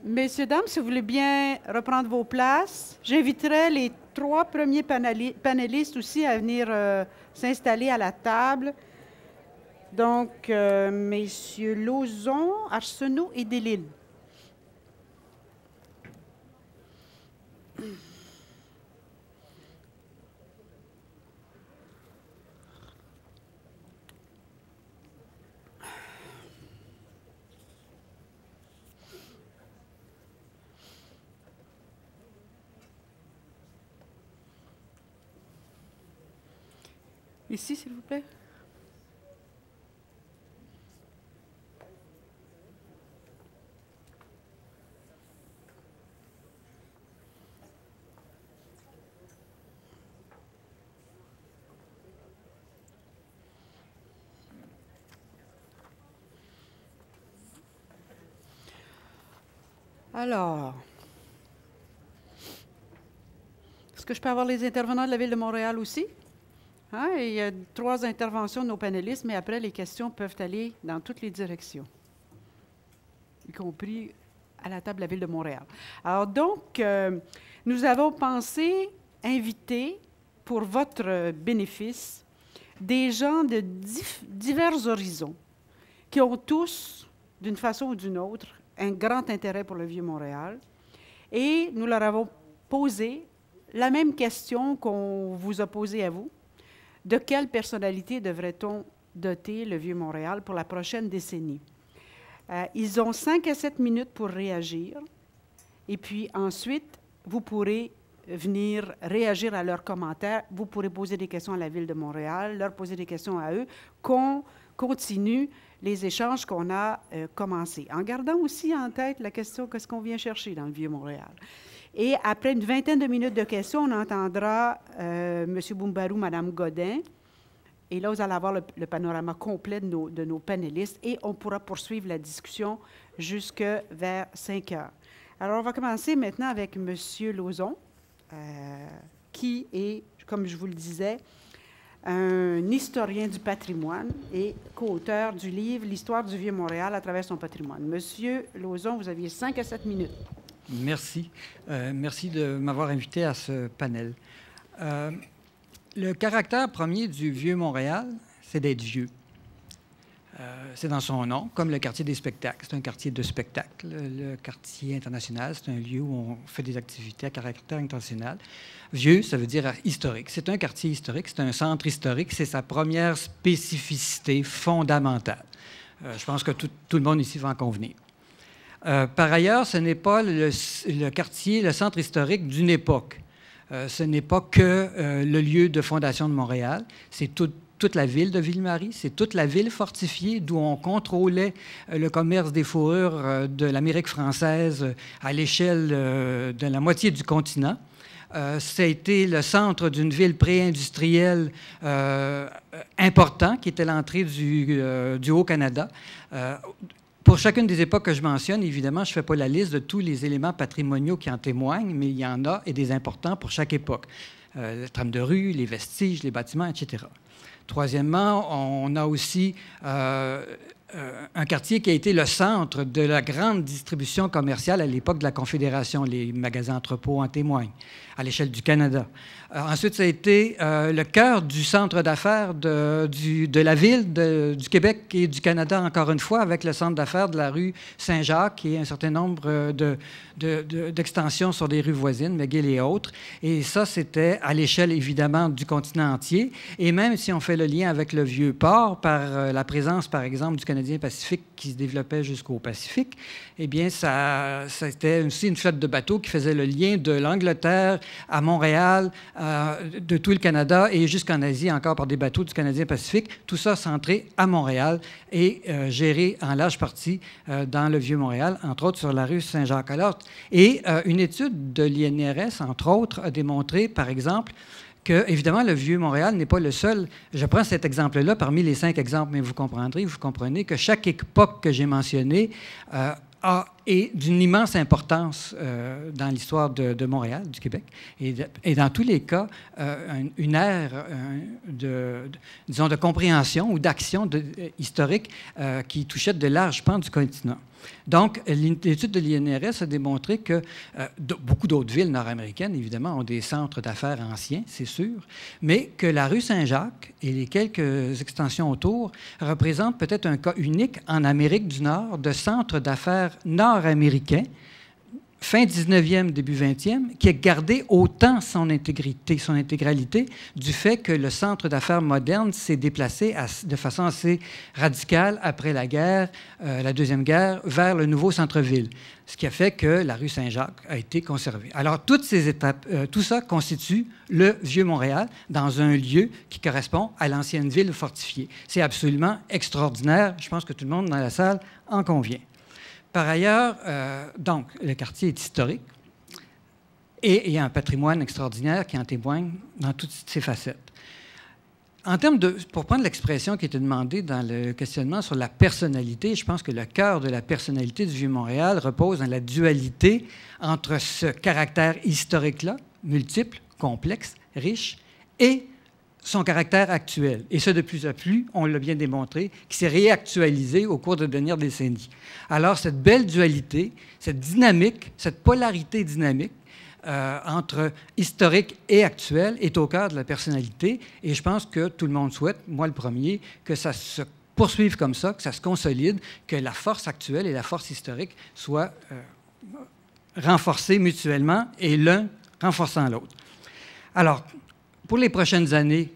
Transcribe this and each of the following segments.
Messieurs, dames, si vous voulez bien reprendre vos places, j'inviterai les trois premiers panélistes aussi à venir s'installer à la table. Donc, messieurs Lauzon, Arsenault et Delisle. Ici, s'il vous plaît. Alors, est-ce que je peux avoir les intervenants de la Ville de Montréal aussi? Hein? Il y a 3 interventions de nos panélistes, mais après, les questions peuvent aller dans toutes les directions, y compris à la table de la Ville de Montréal. Alors donc, nous avons pensé inviter, pour votre bénéfice, des gens de divers horizons, qui ont tous, d'une façon ou d'une autre, un grand intérêt pour le Vieux-Montréal. Et nous leur avons posé la même question qu'on vous a posée à vous. De quelle personnalité devrait-on doter le Vieux-Montréal pour la prochaine décennie? Ils ont 5 à 7 minutes pour réagir. Et puis ensuite, vous pourrez venir réagir à leurs commentaires. Vous pourrez poser des questions à la Ville de Montréal, leur poser des questions à eux, qu'on continue les échanges qu'on a commencés. En gardant aussi en tête la question qu'est-ce qu'on vient chercher dans le Vieux-Montréal. Et après une vingtaine de minutes de questions, on entendra M. Boumbarou, Mme Godin. Et là, vous allez avoir le panorama complet de nos panélistes et on pourra poursuivre la discussion jusque vers 5 heures. Alors, on va commencer maintenant avec M. Lauzon, qui est, comme je vous le disais, un historien du patrimoine et co-auteur du livre « L'histoire du Vieux-Montréal à travers son patrimoine ». Monsieur Lauzon, vous aviez 5 à 7 minutes. Merci. Merci de m'avoir invité à ce panel. Le caractère premier du Vieux-Montréal, c'est d'être vieux. C'est dans son nom, comme le quartier des spectacles. C'est un quartier de spectacle. Le quartier international, c'est un lieu où on fait des activités à caractère international. Vieux, ça veut dire historique. C'est un quartier historique, c'est un centre historique. C'est sa première spécificité fondamentale. Je pense que tout le monde ici va en convenir. Par ailleurs, ce n'est pas le quartier, le centre historique d'une époque. Ce n'est pas que le lieu de fondation de Montréal. C'est toute la ville de Ville-Marie, c'est toute la ville fortifiée d'où on contrôlait le commerce des fourrures de l'Amérique française à l'échelle de la moitié du continent. Ça a été le centre d'une ville pré-industrielle important, qui était l'entrée du Haut-Canada. Pour chacune des époques que je mentionne, évidemment, je ne fais pas la liste de tous les éléments patrimoniaux qui en témoignent, mais il y en a et des importants pour chaque époque. Les trames de rue, les vestiges, les bâtiments, etc. Troisièmement, on a aussi un quartier qui a été le centre de la grande distribution commerciale à l'époque de la Confédération. Les magasins entrepôts en témoignent, à l'échelle du Canada. Ensuite, ça a été le cœur du centre d'affaires de la ville du Québec et du Canada, encore une fois, avec le centre d'affaires de la rue Saint-Jacques et un certain nombre d'extensions sur des rues voisines, McGill et autres. Et ça, c'était à l'échelle, évidemment, du continent entier. Et même si on fait le lien avec le Vieux-Port, par la présence, par exemple, du Canadien Pacifique qui se développait jusqu'au Pacifique, eh bien, c'était aussi une flotte de bateaux qui faisait le lien de l'Angleterre à Montréal, de tout le Canada et jusqu'en Asie, encore par des bateaux du Canadien Pacifique. Tout ça centré à Montréal et géré en large partie dans le Vieux-Montréal, entre autres sur la rue Saint-Jacques-Alort. Et une étude de l'INRS, entre autres, a démontré, par exemple, que, évidemment, le Vieux-Montréal n'est pas le seul. Je prends cet exemple-là parmi les 5 exemples, mais vous comprenez que chaque époque que j'ai mentionnée a est d'une immense importance dans l'histoire de Montréal, du Québec, et dans tous les cas, une ère disons, de compréhension ou d'action historique qui touchait de larges pans du continent. Donc, l'étude de l'INRS a démontré que beaucoup d'autres villes nord-américaines, évidemment, ont des centres d'affaires anciens, c'est sûr, mais que la rue Saint-Jacques et les quelques extensions autour représentent peut-être un cas unique en Amérique du Nord de centre d'affaires nord-américain, fin 19e, début 20e, qui a gardé autant son intégralité du fait que le centre d'affaires moderne s'est déplacé de façon assez radicale après la guerre, la Deuxième Guerre, vers le nouveau centre-ville, ce qui a fait que la rue Saint-Jacques a été conservée. Alors, toutes ces étapes, tout ça constitue le Vieux-Montréal dans un lieu qui correspond à l'ancienne ville fortifiée. C'est absolument extraordinaire. Je pense que tout le monde dans la salle en convient. Par ailleurs, donc, le quartier est historique et il y a un patrimoine extraordinaire qui en témoigne dans toutes ses facettes. En termes pour prendre l'expression qui était demandée dans le questionnement sur la personnalité, je pense que le cœur de la personnalité du Vieux-Montréal repose dans la dualité entre ce caractère historique-là, multiple, complexe, riche, et son caractère actuel, et ce de plus en plus, on l'a bien démontré, qui s'est réactualisé au cours des dernières décennies. Alors, cette belle dualité, cette dynamique, cette polarité dynamique entre historique et actuel est au cœur de la personnalité, et je pense que tout le monde souhaite, moi le premier, que ça se poursuive comme ça, que ça se consolide, que la force actuelle et la force historique soient renforcées mutuellement et l'un renforçant l'autre. Alors, pour les prochaines années,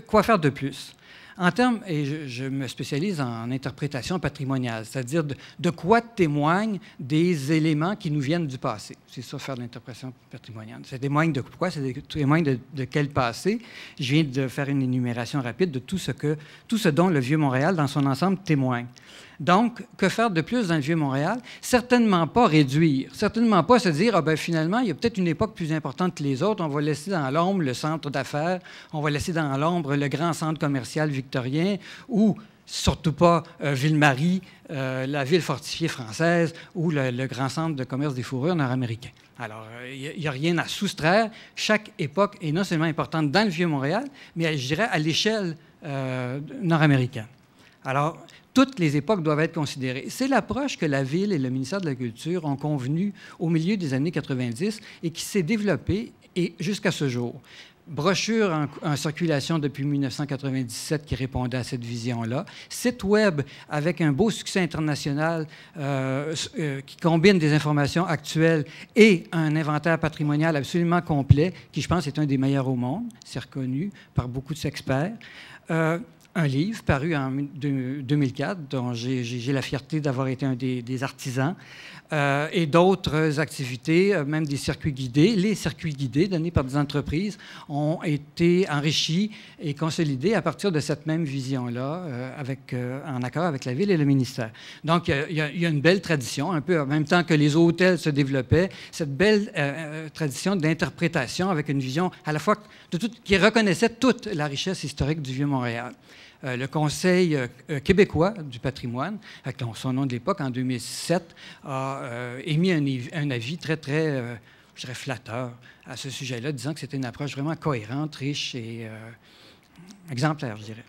quoi faire de plus? En termes, et je me spécialise en interprétation patrimoniale, c'est-à-dire de quoi témoignent des éléments qui nous viennent du passé. C'est ça, faire de l'interprétation patrimoniale. Ça témoigne de quoi? Ça témoigne de quel passé? Je viens de faire une énumération rapide de tout ce dont le Vieux-Montréal, dans son ensemble, témoigne. Donc, que faire de plus dans le Vieux-Montréal? Certainement pas réduire. Certainement pas se dire, ah ben finalement, il y a peut-être une époque plus importante que les autres. On va laisser dans l'ombre le centre d'affaires, on va laisser dans l'ombre le grand centre commercial victorien ou, surtout pas, Ville-Marie, la ville fortifiée française ou le grand centre de commerce des fourrures nord-américains. Alors, il n'y a rien à soustraire. Chaque époque est non seulement importante dans le Vieux-Montréal, mais je dirais à l'échelle nord-américaine. Alors, toutes les époques doivent être considérées. C'est l'approche que la Ville et le ministère de la Culture ont convenue au milieu des années 90 et qui s'est développée jusqu'à ce jour. Brochure en circulation depuis 1997 qui répondait à cette vision-là. Site Web avec un beau succès international qui combine des informations actuelles et un inventaire patrimonial absolument complet qui, je pense, est un des meilleurs au monde. C'est reconnu par beaucoup d'experts. Un livre paru en 2004, dont j'ai la fierté d'avoir été un des artisans, et d'autres activités, même des circuits guidés. Les circuits guidés donnés par des entreprises ont été enrichis et consolidés à partir de cette même vision-là, en accord avec la Ville et le ministère. Donc, il y a une belle tradition, un peu en même temps que les hôtels se développaient, cette belle tradition d'interprétation avec une vision à la fois qui reconnaissait toute la richesse historique du Vieux-Montréal. Le Conseil québécois du patrimoine, avec son nom de l'époque, en 2007, a émis un avis très, très, je dirais, flatteur à ce sujet-là, disant que c'était une approche vraiment cohérente, riche et exemplaire, je dirais.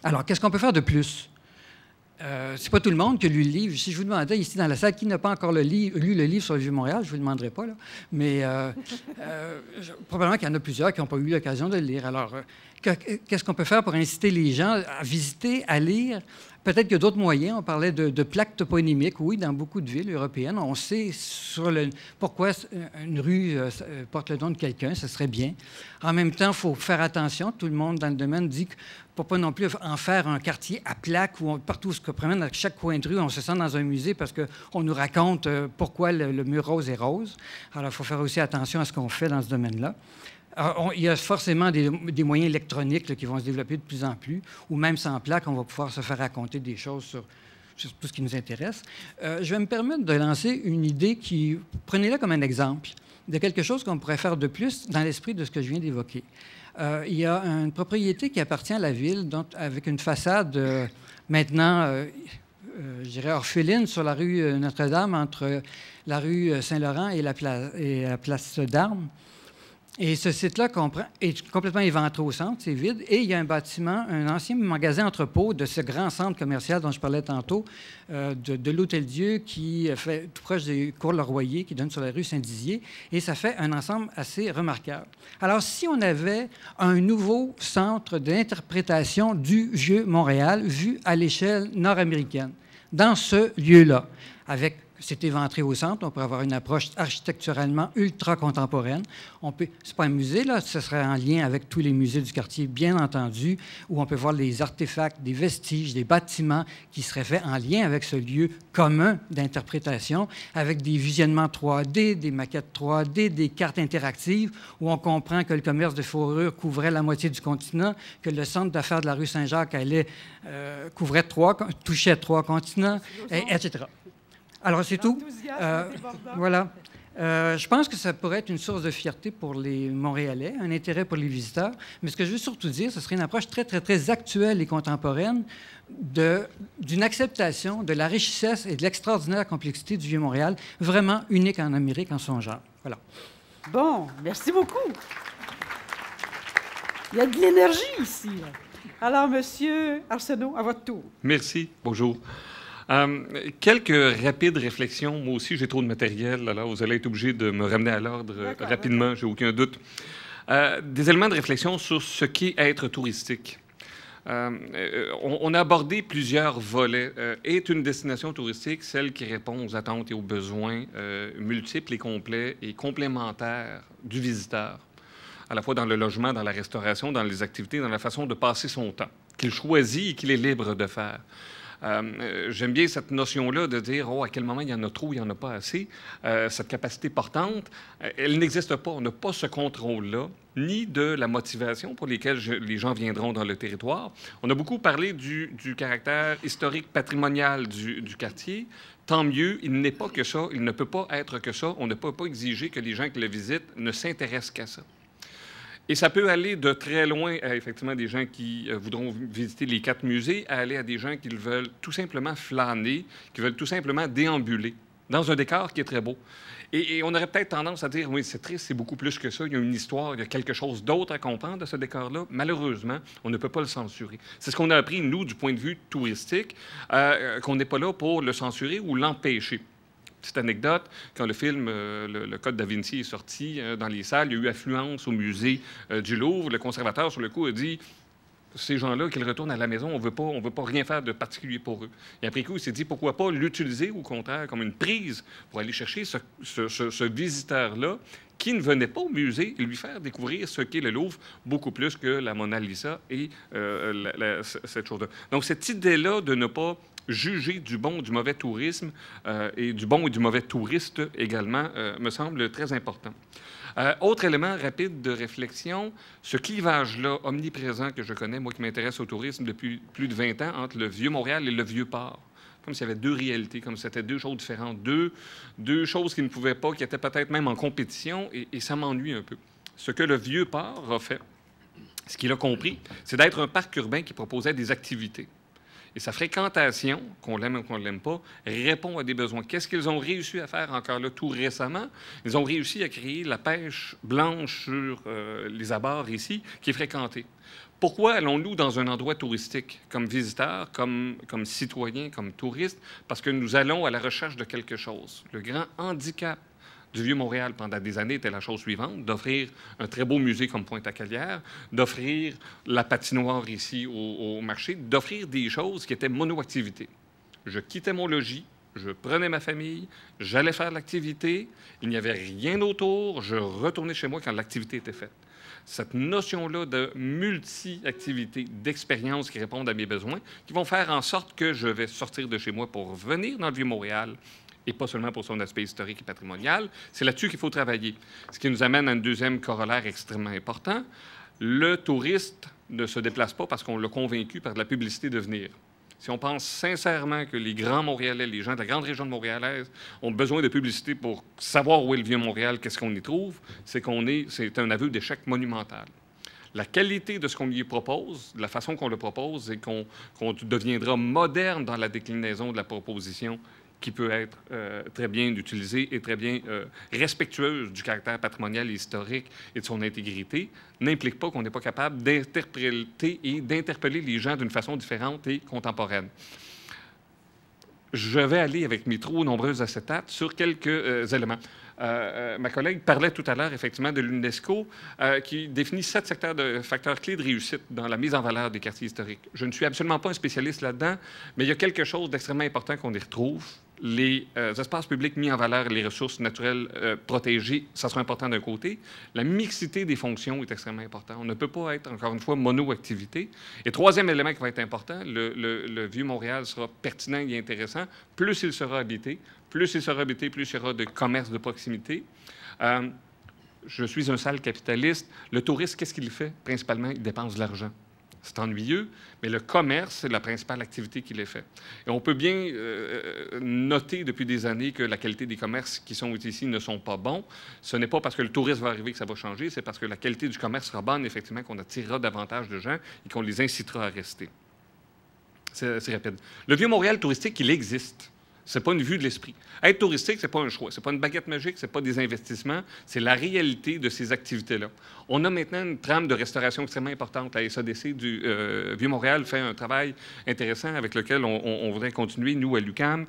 Alors, qu'est-ce qu'on peut faire de plus? C'est pas tout le monde qui a lu le livre. Si je vous demandais ici dans la salle qui n'a pas encore lu le livre sur le Vieux-Montréal, je ne vous le demanderai pas, là. Mais probablement qu'il y en a plusieurs qui n'ont pas eu l'occasion de le lire. Alors, qu'est-ce qu'on peut faire pour inciter les gens à visiter, à lire? Peut-être qu'il y a d'autres moyens. On parlait de plaques toponymiques. Oui, dans beaucoup de villes européennes, on sait pourquoi une rue porte le nom de quelqu'un. Ce serait bien. En même temps, il faut faire attention. Tout le monde dans le domaine dit que pour pas non plus en faire un quartier à plaques où partout où on se promène, à chaque coin de rue, on se sent dans un musée parce qu'on nous raconte pourquoi le mur rose est rose. Alors, il faut faire aussi attention à ce qu'on fait dans ce domaine-là. Il y a forcément des moyens électroniques là, qui vont se développer de plus en plus, ou même sans plaques, on va pouvoir se faire raconter des choses sur tout ce qui nous intéresse. Je vais me permettre de lancer une idée qui, prenez-la comme un exemple, de quelque chose qu'on pourrait faire de plus dans l'esprit de ce que je viens d'évoquer. Il y a une propriété qui appartient à la Ville, donc, avec une façade maintenant je dirais, orpheline sur la rue Notre-Dame, entre la rue Saint-Laurent et la place d'Armes. Et ce site-là est complètement éventré au centre, c'est vide. Et il y a un bâtiment, un ancien magasin entrepôt de ce grand centre commercial dont je parlais tantôt, de l'Hôtel-Dieu, qui fait tout proche des Cours-Leroyer, qui donne sur la rue Saint-Dizier. Et ça fait un ensemble assez remarquable. Alors, si on avait un nouveau centre d'interprétation du vieux Montréal vu à l'échelle nord-américaine, dans ce lieu-là, avec c'est éventré au centre, on peut avoir une approche architecturalement ultra contemporaine. C'est pas un musée, là, ce serait en lien avec tous les musées du quartier, bien entendu, où on peut voir les artefacts, des vestiges, des bâtiments qui seraient faits en lien avec ce lieu commun d'interprétation, avec des visionnements 3D, des maquettes 3D, des cartes interactives, où on comprend que le commerce de fourrure couvrait la moitié du continent, que le centre d'affaires de la rue Saint-Jacques touchait 3 continents, etc. Alors, c'est tout. Voilà. Je pense que ça pourrait être une source de fierté pour les Montréalais, un intérêt pour les visiteurs. Mais ce que je veux surtout dire, ce serait une approche très, très, très actuelle et contemporaine d'une acceptation de la richesse et de l'extraordinaire complexité du Vieux-Montréal, vraiment unique en Amérique en son genre. Voilà. Bon, merci beaucoup. Il y a de l'énergie ici. Alors, Monsieur Arsenault, à votre tour. Merci. Bonjour. Quelques rapides réflexions. Moi aussi, j'ai trop de matériel. Alors, vous allez être obligé de me ramener à l'ordre rapidement, j'ai aucun doute. Des éléments de réflexion sur ce qu'est être touristique. On a abordé plusieurs volets. Est une destination touristique celle qui répond aux attentes et aux besoins multiples et complets et complémentaires du visiteur, à la fois dans le logement, dans la restauration, dans les activités, dans la façon de passer son temps, qu'il choisit et qu'il est libre de faire. J'aime bien cette notion-là de dire à quel moment il y en a trop, il n'y en a pas assez. Cette capacité portante, elle n'existe pas. On n'a pas ce contrôle-là, ni de la motivation pour lesquelles les gens viendront dans le territoire. On a beaucoup parlé du caractère historique, patrimonial du quartier. Tant mieux, il n'est pas que ça, il ne peut pas être que ça. On ne peut pas exiger que les gens qui le visitent ne s'intéressent qu'à ça. Et ça peut aller de très loin à, effectivement, des gens qui voudront visiter les 4 musées, à aller à des gens qui veulent tout simplement flâner, qui veulent tout simplement déambuler dans un décor qui est très beau. Et on aurait peut-être tendance à dire, oui, c'est triste, c'est beaucoup plus que ça, il y a une histoire, il y a quelque chose d'autre à comprendre de ce décor-là. Malheureusement, on ne peut pas le censurer. C'est ce qu'on a appris, nous, du point de vue touristique, qu'on n'est pas là pour le censurer ou l'empêcher. Petite anecdote, quand le film le Code da Vinci est sorti dans les salles, il y a eu affluence au musée du Louvre. Le conservateur, sur le coup, a dit ces gens-là, qu'ils retournent à la maison, on veut pas rien faire de particulier pour eux. Et après coup, il s'est dit pourquoi pas l'utiliser, au contraire, comme une prise pour aller chercher ce visiteur-là qui ne venait pas au musée et lui faire découvrir ce qu'est le Louvre, beaucoup plus que la Mona Lisa et cette chose-là. Donc, cette idée-là de ne pas juger du bon ou du mauvais tourisme et du bon ou du mauvais touriste également me semble très important. Autre élément rapide de réflexion, ce clivage-là omniprésent que je connais, moi qui m'intéresse au tourisme depuis plus de 20 ans, entre le Vieux-Montréal et le Vieux-Port. Comme s'il y avait 2 réalités, comme si c'était 2 choses différentes, deux choses qui ne pouvaient pas, qui étaient peut-être même en compétition, et ça m'ennuie un peu. Ce que le Vieux-Port a fait, ce qu'il a compris, c'est d'être un parc urbain qui proposait des activités. Et sa fréquentation, qu'on l'aime ou qu'on ne l'aime pas, répond à des besoins. Qu'est-ce qu'ils ont réussi à faire encore là tout récemment? Ils ont réussi à créer la pêche blanche sur les abords ici, qui est fréquentée. Pourquoi allons-nous dans un endroit touristique comme visiteurs, comme citoyens, comme touristes? Parce que nous allons à la recherche de quelque chose. Le grand handicap du Vieux-Montréal pendant des années était la chose suivante, d'offrir un très beau musée comme Pointe-à-Calière, d'offrir la patinoire ici au marché, d'offrir des choses qui étaient mono-activités. Je quittais mon logis, je prenais ma famille, j'allais faire l'activité, il n'y avait rien autour, je retournais chez moi quand l'activité était faite. Cette notion-là de multi-activité, d'expériences qui répondent à mes besoins, qui vont faire en sorte que je vais sortir de chez moi pour venir dans le Vieux-Montréal, et pas seulement pour son aspect historique et patrimonial. C'est là-dessus qu'il faut travailler. Ce qui nous amène à un deuxième corollaire extrêmement important. Le touriste ne se déplace pas parce qu'on l'a convaincu par de la publicité de venir. Si on pense sincèrement que les grands Montréalais, les gens de la grande région de montréalaise, ont besoin de publicité pour savoir où est le Vieux-Montréal, qu'est-ce qu'on y trouve, c'est un aveu d'échec monumental. la qualité de ce qu'on lui propose, de la façon qu'on le propose, et qu'on deviendra moderne dans la déclinaison de la proposition, qui peut être très bien utilisée et très bien respectueuse du caractère patrimonial et historique et de son intégrité, n'implique pas qu'on n'est pas capable d'interpréter et d'interpeller les gens d'une façon différente et contemporaine. Je vais aller avec mes trop nombreux acétates sur quelques éléments. Ma collègue parlait tout à l'heure, effectivement, de l'UNESCO, qui définit 7 facteurs clés de réussite dans la mise en valeur des quartiers historiques. Je ne suis absolument pas un spécialiste là-dedans, mais il y a quelque chose d'extrêmement important qu'on y retrouve. Les espaces publics mis en valeur, les ressources naturelles protégées, ça sera important d'un côté. La mixité des fonctions est extrêmement importante. On ne peut pas être, encore une fois, mono-activité. Et troisième élément qui va être important, le Vieux-Montréal sera pertinent et intéressant, plus il sera habité. Plus il sera habité, plus il y aura de commerce de proximité. Je suis un sale capitaliste. Le touriste, qu'est-ce qu'il fait? Principalement, il dépense de l'argent. C'est ennuyeux, mais le commerce, c'est la principale activité qui les fait. Et on peut bien noter depuis des années que la qualité des commerces qui sont ici ne sont pas bons. Ce n'est pas parce que le tourisme va arriver que ça va changer, c'est parce que la qualité du commerce sera bonne, effectivement, qu'on attirera davantage de gens et qu'on les incitera à rester. C'est rapide. Le Vieux-Montréal touristique, il existe. Ce n'est pas une vue de l'esprit. Être touristique, ce n'est pas un choix. Ce n'est pas une baguette magique, ce n'est pas des investissements. C'est la réalité de ces activités-là. On a maintenant une trame de restauration extrêmement importante. La SADC du Vieux-Montréal fait un travail intéressant avec lequel on voudrait continuer, nous, à l'UQAM,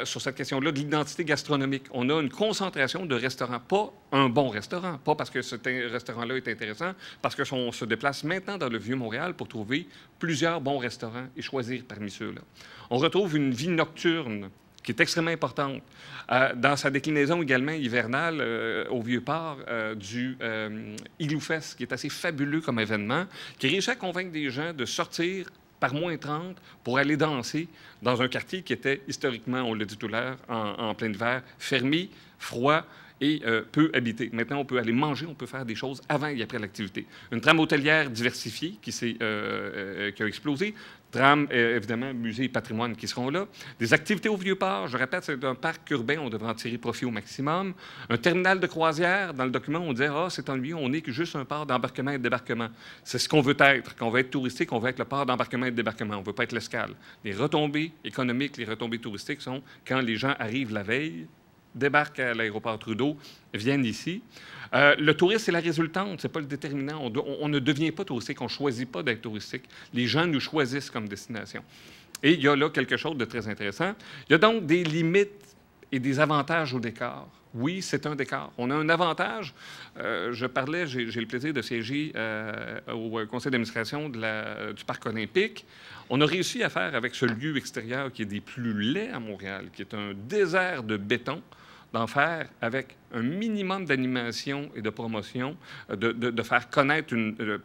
sur cette question-là de l'identité gastronomique. On a une concentration de restaurants. Pas un bon restaurant, pas parce que ce restaurant-là est intéressant, parce qu'on se déplace maintenant dans le Vieux-Montréal pour trouver plusieurs bons restaurants et choisir parmi ceux-là. On retrouve une vie nocturne qui est extrêmement importante. Dans sa déclinaison également hivernale au Vieux-Port du Igloo Fest, qui est assez fabuleux comme événement, qui réussit à convaincre des gens de sortir par moins 30 pour aller danser dans un quartier qui était historiquement, on l'a dit tout à l'heure, en plein hiver, fermé, froid et peu habité. Maintenant, on peut aller manger, on peut faire des choses avant et après l'activité. Une trame hôtelière diversifiée qui a explosé. Trame, évidemment, musée et patrimoine qui seront là. Des activités au Vieux-Port. Je répète, c'est un parc urbain, on devrait en tirer profit au maximum. Un terminal de croisière. Dans le document, on disait « Ah, c'est ennuyeux, on n'est que juste un port d'embarquement et de débarquement. » C'est ce qu'on veut être. Quand on veut être touristique, on veut être le port d'embarquement et de débarquement. On ne veut pas être l'escale. Les retombées économiques, les retombées touristiques sont quand les gens arrivent la veille, débarquent à l'aéroport Trudeau, viennent ici. Le tourisme, c'est la résultante, ce n'est pas le déterminant. On ne devient pas touristique, on ne choisit pas d'être touristique. Les gens nous choisissent comme destination. Et il y a là quelque chose de très intéressant. Il y a donc des limites et des avantages au décor. Oui, c'est un décor. On a un avantage. Je parlais, j'ai le plaisir de siéger au conseil d'administration du Parc olympique. On a réussi à faire avec ce lieu extérieur qui est des plus laids à Montréal, qui est un désert de béton, d'en faire avec un minimum d'animation et de promotion, de faire connaître,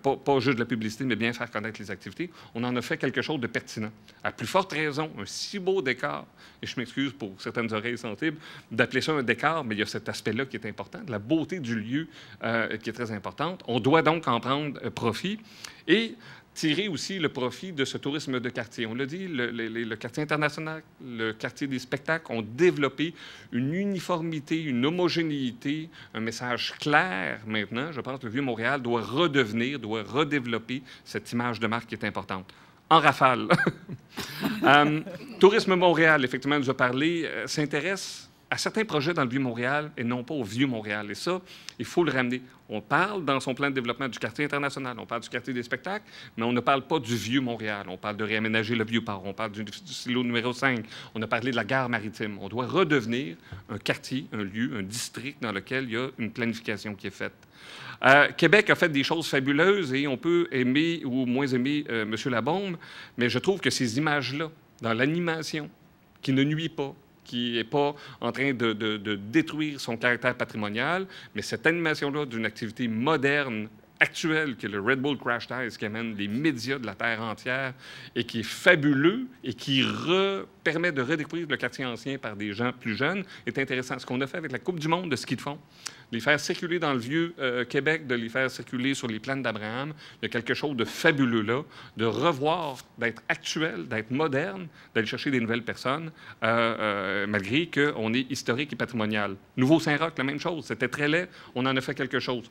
pas juste de la publicité, mais bien faire connaître les activités. On en a fait quelque chose de pertinent. À plus forte raison, un si beau décor, et je m'excuse pour certaines oreilles sensibles d'appeler ça un décor, mais il y a cet aspect-là qui est important, de la beauté du lieu qui est très importante. On doit donc en prendre profit et tirer aussi le profit de ce tourisme de quartier. On l'a dit, le quartier international, le quartier des spectacles ont développé une uniformité, une homogénéité, un message clair maintenant. Je pense que le Vieux-Montréal doit redévelopper cette image de marque qui est importante. En rafale. Tourisme Montréal, effectivement, nous a parlé, s'intéresse à certains projets dans le Vieux-Montréal et non pas au Vieux-Montréal. Et ça, il faut le ramener. On parle dans son plan de développement du quartier international, on parle du quartier des spectacles, mais on ne parle pas du Vieux-Montréal. On parle de réaménager le Vieux-Port, on parle du silo numéro 5, on a parlé de la gare maritime. On doit redevenir un quartier, un lieu, un district dans lequel il y a une planification qui est faite. Québec a fait des choses fabuleuses et on peut aimer ou moins aimer M. Labombe, mais je trouve que ces images-là, dans l'animation, qui ne nuit pas, qui n'est pas en train de détruire son caractère patrimonial, mais cette animation-là d'une activité moderne, actuelle, qui est le Red Bull Crash Test, qui amène les médias de la Terre entière et qui est fabuleux et qui permet de redécouvrir le quartier ancien par des gens plus jeunes, est intéressant. Ce qu'on a fait avec la Coupe du monde de ski de fond, les faire circuler dans le vieux Québec, de les faire circuler sur les plaines d'Abraham, il y a quelque chose de fabuleux là, de revoir, d'être actuel, d'être moderne, d'aller chercher des nouvelles personnes, malgré qu'on est historique et patrimonial. Nouveau-Saint-Roch, la même chose, c'était très laid, on en a fait quelque chose.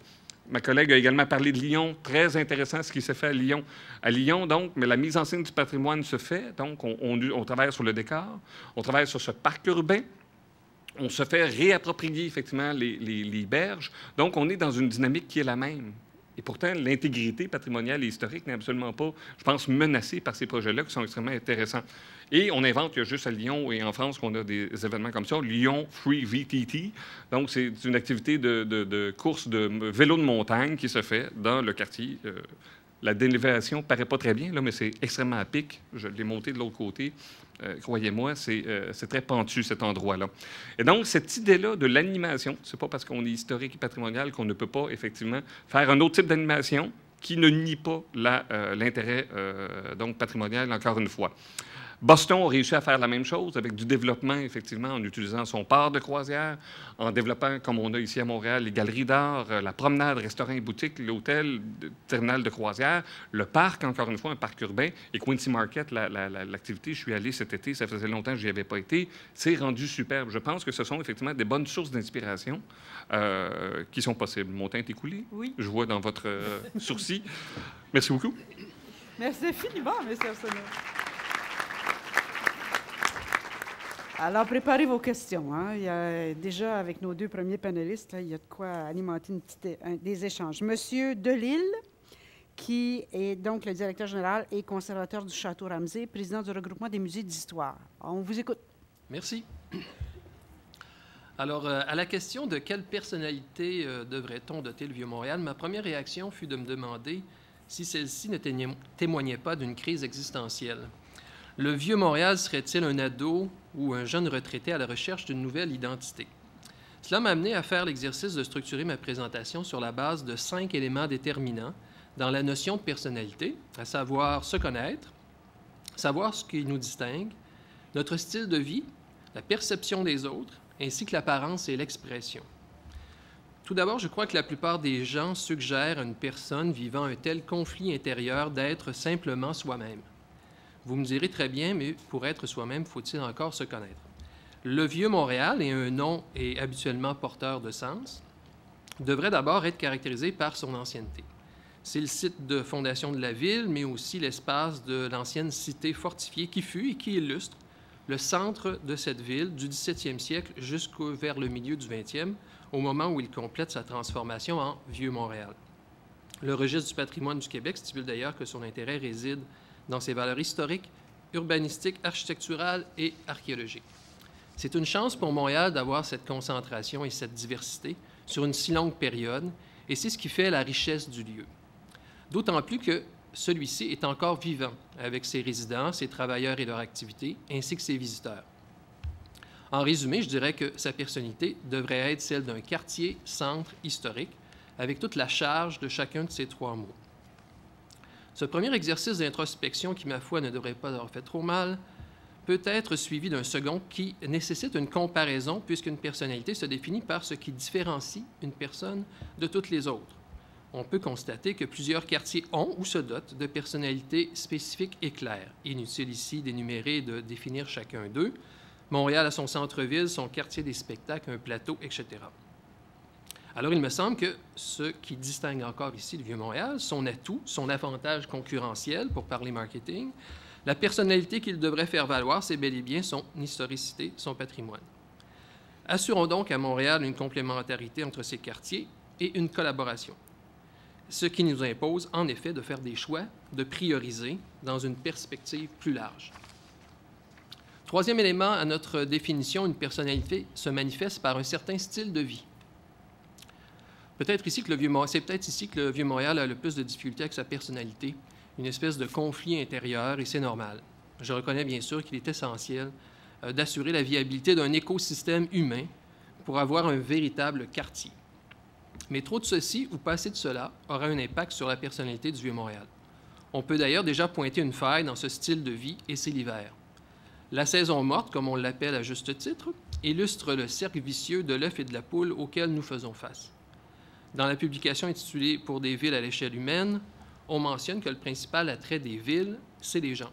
Ma collègue a également parlé de Lyon. Très intéressant ce qui s'est fait à Lyon. À Lyon, donc, mais la mise en scène du patrimoine se fait. Donc, on travaille sur le décor, on travaille sur ce parc urbain. On se fait réapproprier, effectivement, les berges. Donc, on est dans une dynamique qui est la même. Et pourtant, l'intégrité patrimoniale et historique n'est absolument pas, je pense, menacée par ces projets-là qui sont extrêmement intéressants. Et on invente qu'il y a juste à Lyon et en France qu'on a des événements comme ça. Lyon Free VTT. Donc, c'est une activité de course de vélo de montagne qui se fait dans le quartier. La délévation ne paraît pas très bien, là, mais c'est extrêmement à pic. Je l'ai monté de l'autre côté. Croyez-moi, c'est très pentu, cet endroit-là. Et donc, cette idée-là de l'animation, c'est pas parce qu'on est historique et patrimonial qu'on ne peut pas, effectivement, faire un autre type d'animation qui ne nie pas l'intérêt donc patrimonial, encore une fois. Boston a réussi à faire la même chose avec du développement, effectivement, en utilisant son port de croisière, en développant, comme on a ici à Montréal, les galeries d'art, la promenade, restaurants et boutiques, l'hôtel, le terminal de croisière, le parc, encore une fois, un parc urbain, et Quincy Market, l'activité, je suis allé cet été, ça faisait longtemps que je n'y avais pas été, c'est rendu superbe. Je pense que ce sont effectivement des bonnes sources d'inspiration qui sont possibles. Mon teint est écoulé? Oui. Je vois dans votre sourcil. Merci beaucoup. Merci infiniment, M. Arsenault. Alors, préparez vos questions. Hein. Il y a, déjà, avec nos deux premiers panélistes, là, il y a de quoi alimenter des échanges. Monsieur Delisle, qui est donc le directeur général et conservateur du Château Ramsay, président du regroupement des musées d'histoire. On vous écoute. Merci. Alors, à la question de quelle personnalité devrait-on doter le Vieux-Montréal, ma première réaction fut de me demander si celle-ci ne témoignait pas d'une crise existentielle. Le Vieux-Montréal serait-il un ado ou un jeune retraité à la recherche d'une nouvelle identité? Cela m'a amené à faire l'exercice de structurer ma présentation sur la base de 5 éléments déterminants dans la notion de personnalité, à savoir se connaître, savoir ce qui nous distingue, notre style de vie, la perception des autres, ainsi que l'apparence et l'expression. Tout d'abord, je crois que la plupart des gens suggèrent à une personne vivant un tel conflit intérieur d'être simplement soi-même. Vous me direz très bien, mais pour être soi-même, faut-il encore se connaître? Le Vieux-Montréal, et un nom est habituellement porteur de sens, devrait d'abord être caractérisé par son ancienneté. C'est le site de fondation de la ville, mais aussi l'espace de l'ancienne cité fortifiée qui fut et qui illustre le centre de cette ville du 17e siècle jusqu'au vers le milieu du 20e, au moment où il complète sa transformation en Vieux-Montréal. Le registre du patrimoine du Québec stipule d'ailleurs que son intérêt réside dans ses valeurs historiques, urbanistiques, architecturales et archéologiques. C'est une chance pour Montréal d'avoir cette concentration et cette diversité sur une si longue période, et c'est ce qui fait la richesse du lieu. D'autant plus que celui-ci est encore vivant, avec ses résidents, ses travailleurs et leurs activités, ainsi que ses visiteurs. En résumé, je dirais que sa personnalité devrait être celle d'un quartier-centre historique, avec toute la charge de chacun de ces 3 mots. Ce premier exercice d'introspection, qui, ma foi, ne devrait pas avoir fait trop mal, peut être suivi d'un second qui nécessite une comparaison, puisqu'une personnalité se définit par ce qui différencie une personne de toutes les autres. On peut constater que plusieurs quartiers ont ou se dotent de personnalités spécifiques et claires. Inutile ici d'énumérer et de définir chacun d'eux. Montréal a son centre-ville, son quartier des spectacles, un plateau, etc. Alors, il me semble que ce qui distingue encore ici le Vieux-Montréal, son atout, son avantage concurrentiel, pour parler marketing, la personnalité qu'il devrait faire valoir, c'est bel et bien son historicité, son patrimoine. Assurons donc à Montréal une complémentarité entre ces quartiers et une collaboration. Ce qui nous impose, en effet, de faire des choix, de prioriser dans une perspective plus large. Troisième élément à notre définition, une personnalité se manifeste par un certain style de vie. C'est peut-être ici que le Vieux-Montréal a le plus de difficultés avec sa personnalité, une espèce de conflit intérieur, et c'est normal. Je reconnais bien sûr qu'il est essentiel d'assurer la viabilité d'un écosystème humain pour avoir un véritable quartier. Mais trop de ceci, ou pas assez de cela, aura un impact sur la personnalité du Vieux-Montréal. On peut d'ailleurs déjà pointer une faille dans ce style de vie, et c'est l'hiver. La saison morte, comme on l'appelle à juste titre, illustre le cercle vicieux de l'œuf et de la poule auquel nous faisons face. Dans la publication intitulée « Pour des villes à l'échelle humaine », on mentionne que le principal attrait des villes, c'est les gens.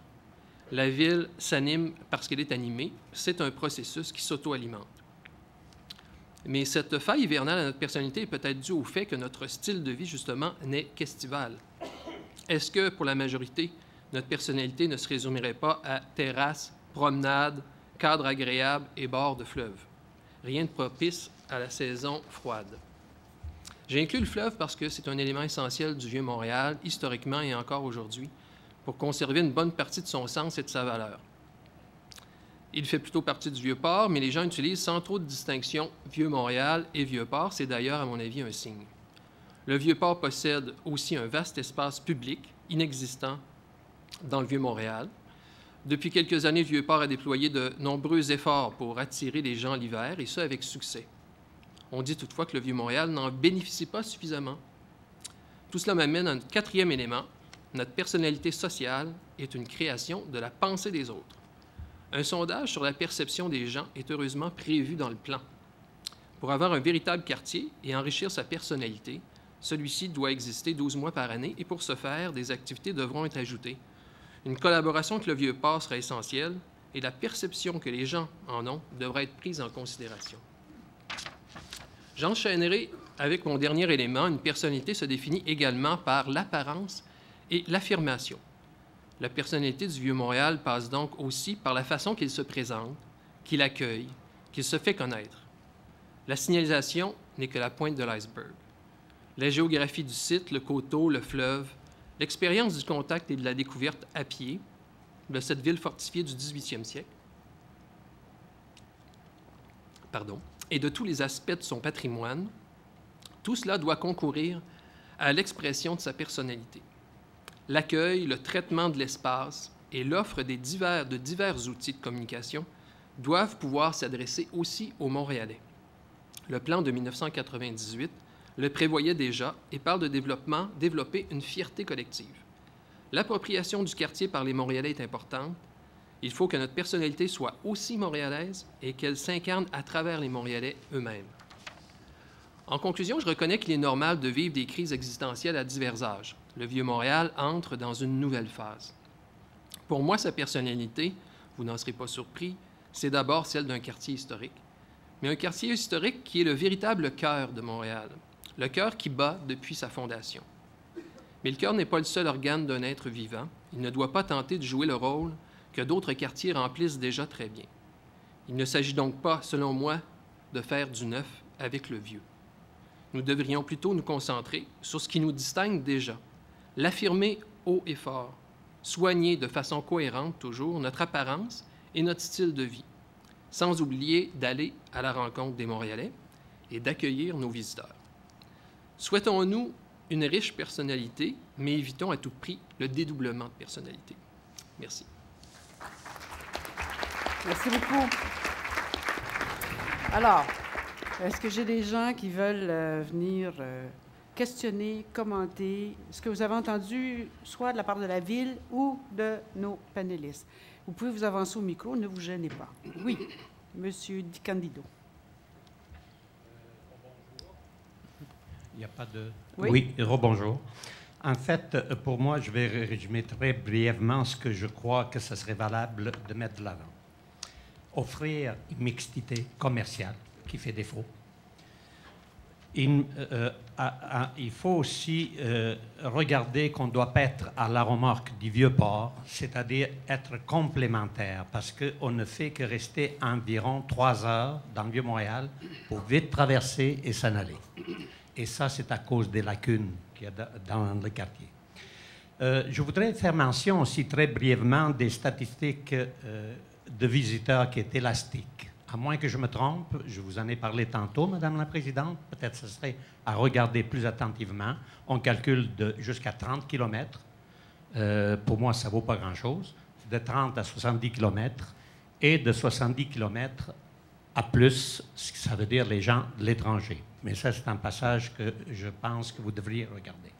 La ville s'anime parce qu'elle est animée. C'est un processus qui s'auto-alimente. Mais cette faille hivernale à notre personnalité est peut-être due au fait que notre style de vie, justement, n'est qu'estival. Est-ce que, pour la majorité, notre personnalité ne se résumerait pas à terrasse, promenade, cadre agréable et bord de fleuve? Rien de propice à la saison froide. J'ai inclus le fleuve parce que c'est un élément essentiel du Vieux-Montréal, historiquement et encore aujourd'hui, pour conserver une bonne partie de son sens et de sa valeur. Il fait plutôt partie du Vieux-Port, mais les gens utilisent sans trop de distinction Vieux-Montréal et Vieux-Port. C'est d'ailleurs, à mon avis, un signe. Le Vieux-Port possède aussi un vaste espace public inexistant dans le Vieux-Montréal. Depuis quelques années, le Vieux-Port a déployé de nombreux efforts pour attirer les gens l'hiver, et ce, avec succès. On dit toutefois que le Vieux-Montréal n'en bénéficie pas suffisamment. Tout cela m'amène à un quatrième élément. Notre personnalité sociale est une création de la pensée des autres. Un sondage sur la perception des gens est heureusement prévu dans le plan. Pour avoir un véritable quartier et enrichir sa personnalité, celui-ci doit exister 12 mois par année et pour ce faire, des activités devront être ajoutées. Une collaboration avec le Vieux-Port sera essentielle et la perception que les gens en ont devra être prise en considération. J'enchaînerai avec mon dernier élément. Une personnalité se définit également par l'apparence et l'affirmation. La personnalité du Vieux-Montréal passe donc aussi par la façon qu'il se présente, qu'il accueille, qu'il se fait connaître. La signalisation n'est que la pointe de l'iceberg. La géographie du site, le coteau, le fleuve, l'expérience du contact et de la découverte à pied de cette ville fortifiée du 18e siècle, et de tous les aspects de son patrimoine, tout cela doit concourir à l'expression de sa personnalité. L'accueil, le traitement de l'espace et l'offre de divers outils de communication doivent pouvoir s'adresser aussi aux Montréalais. Le plan de 1998 le prévoyait déjà et parle de développer une fierté collective. L'appropriation du quartier par les Montréalais est importante. Il faut que notre personnalité soit aussi montréalaise et qu'elle s'incarne à travers les Montréalais eux-mêmes. En conclusion, je reconnais qu'il est normal de vivre des crises existentielles à divers âges. Le Vieux-Montréal entre dans une nouvelle phase. Pour moi, sa personnalité, vous n'en serez pas surpris, c'est d'abord celle d'un quartier historique. Mais un quartier historique qui est le véritable cœur de Montréal, le cœur qui bat depuis sa fondation. Mais le cœur n'est pas le seul organe d'un être vivant. Il ne doit pas tenter de jouer le rôle que d'autres quartiers remplissent déjà très bien. Il ne s'agit donc pas, selon moi, de faire du neuf avec le vieux. Nous devrions plutôt nous concentrer sur ce qui nous distingue déjà, l'affirmer haut et fort, soigner de façon cohérente toujours notre apparence et notre style de vie, sans oublier d'aller à la rencontre des Montréalais et d'accueillir nos visiteurs. Souhaitons-nous une riche personnalité, mais évitons à tout prix le dédoublement de personnalité. Merci. Merci beaucoup. Alors, est-ce que j'ai des gens qui veulent venir questionner, commenter ce que vous avez entendu, soit de la part de la Ville ou de nos panélistes? Vous pouvez vous avancer au micro, ne vous gênez pas. Oui, Monsieur Di Candido. Il n'y a pas de... Oui, rebonjour. En fait, pour moi, je vais résumer très brièvement ce que je crois que ce serait valable de mettre de l'avant. Offrir une mixité commerciale qui fait défaut. Il faut aussi regarder qu'on ne doit pas être à la remorque du Vieux-Port, c'est-à-dire être complémentaire, parce qu'on ne fait que rester environ 3 heures dans le Vieux-Montréal pour vite traverser et s'en aller. Et ça, c'est à cause des lacunes qu'il y a dans le quartier. Je voudrais faire mention aussi très brièvement des statistiques de visiteurs qui est élastique. À moins que je me trompe, je vous en ai parlé tantôt, Madame la Présidente, peut-être ce serait à regarder plus attentivement. On calcule jusqu'à 30 km. Pour moi, ça ne vaut pas grand-chose. De 30 à 70 km et de 70 km à plus, ça veut dire les gens de l'étranger. Mais ça, c'est un passage que je pense que vous devriez regarder.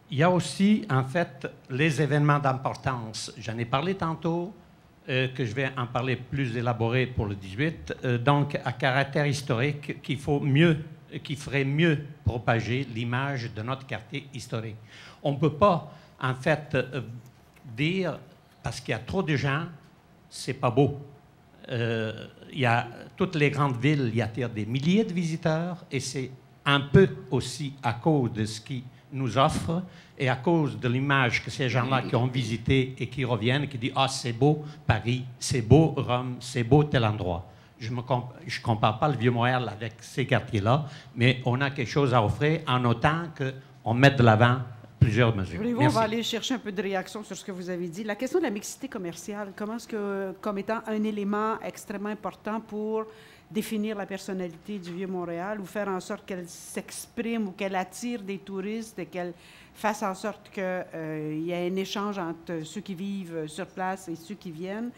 Il y a aussi, en fait, les événements d'importance. J'en ai parlé tantôt, que je vais en parler plus élaboré pour le 18. Donc, à caractère historique, qui ferait mieux propager l'image de notre quartier historique. On ne peut pas, en fait, dire, parce qu'il y a trop de gens, c'est pas beau. il y a toutes les grandes villes, il y attirent des milliers de visiteurs et c'est un peu aussi à cause de ce qu'ils nous offrent et à cause de l'image que ces gens-là qui ont visité et qui reviennent, qui disent « Ah, c'est beau Paris, c'est beau Rome, c'est beau tel endroit ». Je ne compare pas le Vieux-Montréal avec ces quartiers-là, mais on a quelque chose à offrir en autant qu'on mette de l'avant plusieurs mesures. On va aller chercher un peu de réaction sur ce que vous avez dit. La question de la mixité commerciale, comment est-ce que, comme étant un élément extrêmement important pour définir la personnalité du Vieux-Montréal ou faire en sorte qu'elle s'exprime ou qu'elle attire des touristes et qu'elle fasse en sorte qu'il y ait un échange entre ceux qui vivent sur place et ceux qui viennent.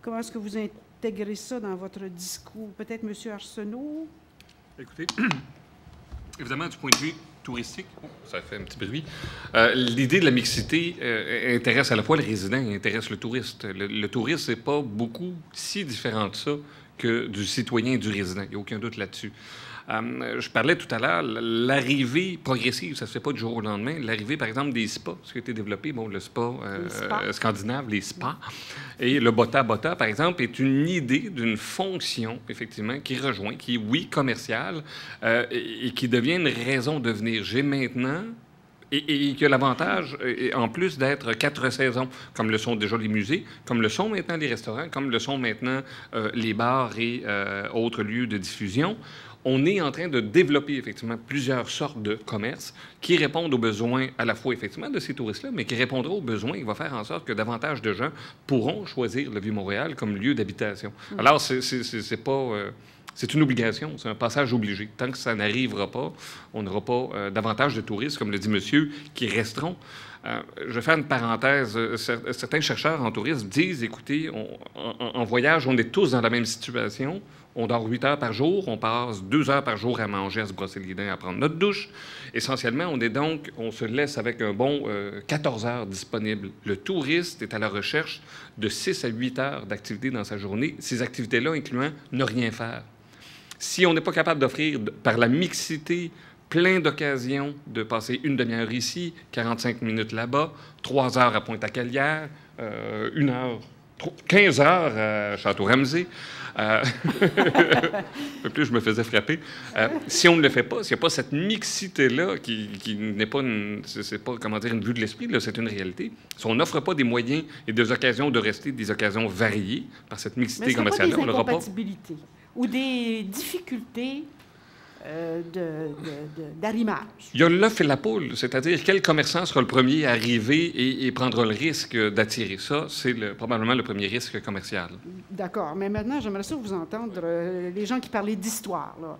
Comment est-ce que vous intégrez ça dans votre discours? Peut-être M. Arsenault? Écoutez, évidemment, du point de vue touristique, ça fait un petit bruit, l'idée de la mixité intéresse à la fois le résident et intéresse le touriste. Le touriste, c'est pas beaucoup si différent de ça que du citoyen et du résident. Il n'y a aucun doute là-dessus. Je parlais tout à l'heure, l'arrivée progressive, ça ne se fait pas du jour au lendemain. L'arrivée, par exemple, des spas, ce qui a été développé, bon, le spa scandinave, les spas, et le Bota Bota, par exemple, est une idée d'une fonction, effectivement, qui rejoint, qui est, oui, commerciale, et qui devient une raison de venir. J'ai maintenant... Et qui a l'avantage, en plus d'être 4 saisons, comme le sont déjà les musées, comme le sont maintenant les restaurants, comme le sont maintenant les bars et autres lieux de diffusion, on est en train de développer effectivement plusieurs sortes de commerces qui répondent aux besoins à la fois effectivement de ces touristes-là, mais qui répondront aux besoins et qui va faire en sorte que davantage de gens pourront choisir le Vieux-Montréal comme lieu d'habitation. Alors, c'est pas... c'est une obligation, c'est un passage obligé. Tant que ça n'arrivera pas, on n'aura pas davantage de touristes, comme le dit monsieur, qui resteront. Je vais faire une parenthèse. Certains chercheurs en tourisme disent, écoutez, en voyage, on est tous dans la même situation. On dort 8 heures par jour, on passe 2 heures par jour à manger, à se brosser les dents, à prendre notre douche. Essentiellement, on se laisse avec un bon 14 heures disponibles. Le touriste est à la recherche de 6 à 8 heures d'activité dans sa journée, ces activités-là incluant ne rien faire. Si on n'est pas capable d'offrir, par la mixité, plein d'occasions de passer une demi-heure ici, 45 minutes là-bas, 3 heures à Pointe-à-Calière, 1 heure, 15 heures à Château-Ramsey. Un peu plus, je me faisais frapper. Si on ne le fait pas, s'il n'y a pas cette mixité-là, qui n'est pas, c'est pas, comment dire, une vue de l'esprit, là, c'est une réalité. Si on n'offre pas des moyens et des occasions de rester, des occasions variées par cette mixité commerciale-là, on n'aura pas... Ou des difficultés d'arrimage. Il y a l'œuf et la poule, c'est-à-dire quel commerçant sera le premier à arriver et prendra le risque d'attirer ça. C'est probablement le premier risque commercial. D'accord. Mais maintenant, j'aimerais ça vous entendre, les gens qui parlaient d'histoire là,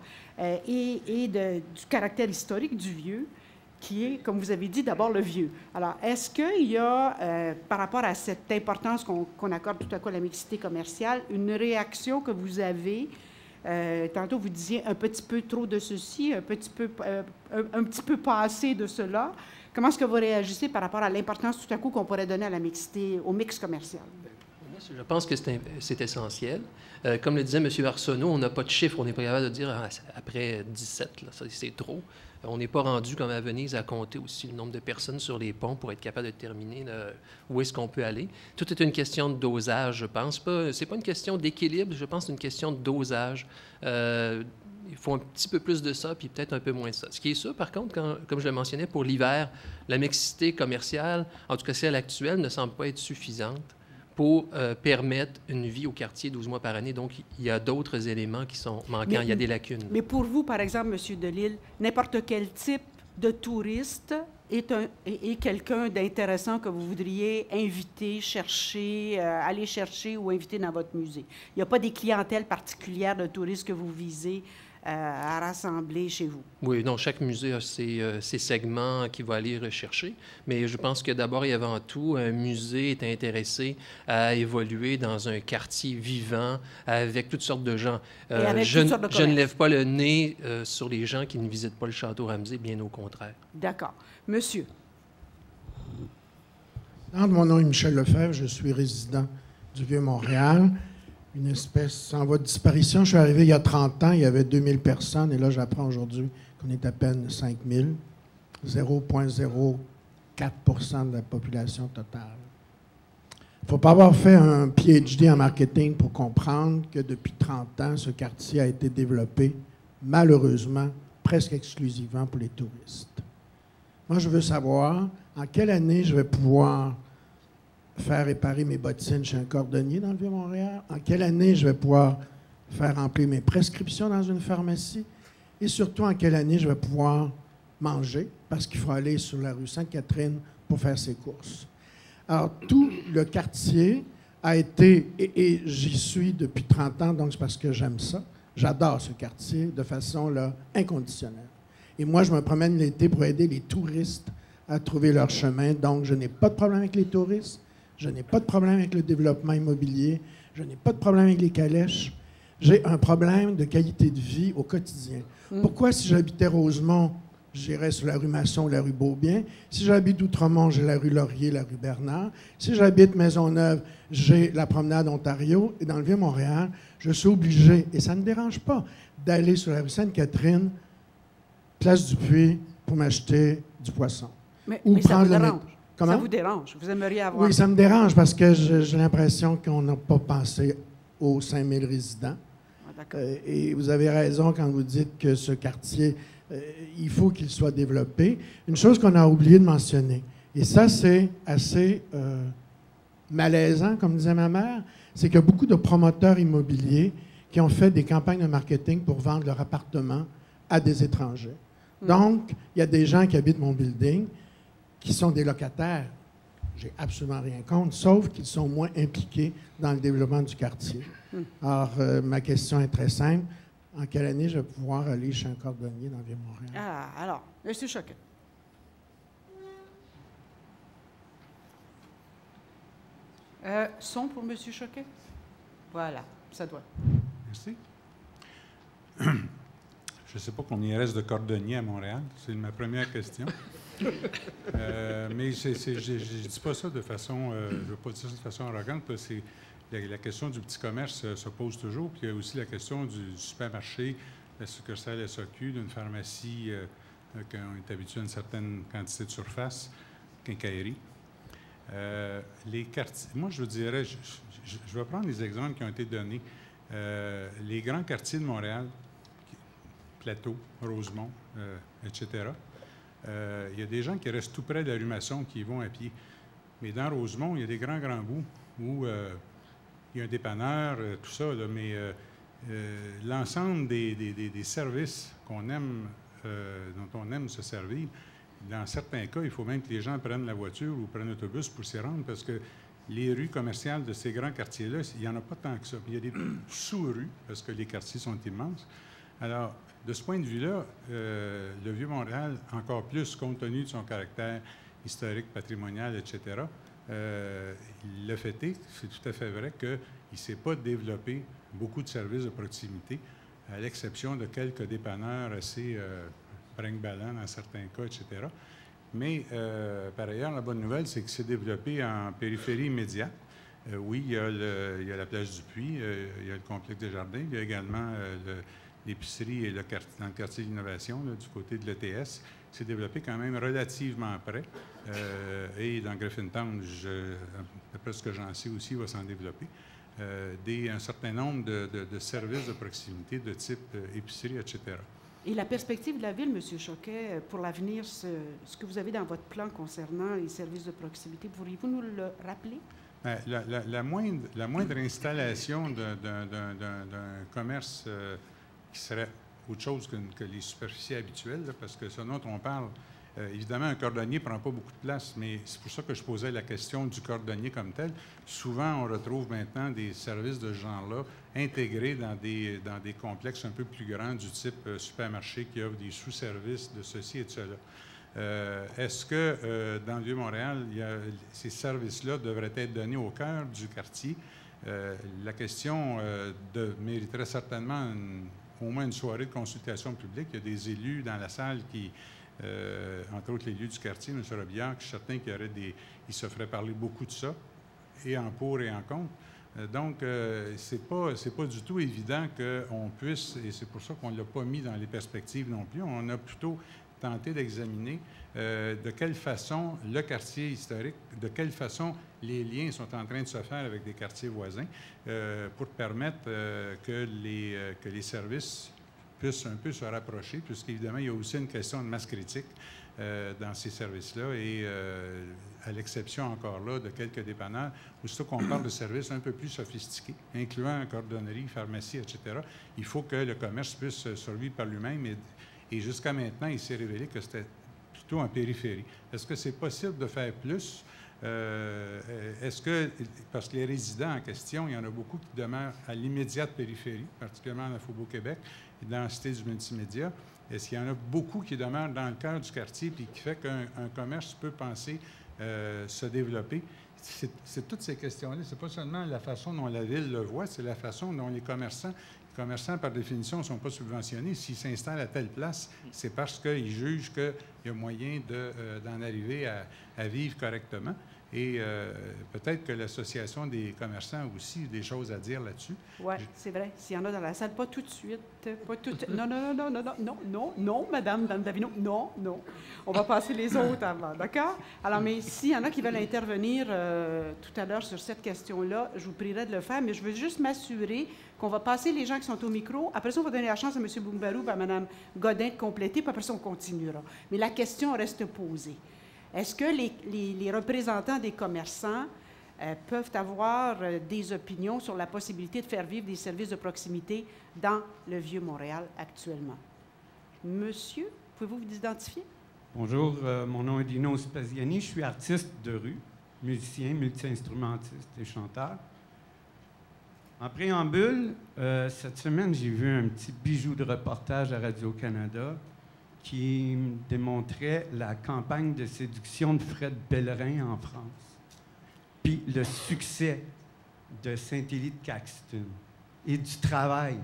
et du caractère historique du vieux, qui est, comme vous avez dit, d'abord le vieux. Alors, est-ce qu'il y a, par rapport à cette importance qu'on accorde tout à coup à la mixité commerciale, une réaction que vous avez? Tantôt, vous disiez un petit peu trop de ceci, un petit peu pas assez de cela. Comment est-ce que vous réagissez par rapport à l'importance tout à coup qu'on pourrait donner à la mixité, au mix commercial? Je pense que c'est essentiel. Comme le disait M. Arsenault, on n'a pas de chiffre. On n'est pas capable de dire après 17, là, c'est trop. On n'est pas rendu comme à Venise à compter aussi le nombre de personnes sur les ponts pour être capable de déterminer où est-ce qu'on peut aller. Tout est une question de dosage, je pense. C'est pas une question d'équilibre, je pense que c'est une question de dosage. Il faut un petit peu plus de ça, puis peut-être un peu moins de ça. Ce qui est sûr, par contre, comme je le mentionnais, pour l'hiver, la mixité commerciale, en tout cas celle actuelle, ne semble pas être suffisante pour permettre une vie au quartier 12 mois par année. Donc, il y a d'autres éléments qui sont manquants. Il y a des lacunes. Mais pour vous, par exemple, M. Delisle, n'importe quel type de touriste est quelqu'un d'intéressant que vous voudriez inviter, chercher, aller chercher ou inviter dans votre musée. Il n'y a pas des clientèles particulières de touristes que vous visez à rassembler chez vous? Oui, non, chaque musée a ses segments qu'il va aller rechercher, mais je pense que d'abord et avant tout, un musée est intéressé à évoluer dans un quartier vivant avec toutes sortes de gens. Je ne lève pas le nez sur les gens qui ne visitent pas le Château Ramsey, bien au contraire. D'accord. Monsieur. Mon nom est Michel Lefebvre, je suis résident du Vieux-Montréal. Une espèce en voie de disparition. Je suis arrivé il y a 30 ans, il y avait 2000 personnes, et là, j'apprends aujourd'hui qu'on est à peine 5000, 0,04 % de la population totale. ne faut pas avoir fait un PhD en marketing pour comprendre que depuis 30 ans, ce quartier a été développé, malheureusement, presque exclusivement pour les touristes. Moi, je veux savoir en quelle année je vais pouvoir faire réparer mes bottines chez un cordonnier dans le Vieux-Montréal, en quelle année je vais pouvoir faire remplir mes prescriptions dans une pharmacie, et surtout en quelle année je vais pouvoir manger, parce qu'il faut aller sur la rue Sainte-Catherine pour faire ses courses. Alors, tout le quartier a été, et j'y suis depuis 30 ans, donc c'est parce que j'aime ça, j'adore ce quartier de façon là, inconditionnelle. Et moi, je me promène l'été pour aider les touristes à trouver leur chemin, donc je n'ai pas de problème avec les touristes, je n'ai pas de problème avec le développement immobilier, je n'ai pas de problème avec les calèches. J'ai un problème de qualité de vie au quotidien. Pourquoi, si j'habitais Rosemont, j'irais sur la rue Masson ou la rue Beaubien? Si j'habite Outremont, j'ai la rue Laurier, la rue Bernard. Si j'habite Maisonneuve, j'ai la promenade Ontario. Et dans le Vieux-Montréal, je suis obligé, et ça ne me dérange pas, d'aller sur la rue Sainte-Catherine, place du Puy, pour m'acheter du poisson. Mais ça vous dérange. Comment? Ça vous dérange. Vous aimeriez avoir... Oui, ça me dérange parce que j'ai l'impression qu'on n'a pas pensé aux 5000 résidents. Et vous avez raison quand vous dites que ce quartier, il faut qu'il soit développé. Une chose qu'on a oublié de mentionner, et ça, c'est assez malaisant, comme disait ma mère, c'est qu'il y a beaucoup de promoteurs immobiliers qui ont fait des campagnes de marketing pour vendre leur appartement à des étrangers. Donc, il y a des gens qui habitent mon building qui sont des locataires. J'ai absolument rien contre, sauf qu'ils sont moins impliqués dans le développement du quartier. Alors, ma question est très simple. En quelle année je vais pouvoir aller chez un cordonnier dans le Vieux-Montréal? Ah, alors, M. Choquet. Son pour M. Choquet? Voilà, ça doit. Merci. Je ne sais pas combien il reste de cordonniers à Montréal. C'est ma première question. Mais je ne dis pas ça de façon... je ne veux pas dire ça de façon arrogante, parce que la question du petit commerce se pose toujours. Puis il y a aussi la question du supermarché, de la succursale SAQ, d'une pharmacie qu'on est habitué à une certaine quantité de surface, quincaillerie. Les quartiers... Moi, je vous dirais... Je vais prendre les exemples qui ont été donnés. Les grands quartiers de Montréal, Plateau, Rosemont, etc., il y a des gens qui restent tout près de la rue Masson qui y vont à pied. Mais dans Rosemont, il y a des grands bouts où il y a un dépanneur, tout ça, là, mais l'ensemble des services qu'on aime, dont on aime se servir, dans certains cas, il faut même que les gens prennent la voiture ou prennent l'autobus pour s'y rendre, parce que les rues commerciales de ces grands quartiers-là, il n'y en a pas tant que ça. Il y a des sous-rues, parce que les quartiers sont immenses. Alors, de ce point de vue-là, le Vieux-Montréal, encore plus compte tenu de son caractère historique, patrimonial, etc., le fait est, c'est tout à fait vrai qu'il ne s'est pas développé beaucoup de services de proximité, à l'exception de quelques dépanneurs assez brinque-ballants dans certains cas, etc. Mais, par ailleurs, la bonne nouvelle, c'est qu'il s'est développé en périphérie immédiate. Oui, il y a la place du Puy, il y a le complexe des Jardins, il y a également l'épicerie et dans le quartier de l'innovation, du côté de l'ETS, s'est développé quand même relativement près. Et dans Griffintown, d'après ce que j'en sais aussi, il va s'en développer. Un certain nombre de services de proximité de type épicerie, etc. Et la perspective de la Ville, M. Choquet, pour l'avenir, ce que vous avez dans votre plan concernant les services de proximité, pourriez-vous nous le rappeler? La moindre installation d'un commerce qui serait autre chose que les superficies habituelles, là, parce que ce dont on parle, évidemment, un cordonnier ne prend pas beaucoup de place, mais c'est pour ça que je posais la question du cordonnier comme tel. Souvent, on retrouve maintenant des services de ce genre-là intégrés dans des complexes un peu plus grands du type supermarché qui offrent des sous-services de ceci et de cela. Est-ce que dans le Vieux-Montréal, ces services-là devraient être donnés au cœur du quartier? La question mériterait certainement au moins une soirée de consultation publique. Il y a des élus dans la salle qui, entre autres l'élus du quartier, M. Robillard, je suis certain qu'il se ferait parler beaucoup de ça, et en pour et en contre. Donc, c'est pas du tout évident qu'on puisse, et c'est pour ça qu'on ne l'a pas mis dans les perspectives non plus, on a plutôt tenter d'examiner de quelle façon le quartier historique, de quelle façon les liens sont en train de se faire avec des quartiers voisins pour permettre que les services puissent un peu se rapprocher, puisqu'évidemment, il y a aussi une question de masse critique dans ces services-là et à l'exception encore là de quelques dépanneurs, aussitôt qu'on parle de services un peu plus sophistiqués, incluant cordonnerie, pharmacie, etc., il faut que le commerce puisse survivre par lui-même et jusqu'à maintenant, il s'est révélé que c'était plutôt en périphérie. Est-ce que c'est possible de faire plus? Est-ce que, parce que les résidents en question, il y en a beaucoup qui demeurent à l'immédiate périphérie, particulièrement dans Faubourg-Québec et dans la cité du multimédia, est-ce qu'il y en a beaucoup qui demeurent dans le cœur du quartier et qui fait qu'un commerce peut penser se développer? C'est toutes ces questions-là. Ce n'est pas seulement la façon dont la ville le voit, c'est la façon dont les commerçants, par définition, ne sont pas subventionnés. S'ils s'installent à telle place, c'est parce qu'ils jugent qu'il y a moyen d'en arriver à vivre correctement. Et peut-être que l'Association des commerçants a aussi des choses à dire là-dessus. Oui, c'est vrai. S'il y en a dans la salle, pas tout de suite. Pas tout... Non, Madame Davino, non. On va passer les autres avant, d'accord? Alors, mais s'il y en a qui veulent intervenir tout à l'heure sur cette question-là, je vous prierai de le faire, mais je veux juste m'assurer qu'on va passer les gens qui sont au micro. Après ça, on va donner la chance à M. Boumbarou et à Mme Godin de compléter, puis après ça, on continuera. Mais la question reste posée. Est-ce que les représentants des commerçants peuvent avoir des opinions sur la possibilité de faire vivre des services de proximité dans le Vieux-Montréal actuellement? Monsieur, pouvez-vous vous identifier? Bonjour, mon nom est Dino Spaziani, je suis artiste de rue, musicien, multi-instrumentiste et chanteur. En préambule, cette semaine, j'ai vu un petit bijou de reportage à Radio-Canada qui démontrait la campagne de séduction de Fred Pellerin en France, puis le succès de Saint-Élie de Caxton et du travail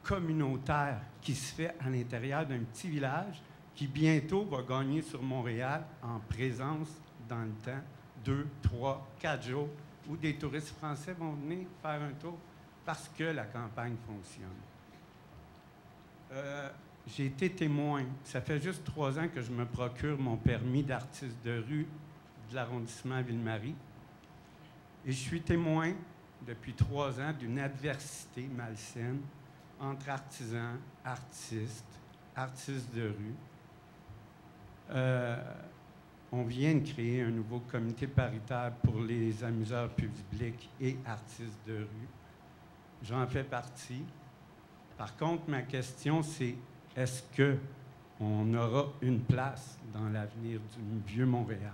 communautaire qui se fait à l'intérieur d'un petit village qui bientôt va gagner sur Montréal en présence dans le temps, 2, 3, 4 jours, où des touristes français vont venir faire un tour parce que la campagne fonctionne. J'ai été témoin. Ça fait juste 3 ans que je me procure mon permis d'artiste de rue de l'arrondissement Ville-Marie. Et je suis témoin depuis 3 ans d'une adversité malsaine entre artisans, artistes de rue. On vient de créer un nouveau comité paritaire pour les amuseurs publics et artistes de rue. J'en fais partie. Par contre, ma question, c'est est-ce qu'on aura une place dans l'avenir du Vieux-Montréal?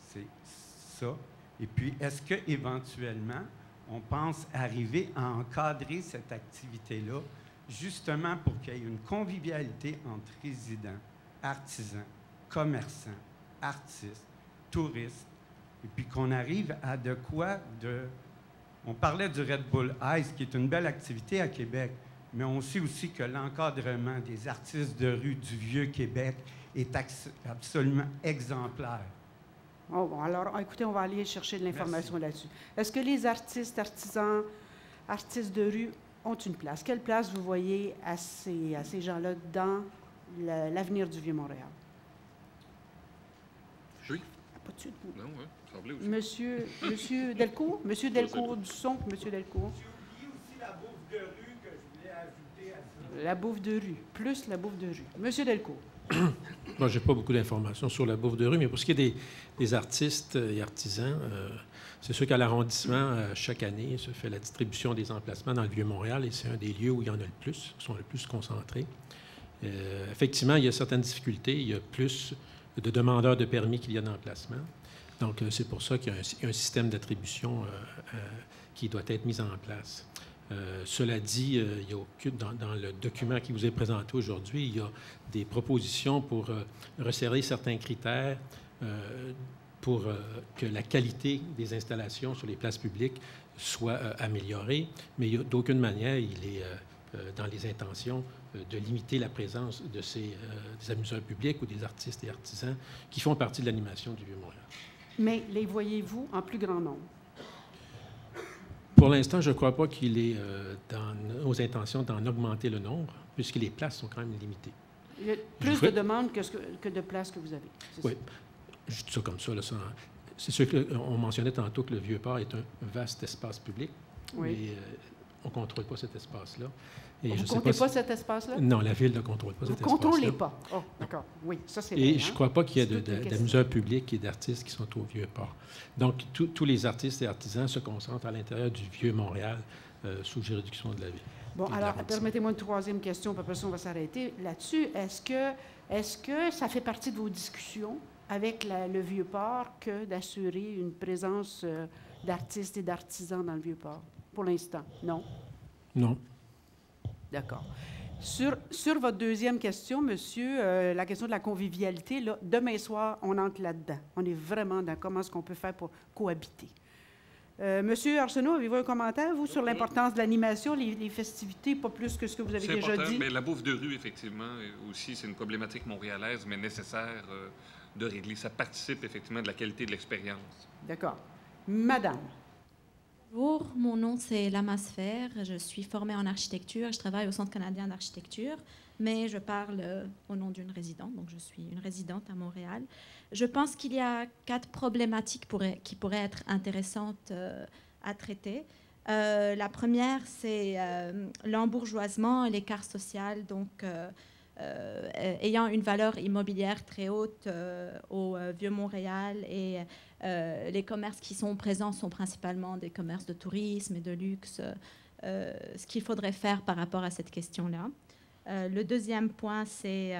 C'est ça. Et puis, est-ce qu'éventuellement, on pense arriver à encadrer cette activité-là, justement pour qu'il y ait une convivialité entre résidents, artisans, commerçants, artistes, touristes, et puis qu'on arrive à de quoi de... On parlait du Red Bull Ice, qui est une belle activité à Québec, mais on sait aussi que l'encadrement des artistes de rue du Vieux-Québec est absolument exemplaire. Oh, bon, alors, écoutez, on va aller chercher de l'information là-dessus. Est-ce que les artistes, artisans, artistes de rue ont une place? Quelle place vous voyez à ces gens-là dans l'avenir du Vieux-Montréal? Oui. Pas de suite. Non, oui, semblait aussi. Monsieur Delcourt? Monsieur Delcourt du son, Monsieur Delcourt. J'ai oublié aussi la bouffe de rue que je voulais ajouter à ça. La bouffe de rue, plus la bouffe de rue. Monsieur Delcourt. Moi, je n'ai pas beaucoup d'informations sur la bouffe de rue, mais pour ce qui est des artistes et artisans, c'est sûr qu'à l'arrondissement, chaque année, se fait la distribution des emplacements dans le Vieux-Montréal et c'est un des lieux où il y en a le plus, qui sont le plus concentrés. Effectivement, il y a certaines difficultés. Il y a plus de demandeurs de permis qu'il y a d'emplacements. Donc, c'est pour ça qu'il y a un système d'attribution qui doit être mis en place. Cela dit, il y a dans le document qui vous est présenté aujourd'hui, il y a des propositions pour resserrer certains critères pour que la qualité des installations sur les places publiques soit améliorée, mais d'aucune manière, il est dans les intentions de limiter la présence de des amuseurs publics ou des artistes et artisans qui font partie de l'animation du Vieux-Montréal. Mais les voyez-vous en plus grand nombre? Pour l'instant, je ne crois pas qu'il est dans nos intentions d'en augmenter le nombre, puisque les places sont quand même limitées. Il y a plus de demandes que de places que vous avez. Oui. Je dis ça comme ça. C'est sûr qu'on mentionnait tantôt que le Vieux-Port est un vaste espace public, mais on ne contrôle pas cet espace-là. Vous ne comptez pas cet espace-là? Non, la Ville ne contrôle pas cet espace-là. Vous ne contrôlez pas? Oh, d'accord. Oui, ça c'est Et vrai, je ne crois pas qu'il y ait d'amuseurs publics et d'artistes qui sont au Vieux-Port. Donc, tous les artistes et artisans se concentrent à l'intérieur du Vieux-Montréal, sous juridiction de la Ville. Bon, alors, permettez-moi une troisième question, puis après ça, on va s'arrêter là-dessus. Est-ce que ça fait partie de vos discussions avec le Vieux-Port que d'assurer une présence d'artistes et d'artisans dans le Vieux-Port? Pour l'instant, non? Non. D'accord. Sur votre deuxième question, monsieur, la question de la convivialité, là, demain soir, on entre là-dedans. On est vraiment dans comment est-ce qu'on peut faire pour cohabiter. Monsieur Arsenault, avez-vous un commentaire, vous, sur l'importance de l'animation, les festivités, pas plus que ce que vous avez déjà dit? Mais la bouffe de rue, effectivement, aussi, c'est une problématique montréalaise, mais nécessaire de régler. Ça participe, effectivement, de la qualité de l'expérience. D'accord. Madame. Bonjour, mon nom c'est Lama Sfer, je suis formée en architecture, je travaille au Centre canadien d'architecture, mais je parle au nom d'une résidente, donc je suis une résidente à Montréal. Je pense qu'il y a 4 problématiques qui pourraient être intéressantes à traiter. La première, c'est l'embourgeoisement et l'écart social, donc ayant une valeur immobilière très haute au Vieux-Montréal et les commerces qui sont présents sont principalement des commerces de tourisme et de luxe, ce qu'il faudrait faire par rapport à cette question-là. Le deuxième point, c'est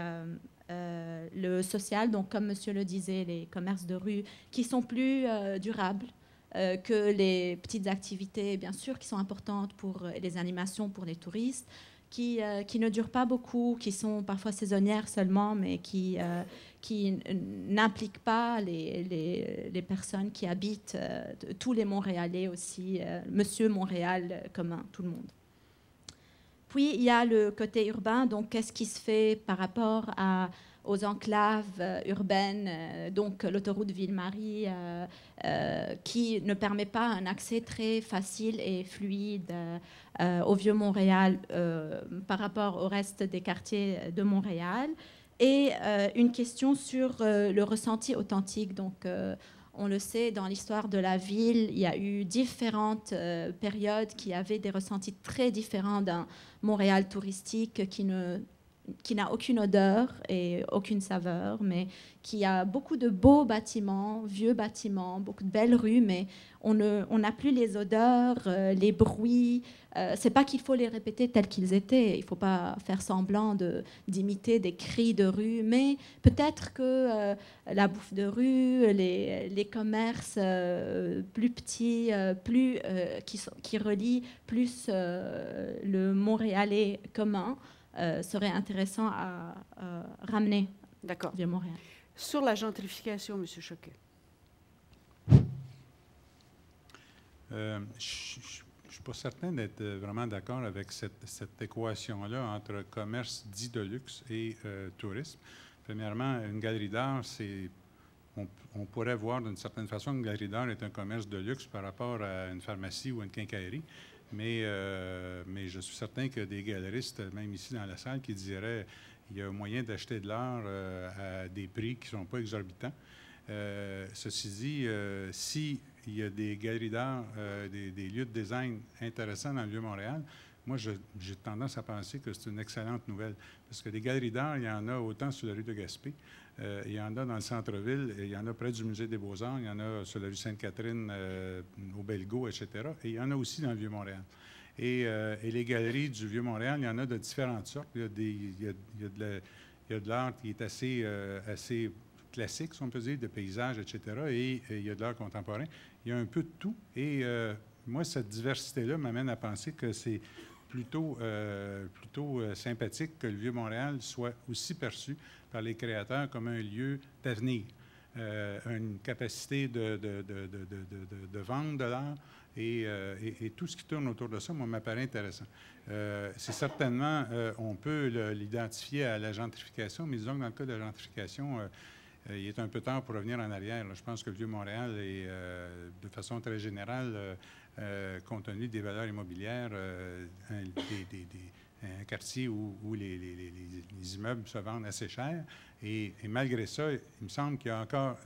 le social, donc comme monsieur le disait, les commerces de rue qui sont plus durables que les petites activités, bien sûr, qui sont importantes pour les animations pour les touristes, qui ne durent pas beaucoup, qui sont parfois saisonnières seulement, mais qui n'impliquent pas les personnes qui habitent, tous les Montréalais aussi, Monsieur Montréal commun, tout le monde. Puis, il y a le côté urbain, donc qu'est-ce qui se fait par rapport aux enclaves urbaines, donc l'autoroute Ville-Marie, qui ne permet pas un accès très facile et fluide au Vieux-Montréal par rapport au reste des quartiers de Montréal. Et une question sur le ressenti authentique. Donc, on le sait, dans l'histoire de la ville, il y a eu différentes périodes qui avaient des ressentis très différents d'un Montréal touristique qui n'a aucune odeur et aucune saveur, mais qui a beaucoup de beaux bâtiments, vieux bâtiments, beaucoup de belles rues, mais on n'a plus les odeurs, les bruits. C'est pas qu'il faut les répéter tels qu'ils étaient, il ne faut pas faire semblant d'imiter des cris de rue, mais peut-être que la bouffe de rue, les commerces plus petits, qui relient plus le Montréalais commun, serait intéressant à ramener via Montréal. Sur la gentrification, M. Choquet. Je ne suis pas certain d'être vraiment d'accord avec cette équation-là entre commerce dit de luxe et tourisme. Premièrement, une galerie d'art, on pourrait voir d'une certaine façon qu'une galerie d'art est un commerce de luxe par rapport à une pharmacie ou une quincaillerie. Mais je suis certain qu'il y a des galeristes, même ici dans la salle, qui diraient qu'il y a un moyen d'acheter de l'art à des prix qui ne sont pas exorbitants. Ceci dit, s'il y a des galeries d'art, des lieux de design intéressants dans le Vieux-Montréal, moi, j'ai tendance à penser que c'est une excellente nouvelle. Parce que des galeries d'art, il y en a autant sur la rue de Gaspé, il y en a dans le centre-ville, il y en a près du Musée des Beaux-Arts, il y en a sur la rue Sainte-Catherine, au Bellegault, etc. Et il y en a aussi dans le Vieux-Montréal. Et les galeries du Vieux-Montréal, il y en a de différentes sortes. Il y a de l'art qui est assez classique, si on peut dire, de paysages, etc. Et il y a de l'art contemporain. Il y a un peu de tout. Et moi, cette diversité-là m'amène à penser que c'est plutôt sympathique que le Vieux-Montréal soit aussi perçu par les créateurs comme un lieu d'avenir, une capacité de vendre de l'art et tout ce qui tourne autour de ça, moi, m'apparaît intéressant. C'est certainement, on peut l'identifier à la gentrification, mais disons que dans le cas de la gentrification, il est un peu tard pour revenir en arrière. Je pense que le Vieux-Montréal est, de façon très générale, compte tenu des valeurs immobilières, un quartier où les immeubles se vendent assez cher. Et malgré ça, il me semble qu'il y a encore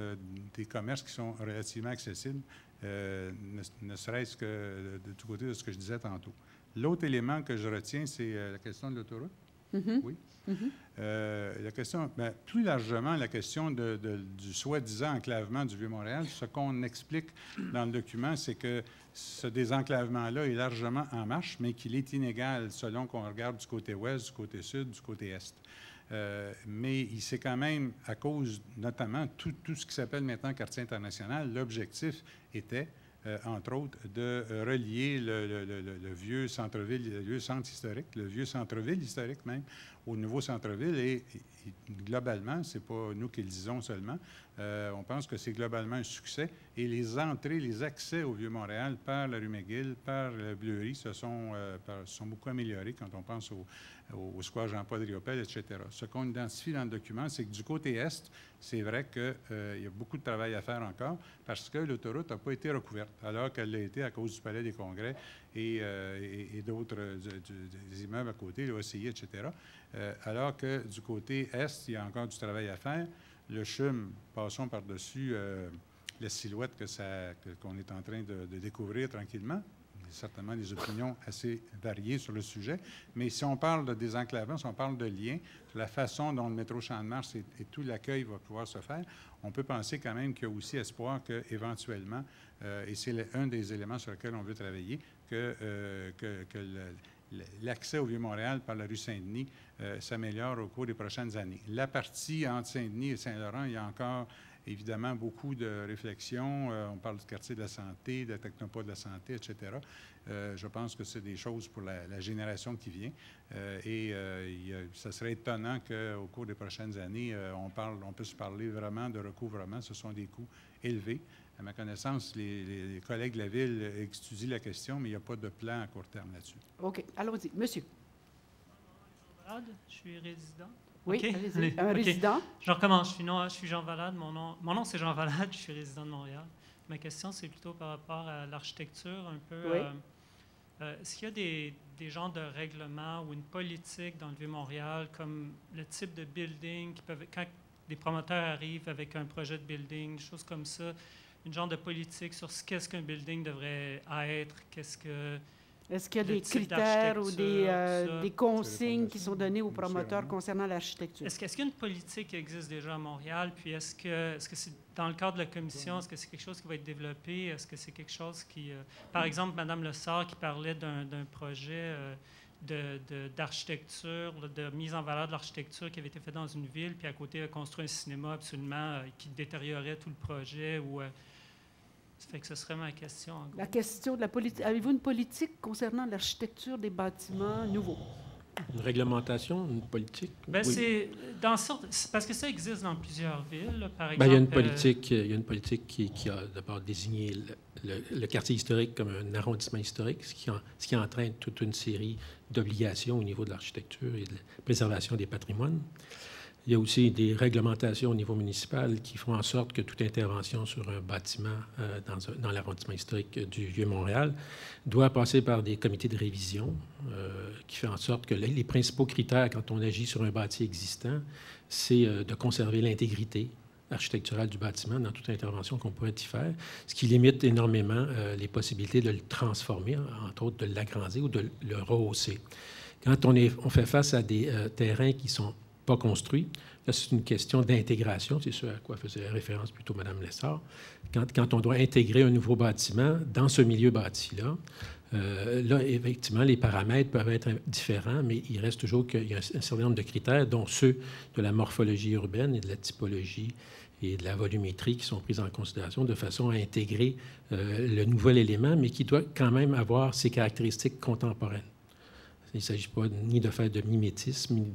des commerces qui sont relativement accessibles, ne serait-ce que du côté de ce que je disais tantôt. L'autre élément que je retiens, c'est la question de l'autoroute. Mm-hmm. Oui. Mm-hmm. La question, plus largement, la question du soi-disant enclavement du Vieux-Montréal, ce qu'on explique dans le document, c'est que ce désenclavement-là est largement en marche, mais qu'il est inégal selon qu'on regarde du côté ouest, du côté sud, du côté est. Mais c'est quand même, à cause notamment tout ce qui s'appelle maintenant quartier international, l'objectif était, entre autres, de relier le vieux centre-ville, le vieux centre historique, le vieux centre-ville historique même, au nouveau centre-ville. Et globalement, ce n'est pas nous qui le disons seulement, on pense que c'est globalement un succès. Et les entrées, les accès au Vieux-Montréal par la rue McGill, par la Bleury, se sont beaucoup améliorés quand on pense au square Jean-Paul Riopel, etc. Ce qu'on identifie dans le document, c'est que du côté est, c'est vrai qu'il y a beaucoup de travail à faire encore parce que l'autoroute n'a pas été recouverte, alors qu'elle l'a été à cause du Palais des Congrès et d'autres des immeubles à côté, l'OCI, etc. Alors que du côté est, il y a encore du travail à faire. Le CHUM, passons par-dessus la silhouette qu'on est en train de découvrir tranquillement. Il y a certainement des opinions assez variées sur le sujet, mais si on parle de désenclavement, si on parle de lien, la façon dont le métro Champ-de-Mars et tout l'accueil va pouvoir se faire, on peut penser quand même qu'il y a aussi espoir qu'éventuellement, et c'est un des éléments sur lesquels on veut travailler, que l'accès au Vieux-Montréal par la rue Saint-Denis s'améliore au cours des prochaines années. La partie entre Saint-Denis et Saint-Laurent, il y a encore évidemment beaucoup de réflexions. On parle du quartier de la santé, de la technopole de la santé, etc. Je pense que c'est des choses pour la génération qui vient. Ça serait étonnant qu'au cours des prochaines années, on puisse parler vraiment de recouvrement. Ce sont des coûts élevés. À ma connaissance, les collègues de la Ville étudient la question, mais il n'y a pas de plan à court terme là-dessus. OK. Allons-y. Monsieur. Je suis résident. Oui, okay. allez-y. Un résident. Je recommence. Je suis Jean Valade. Mon nom c'est Jean Valade. Je suis résident de Montréal. Ma question, c'est plutôt par rapport à l'architecture, un peu. Oui. Est-ce qu'il y a des genres de règlements ou une politique dans le Vieux-Montréal, comme le type de building, quand des promoteurs arrivent avec un projet de building, des choses comme ça, une genre de politique sur qu'est-ce qu'un building devrait être, Est-ce qu'il y a des critères ou des consignes qui sont données aux promoteurs concernant l'architecture? Est-ce qu'il y a une politique qui existe déjà à Montréal? Puis est-ce que c'est dans le cadre de la commission, est-ce que c'est quelque chose qui va être développé? Est-ce que c'est quelque chose qui... par exemple, Mme Lessard qui parlait d'un projet d'architecture, de mise en valeur de l'architecture qui avait été fait dans une ville, puis à côté, elle a construit un cinéma absolument qui détériorait tout le projet. Ça fait que ce serait ma question. En gros. La question de la politique. Avez-vous une politique concernant l'architecture des bâtiments nouveaux? Une réglementation, une politique? Bien, oui. C'est parce que ça existe dans plusieurs villes. Là, par exemple, bien, il y a une politique qui a d'abord désigné le quartier historique comme un arrondissement historique, ce qui entraîne toute une série d'obligations au niveau de l'architecture et de la préservation des patrimoines. Il y a aussi des réglementations au niveau municipal qui font en sorte que toute intervention sur un bâtiment dans l'arrondissement historique du Vieux-Montréal doit passer par des comités de révision qui font en sorte que les principaux critères quand on agit sur un bâti existant, c'est de conserver l'intégrité architecturale du bâtiment dans toute intervention qu'on pourrait y faire, ce qui limite énormément les possibilités de le transformer, entre autres de l'agrandir ou de le rehausser. Quand on fait face à des terrains qui sont pas construit. Là, c'est une question d'intégration, c'est ce à quoi faisait référence plutôt Mme Lessard. Quand on doit intégrer un nouveau bâtiment dans ce milieu bâti-là, là, effectivement, les paramètres peuvent être différents, mais il reste toujours qu'il y a un certain nombre de critères, dont ceux de la morphologie urbaine et de la typologie et de la volumétrie qui sont prises en considération de façon à intégrer le nouvel élément, mais qui doit quand même avoir ses caractéristiques contemporaines. Il ne s'agit pas ni de faire de mimétisme, ni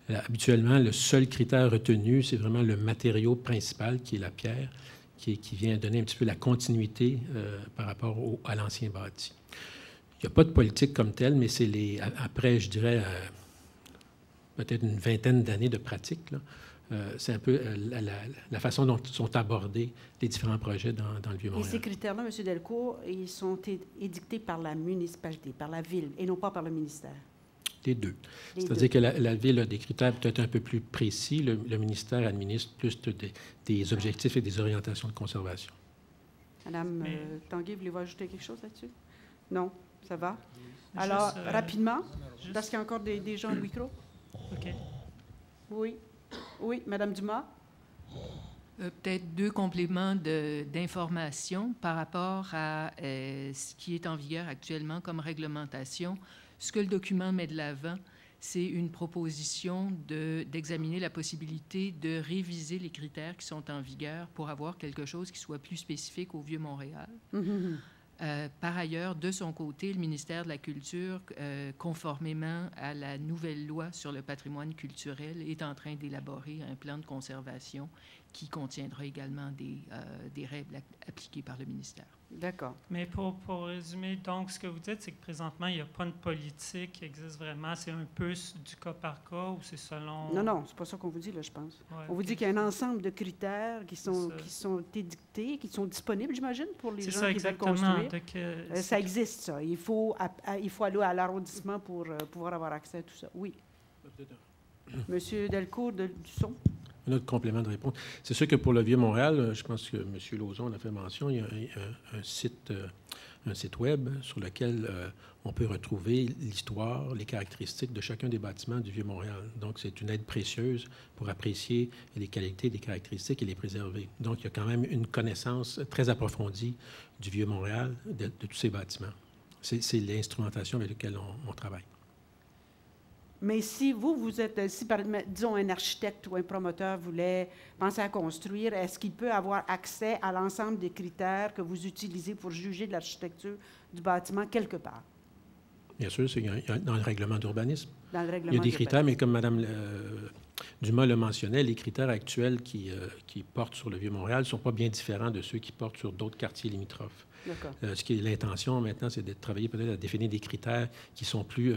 habituellement, le seul critère retenu, c'est vraiment le matériau principal, qui est la pierre, qui vient donner un petit peu la continuité par rapport à l'ancien bâti. Il n'y a pas de politique comme telle, mais c'est après, je dirais, peut-être une vingtaine d'années de pratique, là, c'est un peu la façon dont sont abordés les différents projets dans le Vieux-Montréal. Et ces critères-là, M. Delcourt, ils sont édictés par la municipalité, par la ville, et non pas par le ministère? Les deux. C'est-à-dire que la Ville a des critères peut-être un peu plus précis. Le ministère administre plus des objectifs et des orientations de conservation. Madame Tanguay, voulez-vous ajouter quelque chose là-dessus? Non, ça va? Alors, rapidement, parce qu'il y a encore des gens au micro. OK. Oui. Oui, Madame Dumas? Peut-être 2 compléments d'information par rapport à ce qui est en vigueur actuellement comme réglementation. Ce que le document met de l'avant, c'est une proposition d'examiner la possibilité de réviser les critères qui sont en vigueur pour avoir quelque chose qui soit plus spécifique au Vieux-Montréal. Par ailleurs, de son côté, le ministère de la Culture, conformément à la nouvelle loi sur le patrimoine culturel, est en train d'élaborer un plan de conservation qui contiendra également des règles appliquées par le ministère. D'accord. Mais pour résumer, donc, ce que vous dites, c'est que présentement, il n'y a pas une politique qui existe vraiment. C'est un peu du cas par cas ou c'est selon... Non, c'est pas ça qu'on vous dit, là, je pense. Ouais, on vous dit qu'il y a un ensemble de critères qui sont édictés, qui sont disponibles, j'imagine, pour les gens qui veulent construire. Ça existe, ça. Il faut aller à l'arrondissement pour pouvoir avoir accès à tout ça. Oui. Monsieur Delcourt du Son. Un autre complément de réponse. C'est sûr que pour le Vieux-Montréal, je pense que M. Lauzon en a fait mention, il y a un site web sur lequel on peut retrouver l'histoire, les caractéristiques de chacun des bâtiments du Vieux-Montréal. Donc, c'est une aide précieuse pour apprécier les qualités, les caractéristiques et les préserver. Donc, il y a quand même une connaissance très approfondie du Vieux-Montréal, de tous ces bâtiments. C'est l'instrumentation avec laquelle on travaille. Mais si vous êtes, disons, un architecte ou un promoteur voulait penser à construire, est-ce qu'il peut avoir accès à l'ensemble des critères que vous utilisez pour juger de l'architecture du bâtiment quelque part? Bien sûr, c'est dans le règlement d'urbanisme. Dans le règlement il y a des critères, mais comme Mme Dumas le mentionnait, les critères actuels qui portent sur le Vieux-Montréal ne sont pas bien différents de ceux qui portent sur d'autres quartiers limitrophes. Ce qui est l'intention maintenant, c'est de travailler peut-être à définir des critères qui sont plus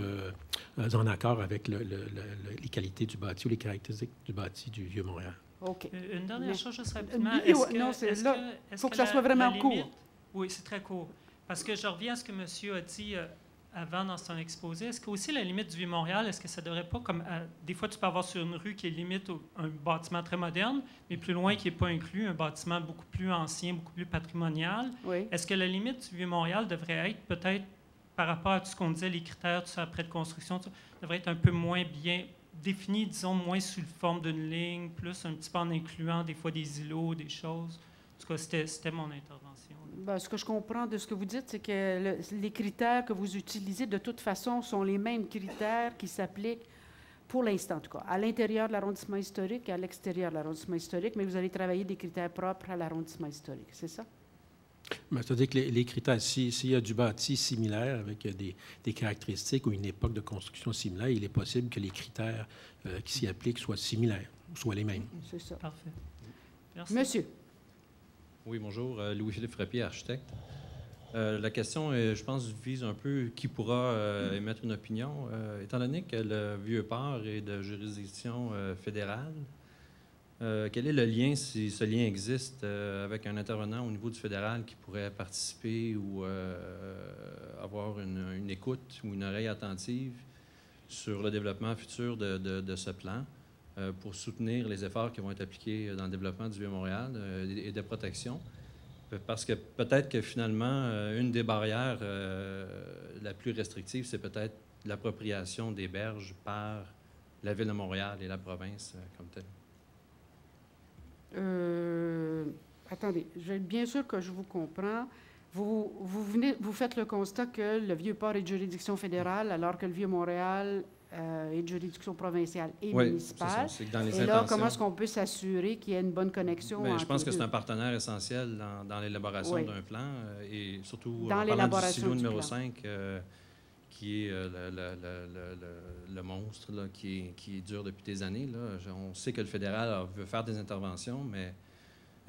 en accord avec les qualités du bâti ou les caractéristiques du bâti du Vieux-Montréal. OK. Une dernière chose, juste rapidement. Il faut que ça soit vraiment court. Oui, c'est très court. Parce que je reviens à ce que monsieur a dit avant dans son exposé. Est-ce qu'aussi la limite du Vieux-Montréal, est-ce que ça ne devrait pas, comme des fois tu peux avoir sur une rue qui est limite un bâtiment très moderne, mais plus loin qui n'est pas inclus, un bâtiment beaucoup plus ancien, beaucoup plus patrimonial. Oui. Est-ce que la limite du Vieux-Montréal devrait être peut-être, par rapport à tout ce qu'on disait, les critères, tout ça, après de construction, tout ça, devrait être un peu moins bien défini, disons, moins sous la forme d'une ligne, plus un petit peu en incluant des fois des îlots, des choses. En tout cas, c'était mon intervention. Bien, ce que je comprends de ce que vous dites, c'est que les critères que vous utilisez, de toute façon, sont les mêmes critères qui s'appliquent, pour l'instant en tout cas, à l'intérieur de l'arrondissement historique et à l'extérieur de l'arrondissement historique, mais vous allez travailler des critères propres à l'arrondissement historique, c'est ça? C'est-à-dire que les critères, s'il y a du bâti similaire avec des caractéristiques ou une époque de construction similaire, il est possible que les critères qui s'y appliquent soient similaires, soient les mêmes. C'est ça. Parfait. Merci. Monsieur. Oui, bonjour. Louis-Philippe Frappier, architecte. La question, je pense, vise un peu qui pourra émettre une opinion. Étant donné que le Vieux-Port est de juridiction fédérale, quel est le lien, si ce lien existe, avec un intervenant au niveau du fédéral qui pourrait participer ou avoir une écoute ou une oreille attentive sur le développement futur de ce plan pour soutenir les efforts qui vont être appliqués dans le développement du Vieux-Montréal et de protection? Parce que peut-être que finalement, une des barrières la plus restrictive, c'est peut-être l'appropriation des berges par la Ville de Montréal et la province comme telle. Attendez, bien sûr que je vous comprends. Vous faites le constat que le Vieux-Port est de juridiction fédérale, alors que le Vieux-Montréal est de juridiction provinciale et municipale. C'est ça, dans les et là, comment est-ce qu'on peut s'assurer qu'il y ait une bonne connexion entre je pense que les c'est deux? un partenaire essentiel dans l'élaboration d'un plan et surtout dans en parlant du silo du numéro plan. 5, qui est le monstre là, qui dure depuis des années. Là. On sait que le fédéral veut faire des interventions, mais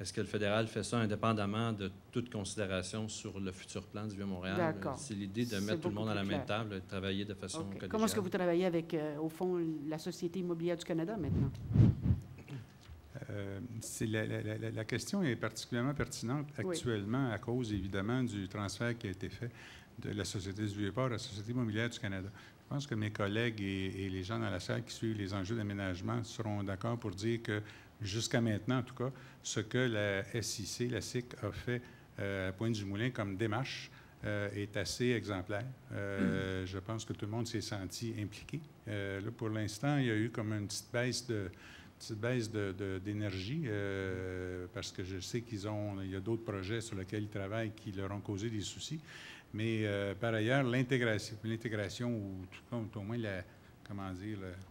est-ce que le fédéral fait ça indépendamment de toute considération sur le futur plan du Vieux-Montréal? D'accord. C'est l'idée de mettre tout le monde à la même table et de travailler de façon collégiale. Comment est-ce que vous travaillez avec, au fond, la Société immobilière du Canada maintenant? La question est particulièrement pertinente actuellement à cause, évidemment, du transfert qui a été fait de la Société du Vieux-Port à la Société immobilière du Canada. Je pense que mes collègues et les gens dans la salle qui suivent les enjeux d'aménagement seront d'accord pour dire que, jusqu'à maintenant, en tout cas, ce que la SIC, la SIC, a fait à Pointe-du-Moulin comme démarche est assez exemplaire. Je pense que tout le monde s'est senti impliqué. Là, pour l'instant, il y a eu comme une petite baisse d'énergie parce que je sais il y a d'autres projets sur lesquels ils travaillent qui leur ont causé des soucis. Mais par ailleurs, l'intégration ou au moins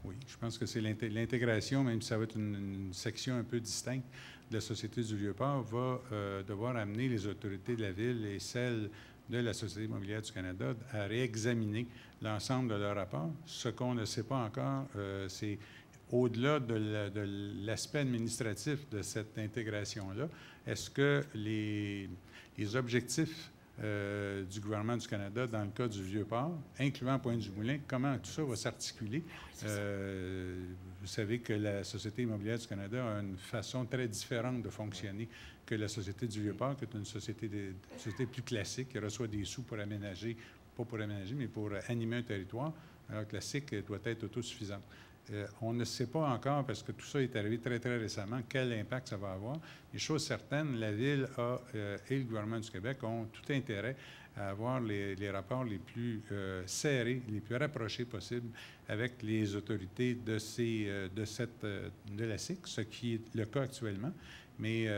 oui, je pense que c'est l'intégration, même si ça va être une section un peu distincte de la Société du Vieux-Port, va devoir amener les autorités de la Ville et celles de la Société immobilière du Canada à réexaminer l'ensemble de leur rapport. Ce qu'on ne sait pas encore, c'est au-delà de l'aspect administratif de cette intégration-là, est-ce que les objectifs du gouvernement du Canada dans le cas du Vieux-Port, incluant Pointe-du-Moulin, comment tout ça va s'articuler? Vous savez que la Société immobilière du Canada a une façon très différente de fonctionner que la Société du Vieux-Port, qui est une société plus classique, qui reçoit des sous pour aménager, pas pour aménager, mais pour animer un territoire, alors que la SIC doit être autosuffisante. On ne sait pas encore, parce que tout ça est arrivé très, très récemment, quel impact ça va avoir. Les choses certaines, la Ville et le gouvernement du Québec ont tout intérêt à avoir les rapports les plus serrés, les plus rapprochés possibles avec les autorités de la SIC, ce qui est le cas actuellement. Mais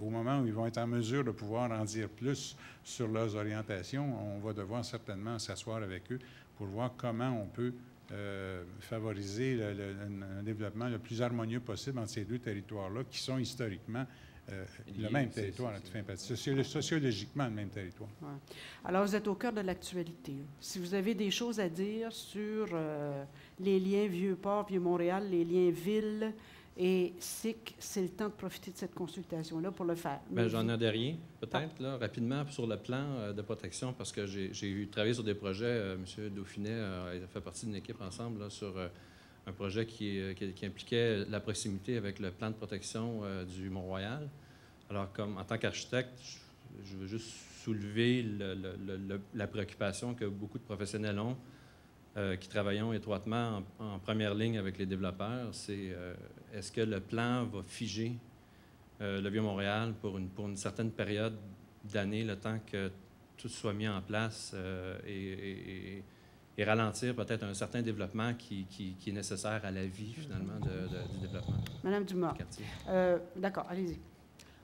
au moment où ils vont être en mesure de pouvoir en dire plus sur leurs orientations, on va devoir certainement s'asseoir avec eux pour voir comment on peut favoriser un développement le plus harmonieux possible entre ces deux territoires-là, qui sont historiquement le même territoire, sociologiquement le même territoire. Ouais. Alors, vous êtes au cœur de l'actualité. Si vous avez des choses à dire sur les liens Vieux-Port, Vieux-Montréal, les liens ville et SIC, c'est le temps de profiter de cette consultation-là pour le faire. J'en ai rien, peut-être, là, rapidement, sur le plan de protection, parce que j'ai travaillé sur des projets. M. Dauphinet a fait partie d'une équipe ensemble là, sur un projet qui impliquait la proximité avec le plan de protection du Mont-Royal. Alors, en tant qu'architecte, je veux juste soulever la préoccupation que beaucoup de professionnels ont, qui travaillons étroitement en première ligne avec les développeurs, c'est est-ce que le plan va figer le Vieux-Montréal pour une certaine période d'années, le temps que tout soit mis en place et ralentir peut-être un certain développement qui est nécessaire à la vie, finalement, du développement. Madame Dumas. D'accord, allez-y.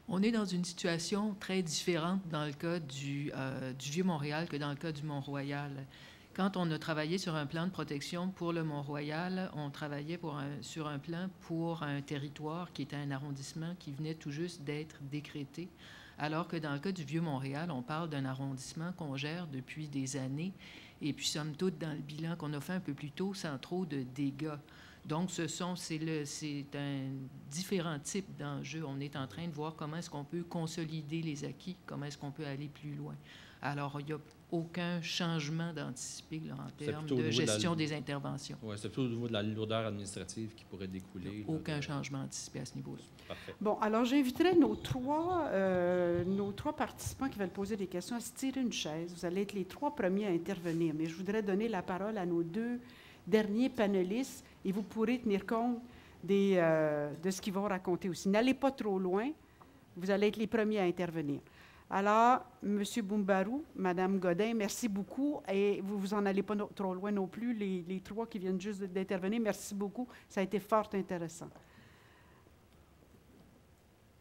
On est dans une situation très différente dans le cas du Vieux-Montréal que dans le cas du Mont-Royal. Quand on a travaillé sur un plan de protection pour le Mont-Royal, on travaillait sur un plan pour un territoire qui était un arrondissement qui venait tout juste d'être décrété, alors que dans le cas du Vieux-Montréal, on parle d'un arrondissement qu'on gère depuis des années, et puis somme toute, dans le bilan qu'on a fait un peu plus tôt, sans trop de dégâts. Donc, c'est un différent type d'enjeu. On est en train de voir comment est-ce qu'on peut consolider les acquis, comment est-ce qu'on peut aller plus loin. Alors, il n'y a aucun changement d'anticiper en termes de gestion des interventions. Oui, c'est plutôt au niveau de la lourdeur administrative qui pourrait découler. Aucun changement anticipé à ce niveau-là. Parfait. Bon, alors j'inviterai nos trois participants qui veulent poser des questions à se tirer une chaise. Vous allez être les trois premiers à intervenir, mais je voudrais donner la parole à nos deux derniers panélistes et vous pourrez tenir compte de ce qu'ils vont raconter aussi. N'allez pas trop loin, vous allez être les premiers à intervenir. Alors, M. Boumbarou, Mme Godin, merci beaucoup. Et vous en allez pas trop loin non plus, les trois qui viennent juste d'intervenir. Merci beaucoup. Ça a été fort intéressant.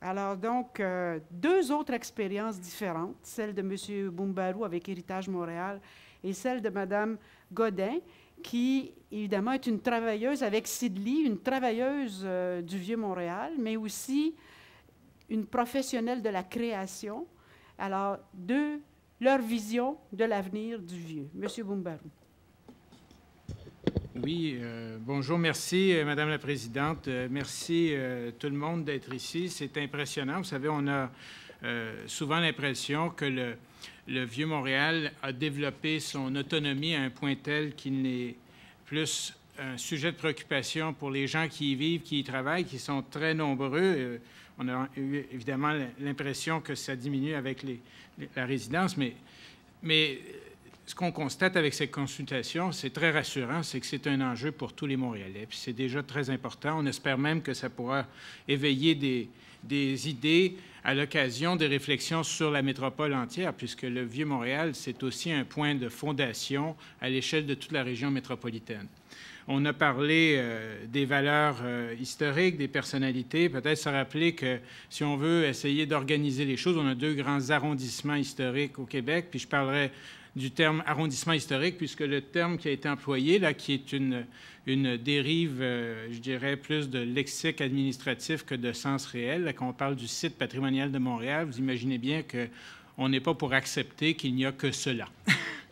Alors, donc, deux autres expériences différentes, celle de M. Boumbarou avec Héritage Montréal et celle de Mme Godin, qui, évidemment, est une travailleuse avec Sidley, une travailleuse du Vieux-Montréal, mais aussi une professionnelle de la création. Alors, leur vision de l'avenir du Vieux. Monsieur Boumbarou. Oui, bonjour, merci, Madame la Présidente. Merci tout le monde d'être ici. C'est impressionnant. Vous savez, on a souvent l'impression que le Vieux-Montréal a développé son autonomie à un point tel qu'il n'est plus un sujet de préoccupation pour les gens qui y vivent, qui y travaillent, qui sont très nombreux. On a eu évidemment l'impression que ça diminue avec la résidence, mais ce qu'on constate avec cette consultation, c'est très rassurant, c'est que c'est un enjeu pour tous les Montréalais. Puis c'est déjà très important. On espère même que ça pourra éveiller des idées à l'occasion des réflexions sur la métropole entière, puisque le Vieux-Montréal, c'est aussi un point de fondation à l'échelle de toute la région métropolitaine. On a parlé des valeurs historiques, des personnalités. Peut-être se rappeler que si on veut essayer d'organiser les choses, on a 2 grands arrondissements historiques au Québec, puis je parlerai du terme arrondissement historique, puisque le terme qui a été employé, là, qui est une dérive, je dirais, plus de lexique administratif que de sens réel, là, quand on parle du site patrimonial de Montréal, vous imaginez bien qu'on n'est pas pour accepter qu'il n'y a que cela.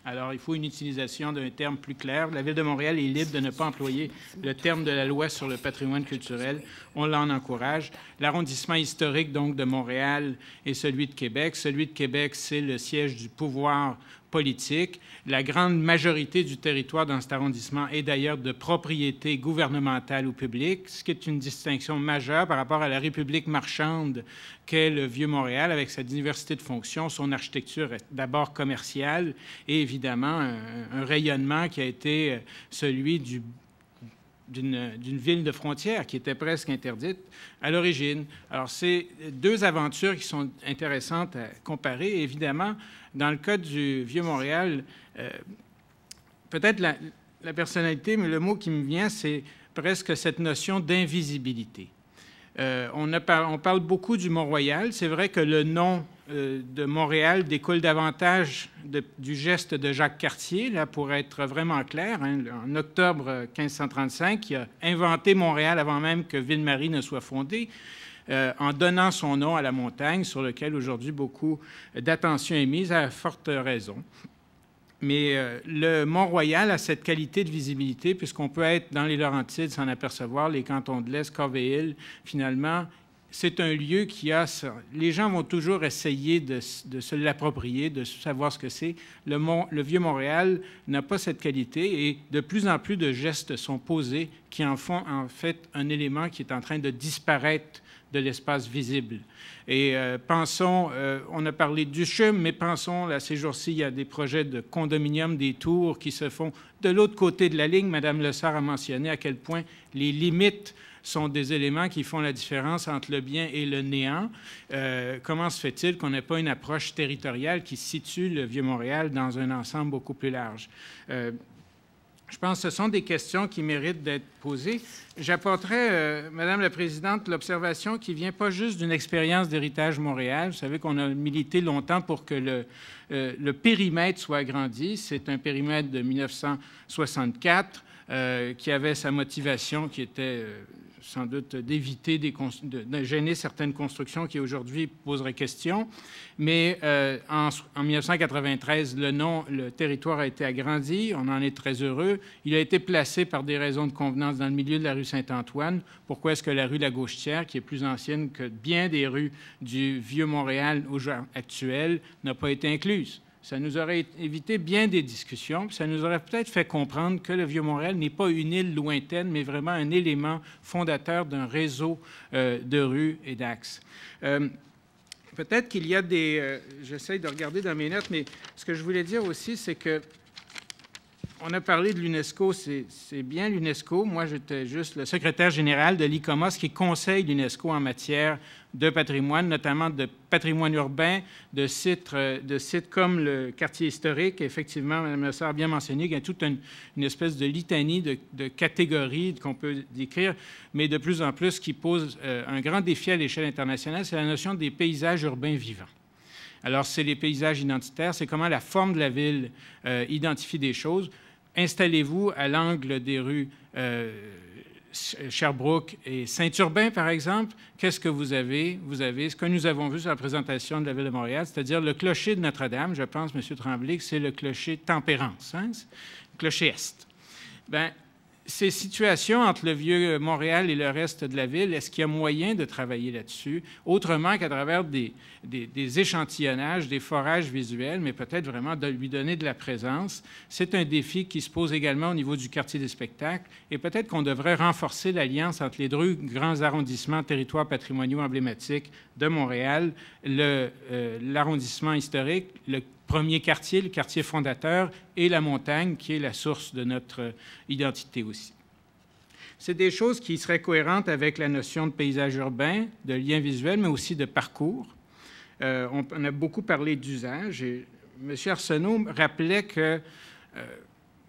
Alors, il faut une utilisation d'un terme plus clair. La Ville de Montréal est libre de ne pas employer le terme de la loi sur le patrimoine culturel. On l'en encourage. L'arrondissement historique, donc, de Montréal est celui de Québec. Celui de Québec, c'est le siège du pouvoir politique. La grande majorité du territoire dans cet arrondissement est d'ailleurs de propriété gouvernementale ou publique, ce qui est une distinction majeure par rapport à la République marchande qu'est le Vieux-Montréal, avec sa diversité de fonctions. Son architecture est d'abord commerciale et évidemment un rayonnement qui a été celui d'une ville de frontières qui était presque interdite à l'origine. Alors, c'est 2 aventures qui sont intéressantes à comparer. Évidemment, dans le cas du Vieux-Montréal, peut-être la personnalité, mais le mot qui me vient, c'est presque cette notion d'invisibilité. On parle beaucoup du Mont-Royal. C'est vrai que le nom de Montréal découle davantage du geste de Jacques Cartier, là, pour être vraiment clair, hein, en octobre 1535, il a inventé Montréal avant même que Ville-Marie ne soit fondée, en donnant son nom à la montagne, sur laquelle aujourd'hui beaucoup d'attention est mise, à forte raison. Mais le Mont-Royal a cette qualité de visibilité, puisqu'on peut être dans les Laurentides sans apercevoir les cantons de l'Est, Corvéil, finalement. C'est un lieu qui a... Les gens vont toujours essayer de se l'approprier, de savoir ce que c'est. Le Vieux-Montréal n'a pas cette qualité et de plus en plus de gestes sont posés qui en font en fait un élément qui est en train de disparaître de l'espace visible. Et pensons, on a parlé du CHUM, mais pensons, là, ces jours-ci, il y a des projets de condominium, des tours qui se font de l'autre côté de la ligne. Madame Lessard a mentionné à quel point les limites sont des éléments qui font la différence entre le bien et le néant. Comment se fait-il qu'on n'ait pas une approche territoriale qui situe le Vieux-Montréal dans un ensemble beaucoup plus large? Je pense que ce sont des questions qui méritent d'être posées. J'apporterai, Madame la Présidente, l'observation qui vient pas juste d'une expérience d'héritage Montréal. Vous savez qu'on a milité longtemps pour que le périmètre soit agrandi. C'est un périmètre de 1964 qui avait sa motivation qui était sans doute d'éviter de gêner certaines constructions qui aujourd'hui poseraient question. Mais en 1993, le territoire a été agrandi. On en est très heureux. Il a été placé par des raisons de convenance dans le milieu de la rue Saint-Antoine. Pourquoi est-ce que la rue La Gauchetière, qui est plus ancienne que bien des rues du Vieux-Montréal actuel, n'a pas été incluse? Ça nous aurait évité bien des discussions, puis ça nous aurait peut-être fait comprendre que le Vieux-Montréal n'est pas une île lointaine, mais vraiment un élément fondateur d'un réseau de rues et d'axes. Peut-être qu'il y a des... J'essaie de regarder dans mes notes, mais ce que je voulais dire aussi, c'est que on a parlé de l'UNESCO, c'est bien l'UNESCO. Moi, j'étais juste le secrétaire général de l'ICOMOS qui conseille l'UNESCO en matière de patrimoine, notamment de patrimoine urbain, de sites comme le quartier historique. Effectivement, Mme Lessard a bien mentionné qu'il y a toute une espèce de litanie de catégories qu'on peut décrire, mais de plus en plus, ce qui pose un grand défi à l'échelle internationale, c'est la notion des paysages urbains vivants. Alors, c'est les paysages identitaires, c'est comment la forme de la ville identifie des choses. Installez-vous à l'angle des rues Sherbrooke et Saint-Urbain, par exemple. Qu'est-ce que vous avez? Vous avez ce que nous avons vu sur la présentation de la Ville de Montréal, c'est-à-dire le clocher de Notre-Dame. Je pense, M. Tremblay, que c'est le clocher Tempérance, hein? Le clocher Est. Bien, ces situations entre le vieux Montréal et le reste de la ville, est-ce qu'il y a moyen de travailler là-dessus, autrement qu'à travers des échantillonnages, des forages visuels, mais peut-être vraiment de lui donner de la présence? C'est un défi qui se pose également au niveau du quartier des spectacles, et peut-être qu'on devrait renforcer l'alliance entre les deux grands arrondissements, territoires patrimoniaux emblématiques de Montréal, l'arrondissement historique, le premier quartier, le quartier fondateur, et la montagne, qui est la source de notre identité aussi. C'est des choses qui seraient cohérentes avec la notion de paysage urbain, de lien visuel, mais aussi de parcours. On a beaucoup parlé d'usage, et M. Arsenault rappelait que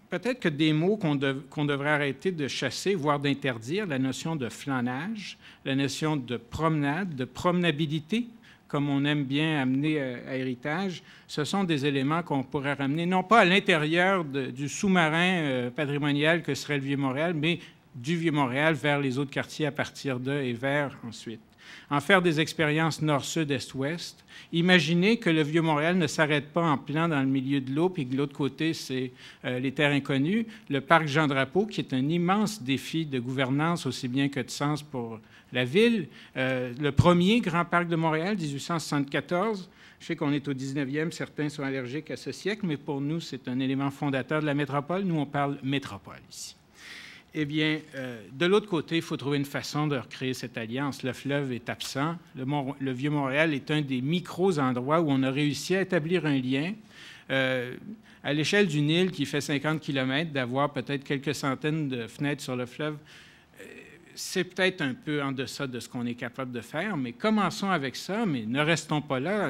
peut-être que des mots qu'on devrait arrêter de chasser, voire d'interdire, la notion de flânage, la notion de promenade, de promenabilité, comme on aime bien amener à Héritage, ce sont des éléments qu'on pourrait ramener, non pas à l'intérieur du sous-marin patrimonial que serait le Vieux-Montréal, mais du Vieux-Montréal vers les autres quartiers à partir d'eux et vers ensuite. En faire des expériences nord-sud, est-ouest. Imaginez que le Vieux-Montréal ne s'arrête pas en plein dans le milieu de l'eau, puis que de l'autre côté, c'est les terres inconnues. Le parc Jean-Drapeau, qui est un immense défi de gouvernance aussi bien que de sens pour la ville. Le premier grand parc de Montréal, 1874. Je sais qu'on est au 19e, certains sont allergiques à ce siècle, mais pour nous, c'est un élément fondateur de la métropole. Nous, on parle métropole ici. Eh bien, de l'autre côté, il faut trouver une façon de recréer cette alliance. Le fleuve est absent. Le Vieux-Montréal est un des micro-endroits où on a réussi à établir un lien. À l'échelle d'une île qui fait 50 km, d'avoir peut-être quelques centaines de fenêtres sur le fleuve, c'est peut-être un peu en deçà de ce qu'on est capable de faire, mais commençons avec ça, mais ne restons pas là.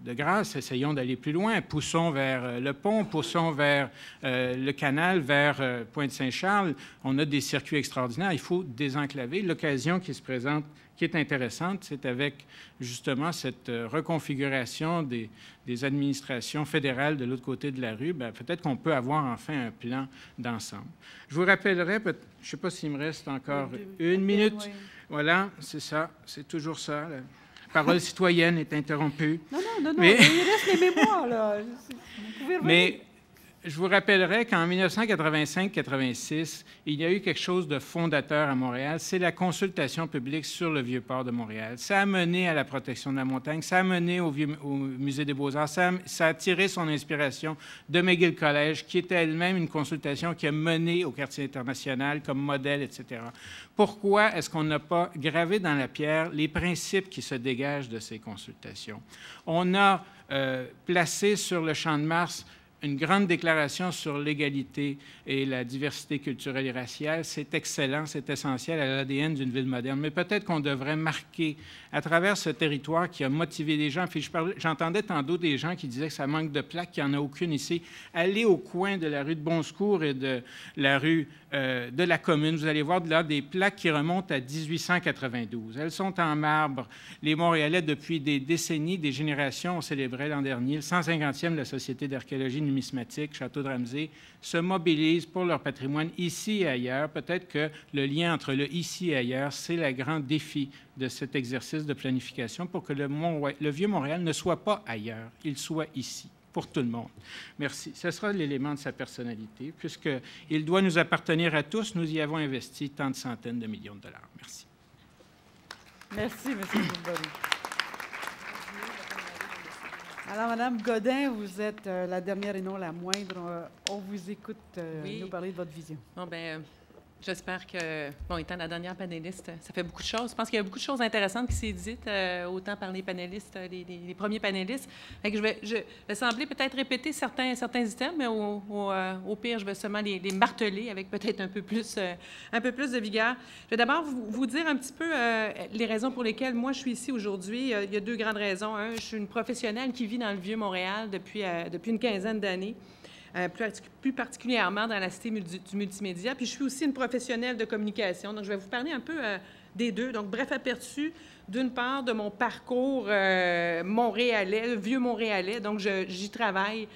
De grâce, essayons d'aller plus loin. Poussons vers le pont, poussons vers le canal, vers Pointe-Saint-Charles. On a des circuits extraordinaires. Il faut désenclaver. L'occasion qui se présente, qui est intéressante, c'est avec justement cette reconfiguration des administrations fédérales de l'autre côté de la rue. Bien, peut-être qu'on peut avoir enfin un plan d'ensemble. Je vous rappellerai, je ne sais pas s'il me reste encore une minute. Oui. Voilà, c'est ça, c'est toujours ça. La parole citoyenne est interrompue. Non, mais il reste les mémoires, là. Vous pouvez revenir. Mais je vous rappellerai qu'en 1985-86, il y a eu quelque chose de fondateur à Montréal, c'est la consultation publique sur le Vieux-Port de Montréal. Ça a mené à la protection de la montagne, ça a mené au Musée des Beaux-Arts, ça a tiré son inspiration de McGill College, qui était elle-même une consultation qui a mené au quartier international comme modèle, etc. Pourquoi est-ce qu'on n'a pas gravé dans la pierre les principes qui se dégagent de ces consultations? On a placé sur le Champ de Mars une grande déclaration sur l'égalité et la diversité culturelle et raciale. C'est excellent, c'est essentiel à l'ADN d'une ville moderne. Mais peut-être qu'on devrait marquer à travers ce territoire qui a motivé les gens. Puis j'entendais tantôt des gens qui disaient que ça manque de plaques, qu'il n'y en a aucune ici. Allez au coin de la rue de Bonsecours et de la rue de la Commune. Vous allez voir là des plaques qui remontent à 1892. Elles sont en marbre. Les Montréalais, depuis des décennies, des générations, ont célébré l'an dernier le 150e de la Société d'archéologie numismatique, Château de Ramsey, se mobilisent pour leur patrimoine ici et ailleurs. Peut-être que le lien entre le ici et ailleurs, c'est le grand défi de cet exercice de planification pour que le Vieux-Montréal ne soit pas ailleurs, il soit ici, pour tout le monde. Merci. Ce sera l'élément de sa personnalité, puisqu'il doit nous appartenir à tous. Nous y avons investi tant de centaines de millions de dollars. Merci. Merci, M. Bourbon. Alors, Mme Godin, vous êtes la dernière et non la moindre. On vous écoute nous parler de votre vision. Bon, bien, j'espère que, bon, étant la dernière panéliste, ça fait beaucoup de choses. Je pense qu'il y a beaucoup de choses intéressantes qui s'est dites, autant par les panélistes, les premiers panélistes. Fait que je vais sembler peut-être répéter certains items, mais au pire, je vais seulement les marteler avec peut-être un peu plus de vigueur. Je vais d'abord vous dire un petit peu les raisons pour lesquelles moi je suis ici aujourd'hui. Il y a deux grandes raisons. Un, je suis une professionnelle qui vit dans le Vieux-Montréal depuis une quinzaine d'années. Plus particulièrement dans la cité du multimédia. Puis je suis aussi une professionnelle de communication. Donc, je vais vous parler un peu des deux. Donc, bref aperçu, d'une part, de mon parcours montréalais, vieux montréalais. Donc, j'y travaille,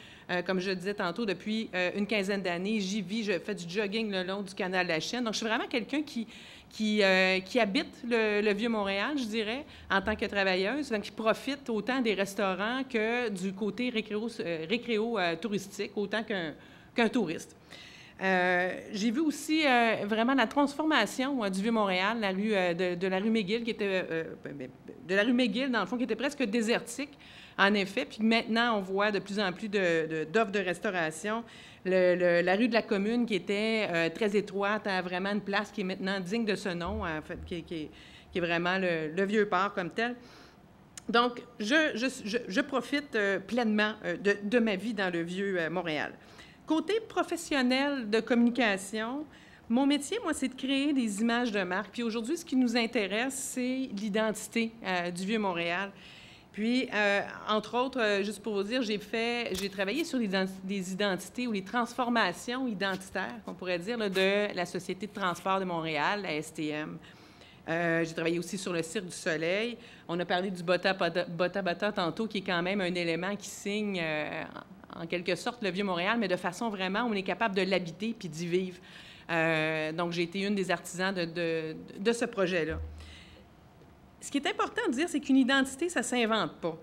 comme je le disais tantôt, depuis une quinzaine d'années. J'y vis, je fais du jogging le long du canal de la Chienne. Donc, je suis vraiment quelqu'un qui habite le Vieux-Montréal, je dirais, en tant que travailleuse, donc qui profite autant des restaurants que du côté récréo touristique, autant qu'un touriste. J'ai vu aussi vraiment la transformation du Vieux-Montréal, la rue, de la rue McGill, qui était, de la rue McGill, dans le fond, qui était presque désertique, en effet. Puis maintenant, on voit de plus en plus d'offres de restauration. La rue de la Commune, qui était très étroite, a vraiment une place qui est maintenant digne de ce nom, en fait, qui est vraiment le Vieux-Port comme tel. Donc, je profite pleinement de ma vie dans le Vieux-Montréal. Côté professionnel de communication, mon métier, moi, c'est de créer des images de marque. Puis aujourd'hui, ce qui nous intéresse, c'est l'identité du Vieux-Montréal. Puis, entre autres, juste pour vous dire, j'ai travaillé sur des identités ou les transformations identitaires, qu'on pourrait dire, là, de la Société de transport de Montréal, la STM. J'ai travaillé aussi sur le Cirque du Soleil. On a parlé du Bota Bota tantôt, qui est quand même un élément qui signe, en quelque sorte, le Vieux-Montréal, mais de façon vraiment où on est capable de l'habiter puis d'y vivre. Donc, j'ai été une des artisans de ce projet-là. Ce qui est important de dire, c'est qu'une identité, ça ne s'invente pas.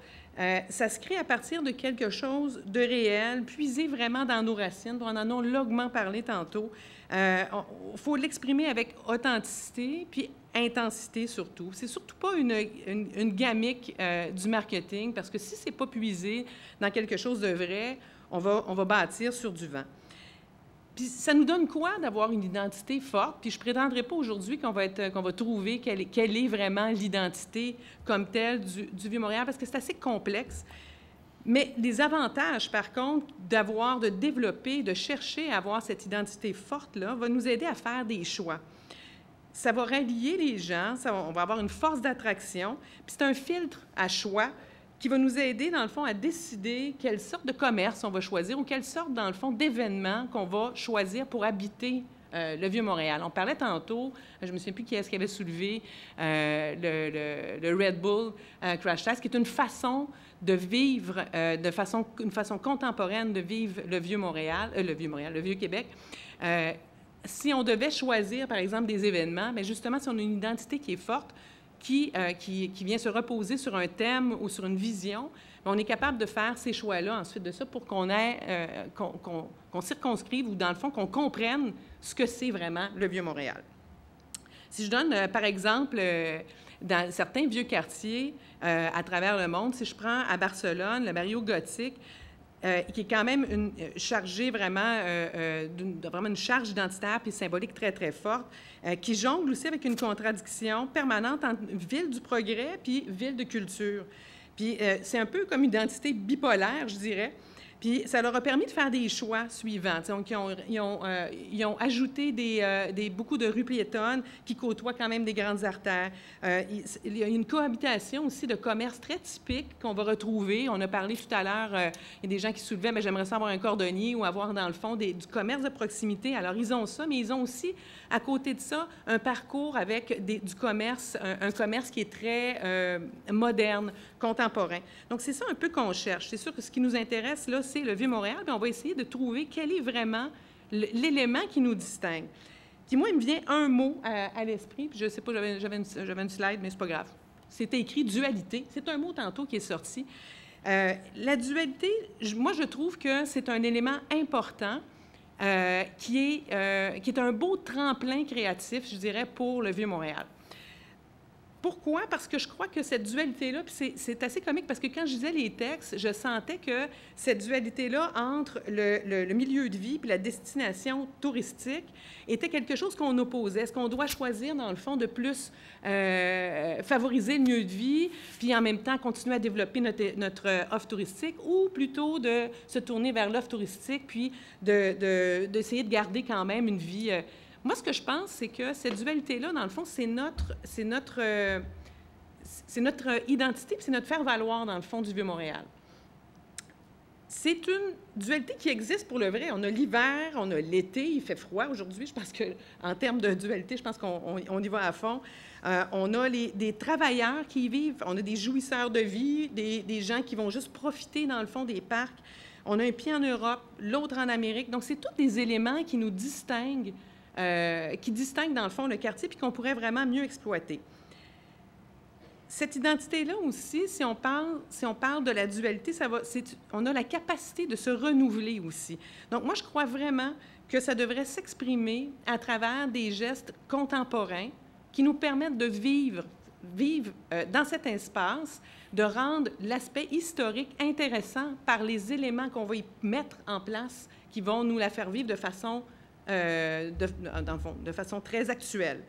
Ça se crée à partir de quelque chose de réel, puisé vraiment dans nos racines. On en a longuement parlé tantôt. Il faut l'exprimer avec authenticité, puis intensité surtout. C'est surtout pas une gamique du marketing, parce que si c'est pas puisé dans quelque chose de vrai, on va bâtir sur du vent. Puis ça nous donne quoi d'avoir une identité forte? Puis je ne prétendrai pas aujourd'hui qu'on va trouver quelle est vraiment l'identité comme telle du Vieux-Montréal, parce que c'est assez complexe. Mais les avantages, par contre, de développer, de chercher à avoir cette identité forte-là, va nous aider à faire des choix. Ça va rallier les gens, on va avoir une force d'attraction, puis c'est un filtre à choix qui va nous aider, dans le fond, à décider quelle sorte de commerce on va choisir ou quelle sorte, dans le fond, d'événement qu'on va choisir pour habiter le Vieux-Montréal. On parlait tantôt, je ne me souviens plus qui est-ce qui avait soulevé le Red Bull Crash Test, qui est une façon de vivre, une façon contemporaine de vivre le Vieux-Montréal, le Vieux-Québec. Si on devait choisir, par exemple, des événements, bien justement, si on a une identité qui est forte, qui vient se reposer sur un thème ou sur une vision, on est capable de faire ces choix-là ensuite de ça pour qu'on circonscrive ou, dans le fond, qu'on comprenne ce que c'est vraiment le Vieux-Montréal. Si je donne, par exemple, dans certains vieux quartiers à travers le monde, si je prends à Barcelone, le Barrio Gothique, qui est quand même chargé vraiment, vraiment une charge identitaire et symbolique très, très forte, qui jongle aussi avec une contradiction permanente entre ville du progrès puis ville de culture. Puis c'est un peu comme une identité bipolaire, je dirais. Puis ça leur a permis de faire des choix suivants. Donc, ils ont ajouté beaucoup de rues piétonnes qui côtoient quand même des grandes artères. Il y a une cohabitation aussi de commerces très typiques qu'on va retrouver. On a parlé tout à l'heure, il y a des gens qui soulevaient, mais j'aimerais ça avoir un cordonnier ou avoir, dans le fond, du commerce de proximité. Alors, ils ont ça, mais ils ont aussi, à côté de ça, un parcours avec du commerce, un commerce qui est très moderne, contemporain. Donc, c'est ça un peu qu'on cherche. C'est sûr que ce qui nous intéresse, là, c'est le Vieux-Montréal, puis on va essayer de trouver quel est vraiment l'élément qui nous distingue. Puis moi, il me vient un mot à l'esprit, puis je ne sais pas, j'avais une slide, mais c'est pas grave. C'était écrit « dualité ». C'est un mot tantôt qui est sorti. La dualité, moi, je trouve que c'est un élément important qui est un beau tremplin créatif, je dirais, pour le Vieux-Montréal. Pourquoi? Parce que je crois que cette dualité-là, puis c'est assez comique, parce que quand je lisais les textes, je sentais que cette dualité-là entre le milieu de vie et la destination touristique était quelque chose qu'on opposait. Est-ce qu'on doit choisir, dans le fond, de plus favoriser le milieu de vie, puis en même temps continuer à développer notre offre touristique, ou plutôt de se tourner vers l'offre touristique, puis d'essayer de garder quand même une vie... Moi, ce que je pense, c'est que cette dualité-là, dans le fond, c'est notre identité, puis c'est notre faire-valoir, dans le fond, du Vieux-Montréal. C'est une dualité qui existe pour le vrai. On a l'hiver, on a l'été, il fait froid aujourd'hui. Je pense qu'en termes de dualité, je pense qu'on y va à fond. On a des travailleurs qui y vivent, on a des jouisseurs de vie, des gens qui vont juste profiter, dans le fond, des parcs. On a un pied en Europe, l'autre en Amérique. Donc, c'est tous des éléments qui nous distinguent, dans le fond, le quartier, puis qu'on pourrait vraiment mieux exploiter. Cette identité-là aussi, si on parle de la dualité, on a la capacité de se renouveler aussi. Donc, moi, je crois vraiment que ça devrait s'exprimer à travers des gestes contemporains qui nous permettent de vivre dans cet espace, de rendre l'aspect historique intéressant par les éléments qu'on va y mettre en place qui vont nous la faire vivre de façon, dans le fond, de façon très actuelle.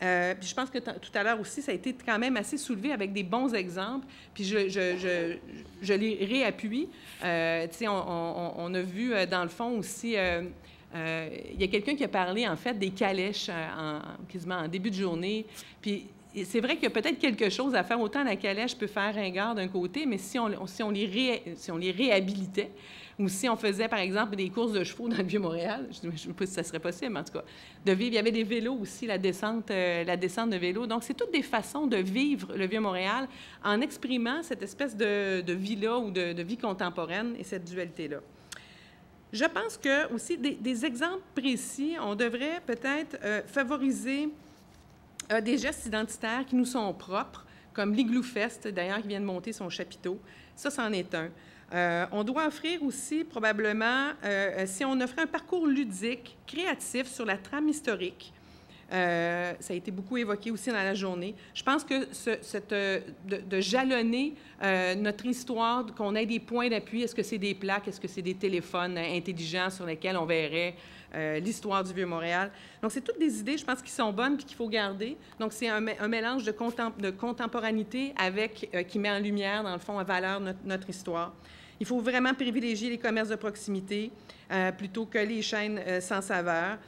Puis je pense que tout à l'heure aussi, ça a été quand même assez soulevé avec des bons exemples, puis je les réappuie. On a vu, dans le fond, aussi, il y a quelqu'un qui a parlé, en fait, des calèches quasiment en début de journée. Puis c'est vrai qu'il y a peut-être quelque chose à faire. Autant la calèche peut faire ringard d'un côté, mais si on les réhabilitait, ou si on faisait, par exemple, des courses de chevaux dans le Vieux-Montréal, je ne sais pas si ça serait possible, mais en tout cas, de vivre. Il y avait des vélos aussi, la descente de vélos. Donc, c'est toutes des façons de vivre le Vieux-Montréal en exprimant cette espèce de vie-là ou de vie contemporaine et cette dualité-là. Je pense que aussi, des exemples précis, on devrait peut-être favoriser des gestes identitaires qui nous sont propres, comme l'Igloo Fest, d'ailleurs, qui vient de monter son chapiteau. Ça, c'en est un. On doit offrir aussi, probablement, si on offrait un parcours ludique, créatif sur la trame historique, ça a été beaucoup évoqué aussi dans la journée. Je pense que de jalonner notre histoire, qu'on ait des points d'appui, est-ce que c'est des plaques, est-ce que c'est des téléphones intelligents sur lesquels on verrait l'histoire du Vieux-Montréal. Donc, c'est toutes des idées, je pense, qui sont bonnes et qu'il faut garder. Donc, c'est un mélange de contemporanité avec, qui met en lumière, dans le fond, en valeur notre histoire. Il faut vraiment privilégier les commerces de proximité plutôt que les chaînes sans saveur.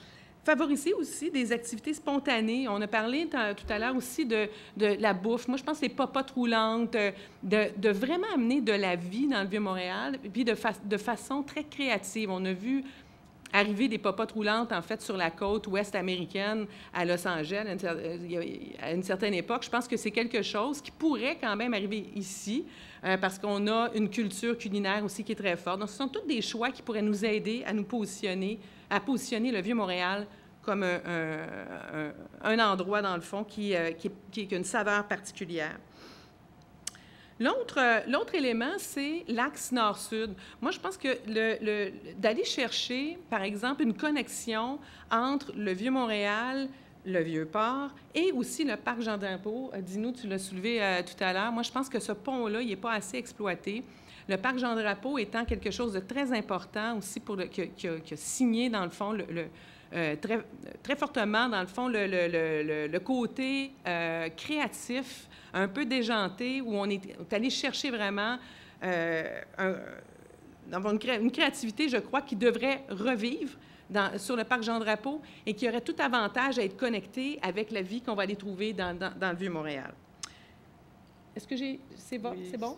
Favoriser aussi des activités spontanées. On a parlé tout à l'heure aussi de la bouffe. Moi, je pense que les popotes roulantes, de vraiment amener de la vie dans le Vieux-Montréal, puis de façon très créative. On a vu arriver des popotes roulantes, en fait, sur la côte ouest américaine à Los Angeles à une certaine époque. Je pense que c'est quelque chose qui pourrait quand même arriver ici, parce qu'on a une culture culinaire aussi qui est très forte. Donc, ce sont tous des choix qui pourraient nous aider à positionner le Vieux-Montréal comme un endroit, dans le fond, qui a une saveur particulière. L'autre élément, c'est l'axe nord-sud. Moi, je pense que d'aller chercher, par exemple, une connexion entre le Vieux-Montréal, le Vieux-Port et aussi le parc Jean-Drapeau. Dino, tu l'as soulevé tout à l'heure. Moi, je pense que ce pont-là, il n'est pas assez exploité. Le parc Jean-Drapeau étant quelque chose de très important aussi qui a signé, dans le fond, très, très fortement, dans le fond, le côté créatif, un peu déjanté, où on est allé chercher vraiment une créativité, je crois, qui devrait revivre sur le parc Jean-Drapeau et qui aurait tout avantage à être connecté avec la vie qu'on va aller trouver dans le Vieux-Montréal. Est-ce que c'est bon? Oui. C'est bon?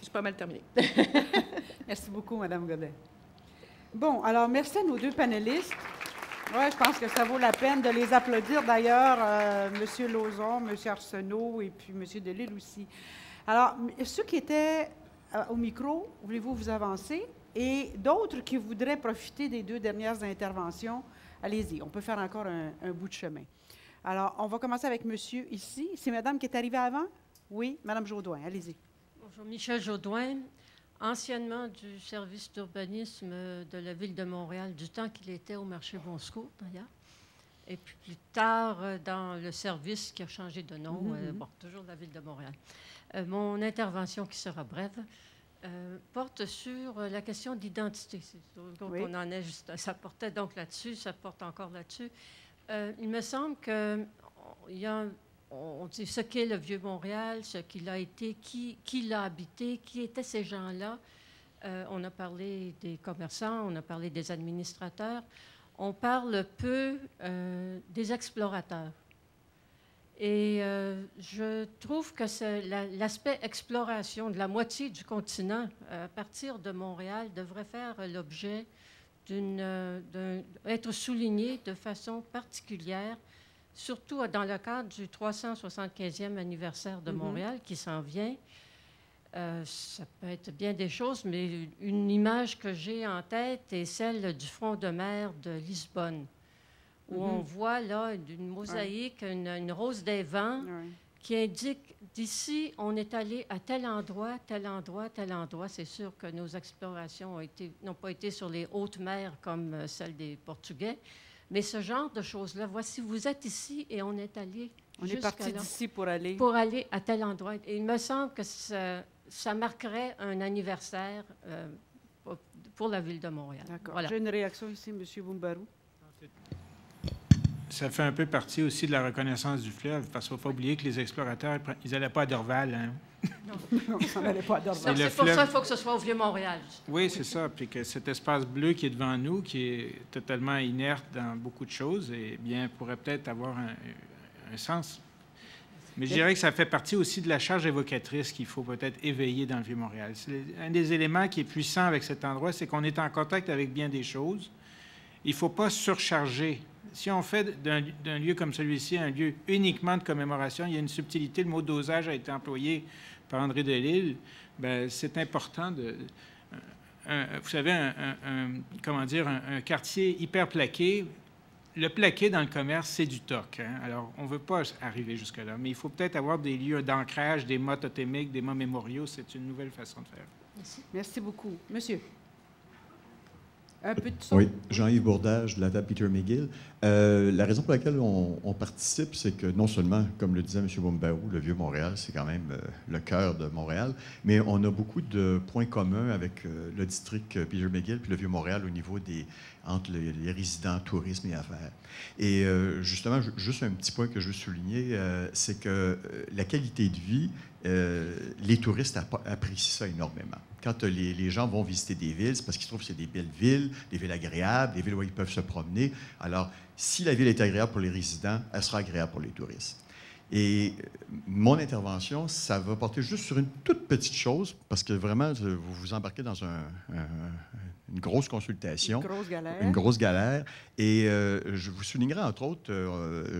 J'ai pas mal terminé. Merci beaucoup, Mme Godet. Bon, alors, merci à nos deux panélistes. Oui, je pense que ça vaut la peine de les applaudir. D'ailleurs, M. Lauzon, M. Arsenault et puis M. Delisle aussi. Alors, ceux qui étaient au micro, voulez-vous vous avancer? Et d'autres qui voudraient profiter des deux dernières interventions, allez-y, on peut faire encore un bout de chemin. Alors, on va commencer avec monsieur ici. C'est madame qui est arrivée avant? Oui, madame Jaudoin, allez-y. Bonjour, Michel Jaudoin, anciennement du service d'urbanisme de la Ville de Montréal, du temps qu'il était au marché Bon Secours, d'ailleurs. Et puis plus tard, dans le service qui a changé de nom, toujours de la Ville de Montréal. Mon intervention, qui sera brève, porte sur la question d'identité. Oui. On en est juste, ça portait donc là-dessus, ça porte encore là-dessus. Il me semble qu'il y a on dit ce qu'est le Vieux-Montréal, ce qu'il a été, qui l'a habité, qui étaient ces gens-là. On a parlé des commerçants, on a parlé des administrateurs. On parle peu des explorateurs. Et je trouve que l'aspect exploration de la moitié du continent, à partir de Montréal, devrait faire l'objet être souligné de façon particulière, surtout dans le cadre du 375e anniversaire de Montréal qui s'en vient. Ça peut être bien des choses, mais une image que j'ai en tête est celle du front de mer de Lisbonne, où on voit là une mosaïque, une rose des vents qui indique d'ici, on est allé à tel endroit, tel endroit, tel endroit. C'est sûr que nos explorations n'ont pas été sur les hautes mers comme celles des Portugais, mais ce genre de choses-là, voici, vous êtes ici et on est allé On est parti d'ici pour aller... Pour aller à tel endroit. Et il me semble que ça marquerait un anniversaire pour la Ville de Montréal. D'accord. Voilà. J'ai une réaction ici, M. Boumbarou. Ça fait un peu partie aussi de la reconnaissance du fleuve, parce qu'il ne faut pas oublier que les explorateurs, ils n'allaient pas à Dorval. Hein? Non, ça n'allait pas à Dorval. C'est pour ça qu'il faut que ce soit au Vieux-Montréal. Oui, c'est ça. Puis que cet espace bleu qui est devant nous, qui est totalement inerte dans beaucoup de choses, eh bien, pourrait peut-être avoir un sens. Mais je dirais que ça fait partie aussi de la charge évocatrice qu'il faut peut-être éveiller dans le Vieux-Montréal. Un des éléments qui est puissant avec cet endroit, c'est qu'on est en contact avec bien des choses. Il ne faut pas surcharger. Si on fait d'un lieu comme celui-ci un lieu uniquement de commémoration, il y a une subtilité. Le mot dosage a été employé par André Delisle. Bien, c'est important de... vous savez, un quartier hyper plaqué. Le plaqué dans le commerce, c'est du toc. Hein? Alors, on ne veut pas arriver jusque-là, mais il faut peut-être avoir des lieux d'ancrage, des mâts totémiques, des mâts mémoriaux. C'est une nouvelle façon de faire. Merci. Merci beaucoup. Monsieur. Un peu de son. Oui, Jean-Yves Bourdage de la table Peter McGill. La raison pour laquelle on participe, c'est que non seulement, comme le disait M. Boumbarou, le Vieux-Montréal, c'est quand même le cœur de Montréal, mais on a beaucoup de points communs avec le district Peter McGill puis le Vieux-Montréal au niveau entre les résidents, tourisme et affaires. Et justement, juste un petit point que je veux souligner, c'est que la qualité de vie, les touristes apprécient ça énormément. Quand les gens vont visiter des villes, c'est parce qu'ils trouvent que c'est des belles villes, des villes agréables, des villes où ils peuvent se promener. Alors, si la ville est agréable pour les résidents, elle sera agréable pour les touristes. Et mon intervention, ça va porter juste sur une toute petite chose, parce que vraiment, vous vous embarquez dans une grosse consultation. Une grosse galère. Une grosse galère. Et je vous soulignerai, entre autres,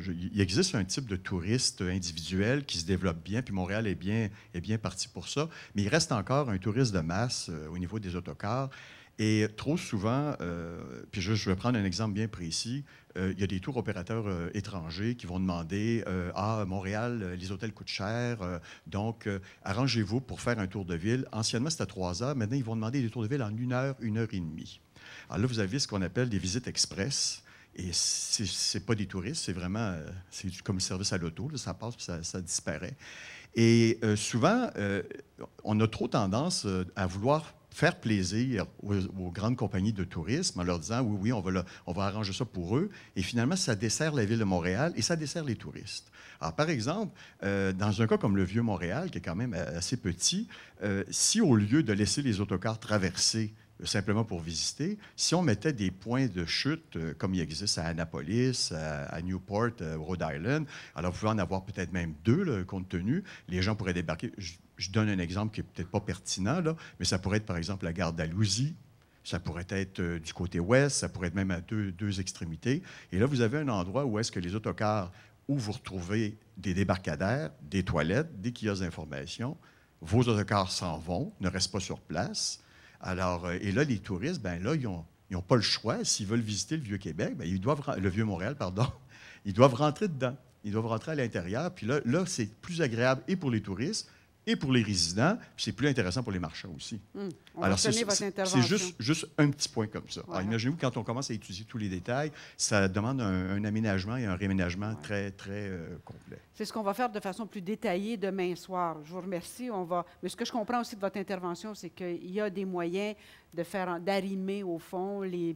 il existe un type de touriste individuel qui se développe bien, puis Montréal est bien parti pour ça, mais il reste encore un touriste de masse au niveau des autocars. Et trop souvent, puis je vais prendre un exemple bien précis, il y a des tours opérateurs étrangers qui vont demander « Ah, Montréal, les hôtels coûtent cher, donc arrangez-vous pour faire un tour de ville. » Anciennement, c'était à 3 heures. Maintenant, ils vont demander des tours de ville en 1 heure, 1 heure et demie. Alors là, vous avez ce qu'on appelle des visites express. Et c'est pas des touristes, c'est vraiment comme le service à l'auto. Là, ça passe puis ça disparaît. Et souvent, on a trop tendance à vouloir faire plaisir aux grandes compagnies de tourisme en leur disant oui, on va arranger ça pour eux. Et finalement, ça dessert la ville de Montréal et ça dessert les touristes. Alors, par exemple, dans un cas comme le Vieux-Montréal, qui est quand même assez petit, si au lieu de laisser les autocars traverser simplement pour visiter, si on mettait des points de chute comme il existe à Annapolis, à Newport, au Rhode Island, alors vous pouvez en avoir peut-être même 2, là, compte tenu, les gens pourraient débarquer. Je donne un exemple qui n'est peut-être pas pertinent, là, mais ça pourrait être par exemple la gare d'Alousie, ça pourrait être du côté ouest, ça pourrait être même à deux extrémités. Et là, vous avez un endroit où est-ce que les autocars, où vous retrouvez des débarcadères, des toilettes, des kiosques d'information, vos autocars s'en vont, ne restent pas sur place. Alors, et là, les touristes, ben là, ils n'ont pas le choix. S'ils veulent visiter le Vieux-Québec, ben, le Vieux-Montréal, pardon, ils doivent rentrer dedans. Ils doivent rentrer à l'intérieur. Puis là c'est plus agréable et pour les touristes et pour les résidents. Puis c'est plus intéressant pour les marchands aussi. Alors, c'est juste un petit point comme ça. Alors, imaginez-vous, quand on commence à étudier tous les détails, ça demande un aménagement et un réménagement très, très complet. C'est ce qu'on va faire de façon plus détaillée demain soir. Je vous remercie. Mais ce que je comprends aussi de votre intervention, c'est qu'il y a des moyens d'arrimer, au fond, les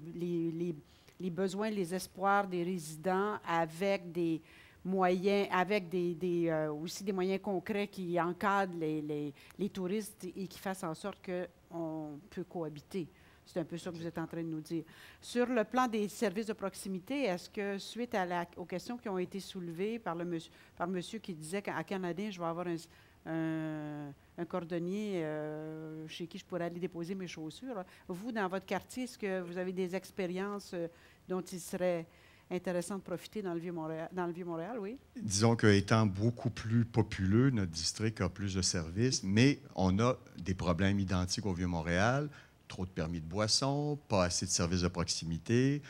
besoins, les espoirs des résidents avec des moyens, avec aussi des moyens concrets qui encadrent les touristes et qui fassent en sorte qu'on peut cohabiter. C'est un peu ça que vous êtes en train de nous dire. Sur le plan des services de proximité, est-ce que, suite aux questions qui ont été soulevées par monsieur qui disait qu'à Canadien, je vais avoir un cordonnier chez qui je pourrais aller déposer mes chaussures, vous, dans votre quartier, est-ce que vous avez des expériences dont il serait intéressant de profiter dans le Vieux-Montréal, oui? Disons qu'étant beaucoup plus populeux, notre district a plus de services, mais on a des problèmes identiques au Vieux-Montréal. trop de permis de boisson, pas assez de services de proximité,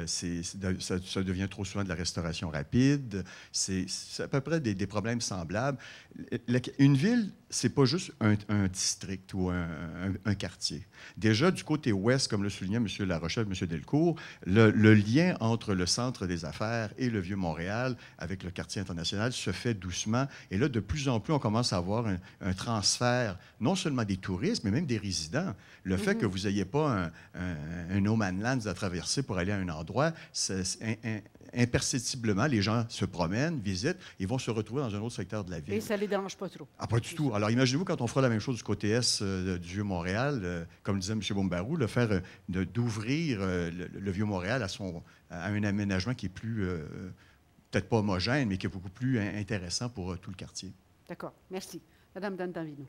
ça devient trop souvent de la restauration rapide. C'est à peu près des problèmes semblables. Une ville, c'est pas juste un district ou un quartier. Déjà, du côté ouest, comme le soulignait M. Larochelle, M. Delcourt, le lien entre le centre des affaires et le Vieux-Montréal avec le quartier international se fait doucement. Et là, de plus en plus, on commence à avoir un transfert, non seulement des touristes, mais même des résidents. Le fait que vous n'ayez pas un no man's land à traverser pour aller à un endroit, imperceptiblement, les gens se promènent, visitent, et vont se retrouver dans un autre secteur de la ville. Et ça ne les dérange pas trop. Ah, pas du tout. Alors, imaginez-vous quand on fera la même chose du côté est du Vieux-Montréal, comme disait M. Bombarou, d'ouvrir le Vieux-Montréal à un aménagement qui est plus, peut-être pas homogène, mais qui est beaucoup plus intéressant pour tout le quartier. D'accord. Merci. Madame Dantamino.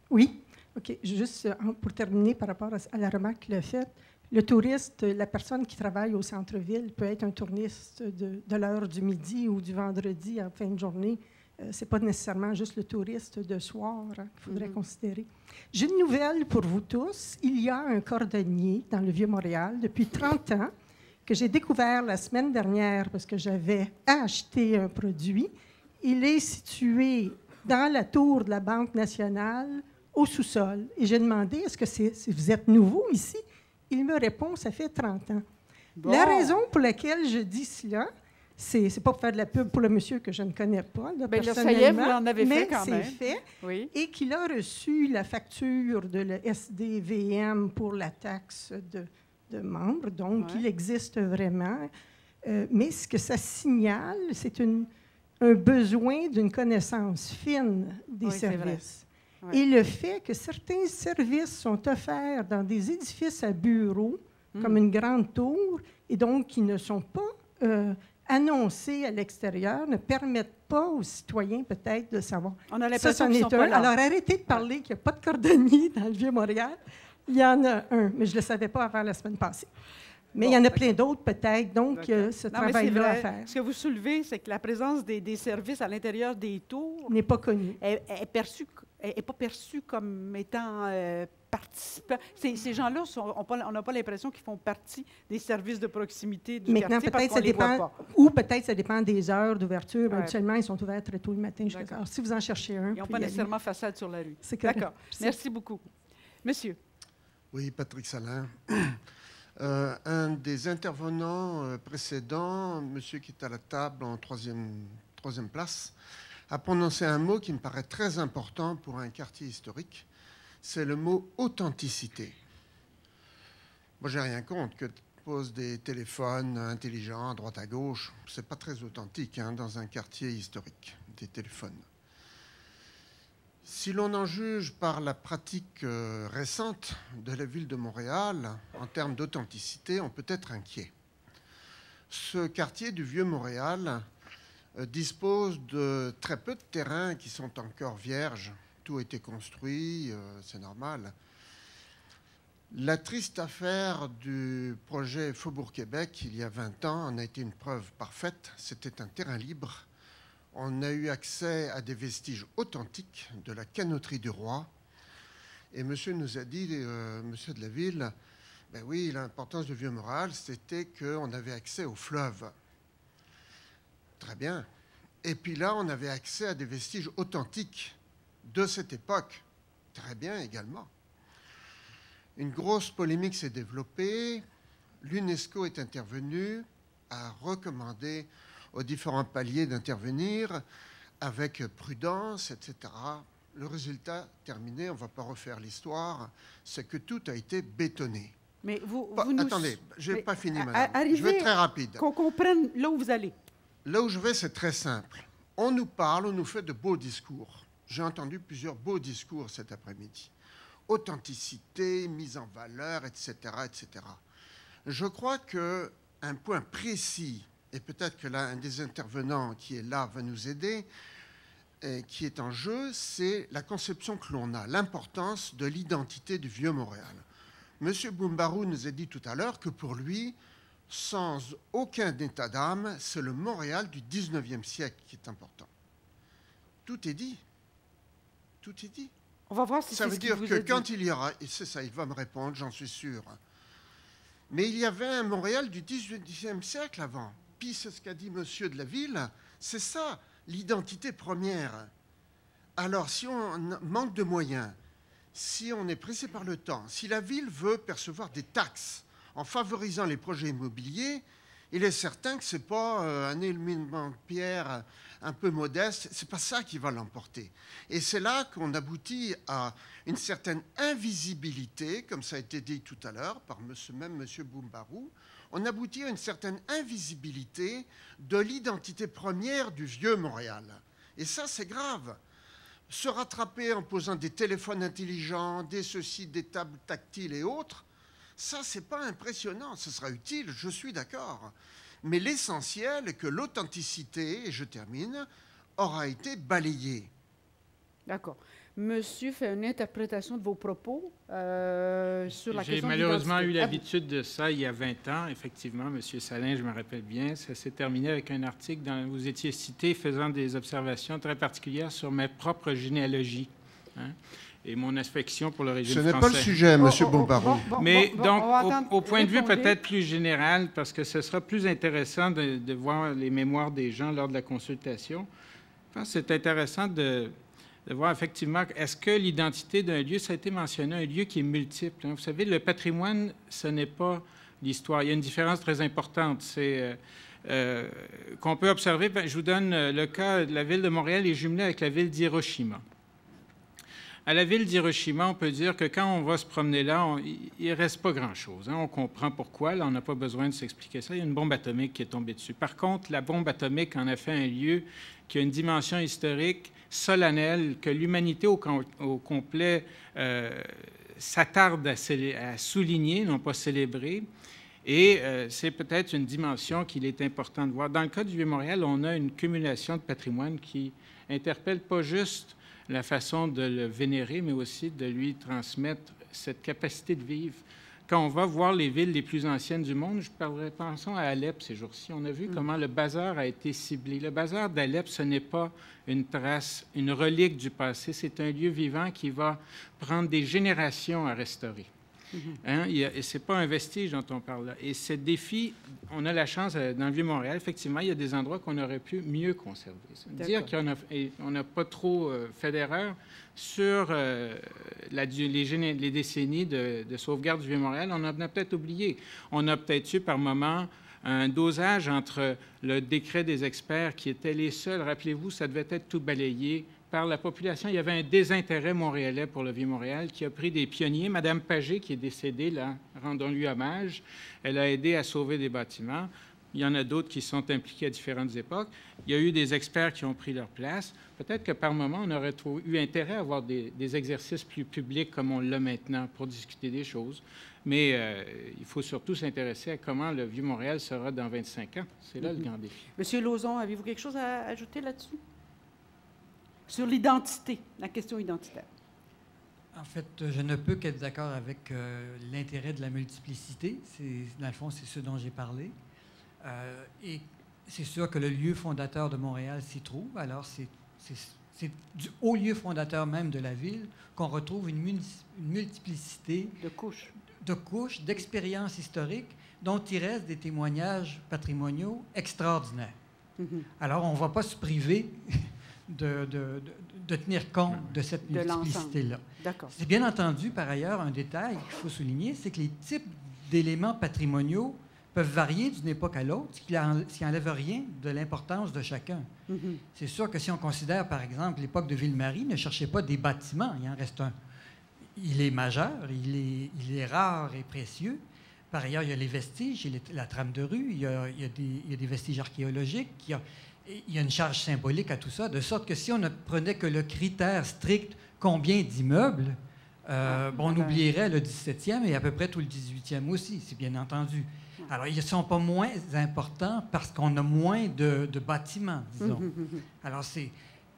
Oui. OK. Juste pour terminer par rapport à la remarque qu'il a faite, le touriste, la personne qui travaille au centre-ville peut être un touriste de l'heure du midi ou du vendredi en fin de journée. Ce n'est pas nécessairement juste le touriste de soir qu'il faudrait considérer. J'ai une nouvelle pour vous tous. Il y a un cordonnier dans le Vieux-Montréal depuis 30 ans que j'ai découvert la semaine dernière parce que j'avais acheté un produit. Il est situé dans la tour de la Banque nationale au sous-sol. Et j'ai demandé, est-ce que si vous êtes nouveau ici? Il me répond, ça fait 30 ans. Bon. La raison pour laquelle je dis cela, c'est pas pour faire de la pub pour le monsieur que je ne connais pas, là, personnellement, ça y est, vous en avez fait quand même. Mais c'est fait. Oui. Et qu'il a reçu la facture de la SDVM pour la taxe de membre. Donc, il existe vraiment. Mais ce que ça signale, c'est un besoin d'une connaissance fine des services. Ouais. Et le fait que certains services sont offerts dans des édifices à bureaux, comme une grande tour, et donc qui ne sont pas annoncés à l'extérieur, ne permettent pas aux citoyens peut-être de savoir. On a l'impression qu'ils sont pas là. Alors arrêtez de parler qu'il n'y a pas de cordonnier dans le Vieux-Montréal. Il y en a un, mais je ne le savais pas avant la semaine passée. Mais il y en a plein d'autres, peut-être, donc ce travail-là à faire. Ce que vous soulevez, c'est que la présence des services à l'intérieur des tours n'est pas connue. Est pas perçue comme étant participants. Ces gens-là, on n'a pas l'impression qu'ils font partie des services de proximité du quartier parce qu'on les voit pas. Ou peut-être ça dépend des heures d'ouverture. Actuellement, ils sont ouverts très tôt le matin jusqu'à 4 heures. Si vous en cherchez un, ils n'ont pas nécessairement façade sur la rue. D'accord. Merci beaucoup. Monsieur. Oui, Patrick Salin. Un des intervenants précédents, monsieur qui est à la table en troisième place, a prononcé un mot qui me paraît très important pour un quartier historique, c'est le mot authenticité. Moi, j'ai rien contre que pose des téléphones intelligents à droite à gauche. C'est pas très authentique dans un quartier historique, des téléphones. Si l'on en juge par la pratique récente de la ville de Montréal, en termes d'authenticité, on peut être inquiet. Ce quartier du Vieux-Montréal dispose de très peu de terrains qui sont encore vierges. Tout a été construit, c'est normal. La triste affaire du projet Faubourg-Québec, il y a 20 ans, en a été une preuve parfaite. C'était un terrain libre. On a eu accès à des vestiges authentiques de la canoterie du roi. Et monsieur nous a dit, monsieur de la ville, ben oui, l'importance du Vieux-Montréal, c'était qu'on avait accès au fleuve. Très bien. Et puis là, on avait accès à des vestiges authentiques de cette époque. Très bien également. Une grosse polémique s'est développée. L'UNESCO est intervenu, a recommandé aux différents paliers d'intervenir avec prudence, etc. Le résultat terminé, on ne va pas refaire l'histoire, c'est que tout a été bétonné. Mais vous attendez, je n'ai pas fini, madame. Je vais être très rapide. Qu'on comprenne là où vous allez. Là où je vais, c'est très simple. On nous parle, on nous fait de beaux discours. J'ai entendu plusieurs beaux discours cet après-midi. Authenticité, mise en valeur, etc., etc. Je crois qu'un point précis, et peut-être que là, un des intervenants qui est là va nous aider, et qui est en jeu, c'est la conception que l'on a, l'importance de l'identité du Vieux-Montréal. Monsieur Bombarou nous a dit tout à l'heure que pour lui, sans aucun état d'âme, c'est le Montréal du 19e siècle qui est important. Tout est dit. Tout est dit. On va voir si ça c'est veut ce qu'il dire vous que a dit. quand il y aura, et c'est ça, il va me répondre, j'en suis sûr. Mais il y avait un Montréal du XVIIIe siècle avant. Puis c'est ce qu'a dit monsieur de la ville, c'est ça, l'identité première. Alors, si on manque de moyens, si on est pressé par le temps, si la ville veut percevoir des taxes en favorisant les projets immobiliers, il est certain que ce n'est pas un élément de pierre un peu modeste, ce n'est pas ça qui va l'emporter. Et c'est là qu'on aboutit à une certaine invisibilité, comme ça a été dit tout à l'heure par même M. Boumbarou, on aboutit à une certaine invisibilité de l'identité première du vieux Montréal. Et ça, c'est grave. Se rattraper en posant des téléphones intelligents, des ceci, des tables tactiles et autres, ça, c'est pas impressionnant. Ce sera utile, je suis d'accord. Mais l'essentiel est que l'authenticité, et je termine, aura été balayée. D'accord. Monsieur fait une interprétation de vos propos sur la question de l'identité. J'ai malheureusement eu l'habitude de ça il y a 20 ans. Effectivement, M. Salin, je me rappelle bien, ça s'est terminé avec un article dont vous étiez cité faisant des observations très particulières sur ma propre généalogie. Hein, et mon affection pour le régime français. Ce n'est pas le sujet, M. Boumbarou. Mais donc, au point de vue peut-être plus général, parce que ce sera plus intéressant de voir les mémoires des gens lors de la consultation, je pense que c'est intéressant de voir effectivement, est-ce que l'identité d'un lieu, ça a été mentionné, un lieu qui est multiple. Hein. Vous savez, le patrimoine, ce n'est pas l'histoire. Il y a une différence très importante. C'est qu'on peut observer, je vous donne le cas de la ville de Montréal est jumelée avec la ville d'Hiroshima. À la ville d'Hiroshima, on peut dire que quand on va se promener là, il ne reste pas grand-chose. Hein. On comprend pourquoi. Là, on n'a pas besoin de s'expliquer ça. Il y a une bombe atomique qui est tombée dessus. Par contre, la bombe atomique en a fait un lieu qui a une dimension historique solennelle que l'humanité au complet s'attarde à souligner, non pas célébrer. Et c'est peut-être une dimension qu'il est important de voir. Dans le cas du Vieux-Montréal, on a une cumulation de patrimoine qui interpelle pas juste la façon de le vénérer, mais aussi de lui transmettre cette capacité de vivre. Quand on va voir les villes les plus anciennes du monde, pensons à Alep ces jours-ci, on a vu comment le bazar a été ciblé. Le bazar d'Alep, ce n'est pas une trace, une relique du passé, c'est un lieu vivant qui va prendre des générations à restaurer. Hein? Et ce n'est pas un vestige dont on parle là. Et ce défi, on a la chance, dans le Vieux-Montréal, effectivement, il y a des endroits qu'on aurait pu mieux conserver. Dire qu'on n'a pas trop fait d'erreur sur les décennies de sauvegarde du Vieux-Montréal, on en a peut-être oublié. On a peut-être eu par moment un dosage entre le décret des experts qui étaient les seuls, rappelez-vous, ça devait être tout balayé par la population. Il y avait un désintérêt montréalais pour le Vieux-Montréal qui a pris des pionniers. Madame Pagé, qui est décédée, là, rendons-lui hommage, elle a aidé à sauver des bâtiments. Il y en a d'autres qui sont impliqués à différentes époques. Il y a eu des experts qui ont pris leur place. Peut-être que par moment, on aurait eu intérêt à avoir des exercices plus publics comme on l'a maintenant pour discuter des choses. Mais il faut surtout s'intéresser à comment le Vieux-Montréal sera dans 25 ans. C'est là le grand défi. Monsieur Lauzon, avez-vous quelque chose à ajouter là-dessus? Sur l'identité, la question identitaire. En fait, je ne peux qu'être d'accord avec l'intérêt de la multiplicité. Dans le fond, c'est ce dont j'ai parlé. Et c'est sûr que le lieu fondateur de Montréal s'y trouve. Alors, c'est du haut lieu fondateur même de la ville qu'on retrouve une multiplicité de couches, d'expériences historiques dont il reste des témoignages patrimoniaux extraordinaires. Alors, on ne va pas se priver de tenir compte de cette multiplicité-là. C'est bien entendu, par ailleurs, un détail qu'il faut souligner, c'est que les types d'éléments patrimoniaux peuvent varier d'une époque à l'autre, ce qui n'enlève rien de l'importance de chacun. C'est sûr que si on considère, par exemple, l'époque de Ville-Marie, ne cherchez pas des bâtiments, il en reste un. Il est majeur, il est rare et précieux. Par ailleurs, il y a les vestiges, il y a la trame de rue, il y a des vestiges archéologiques, il y a une charge symbolique à tout ça, de sorte que si on ne prenait que le critère strict combien d'immeubles, on oublierait le 17e et à peu près tout le 18e aussi, c'est bien entendu. Alors, ils ne sont pas moins importants parce qu'on a moins de bâtiments, disons.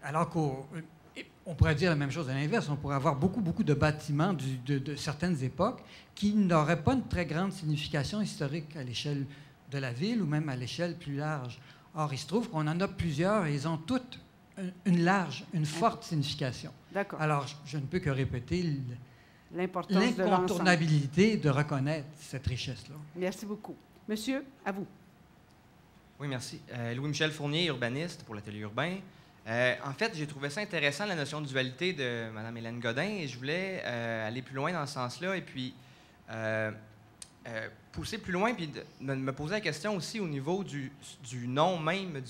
Alors qu'on pourrait dire la même chose à l'inverse, on pourrait avoir beaucoup de bâtiments de certaines époques qui n'auraient pas une très grande signification historique à l'échelle de la ville ou même à l'échelle plus large. Or, il se trouve qu'on en a plusieurs et ils ont toutes une forte signification. D'accord. Alors, je ne peux que répéter l'importance de l'incontournabilité de reconnaître cette richesse-là. Merci beaucoup. Monsieur, à vous. Oui, merci. Louis-Michel Fournier, urbaniste pour l'Atelier urbain. En fait, j'ai trouvé ça intéressant, la notion de dualité de Mme Hélène Godin, et je voulais aller plus loin dans ce sens-là, et puis pousser plus loin, puis me poser la question aussi au niveau du nom même,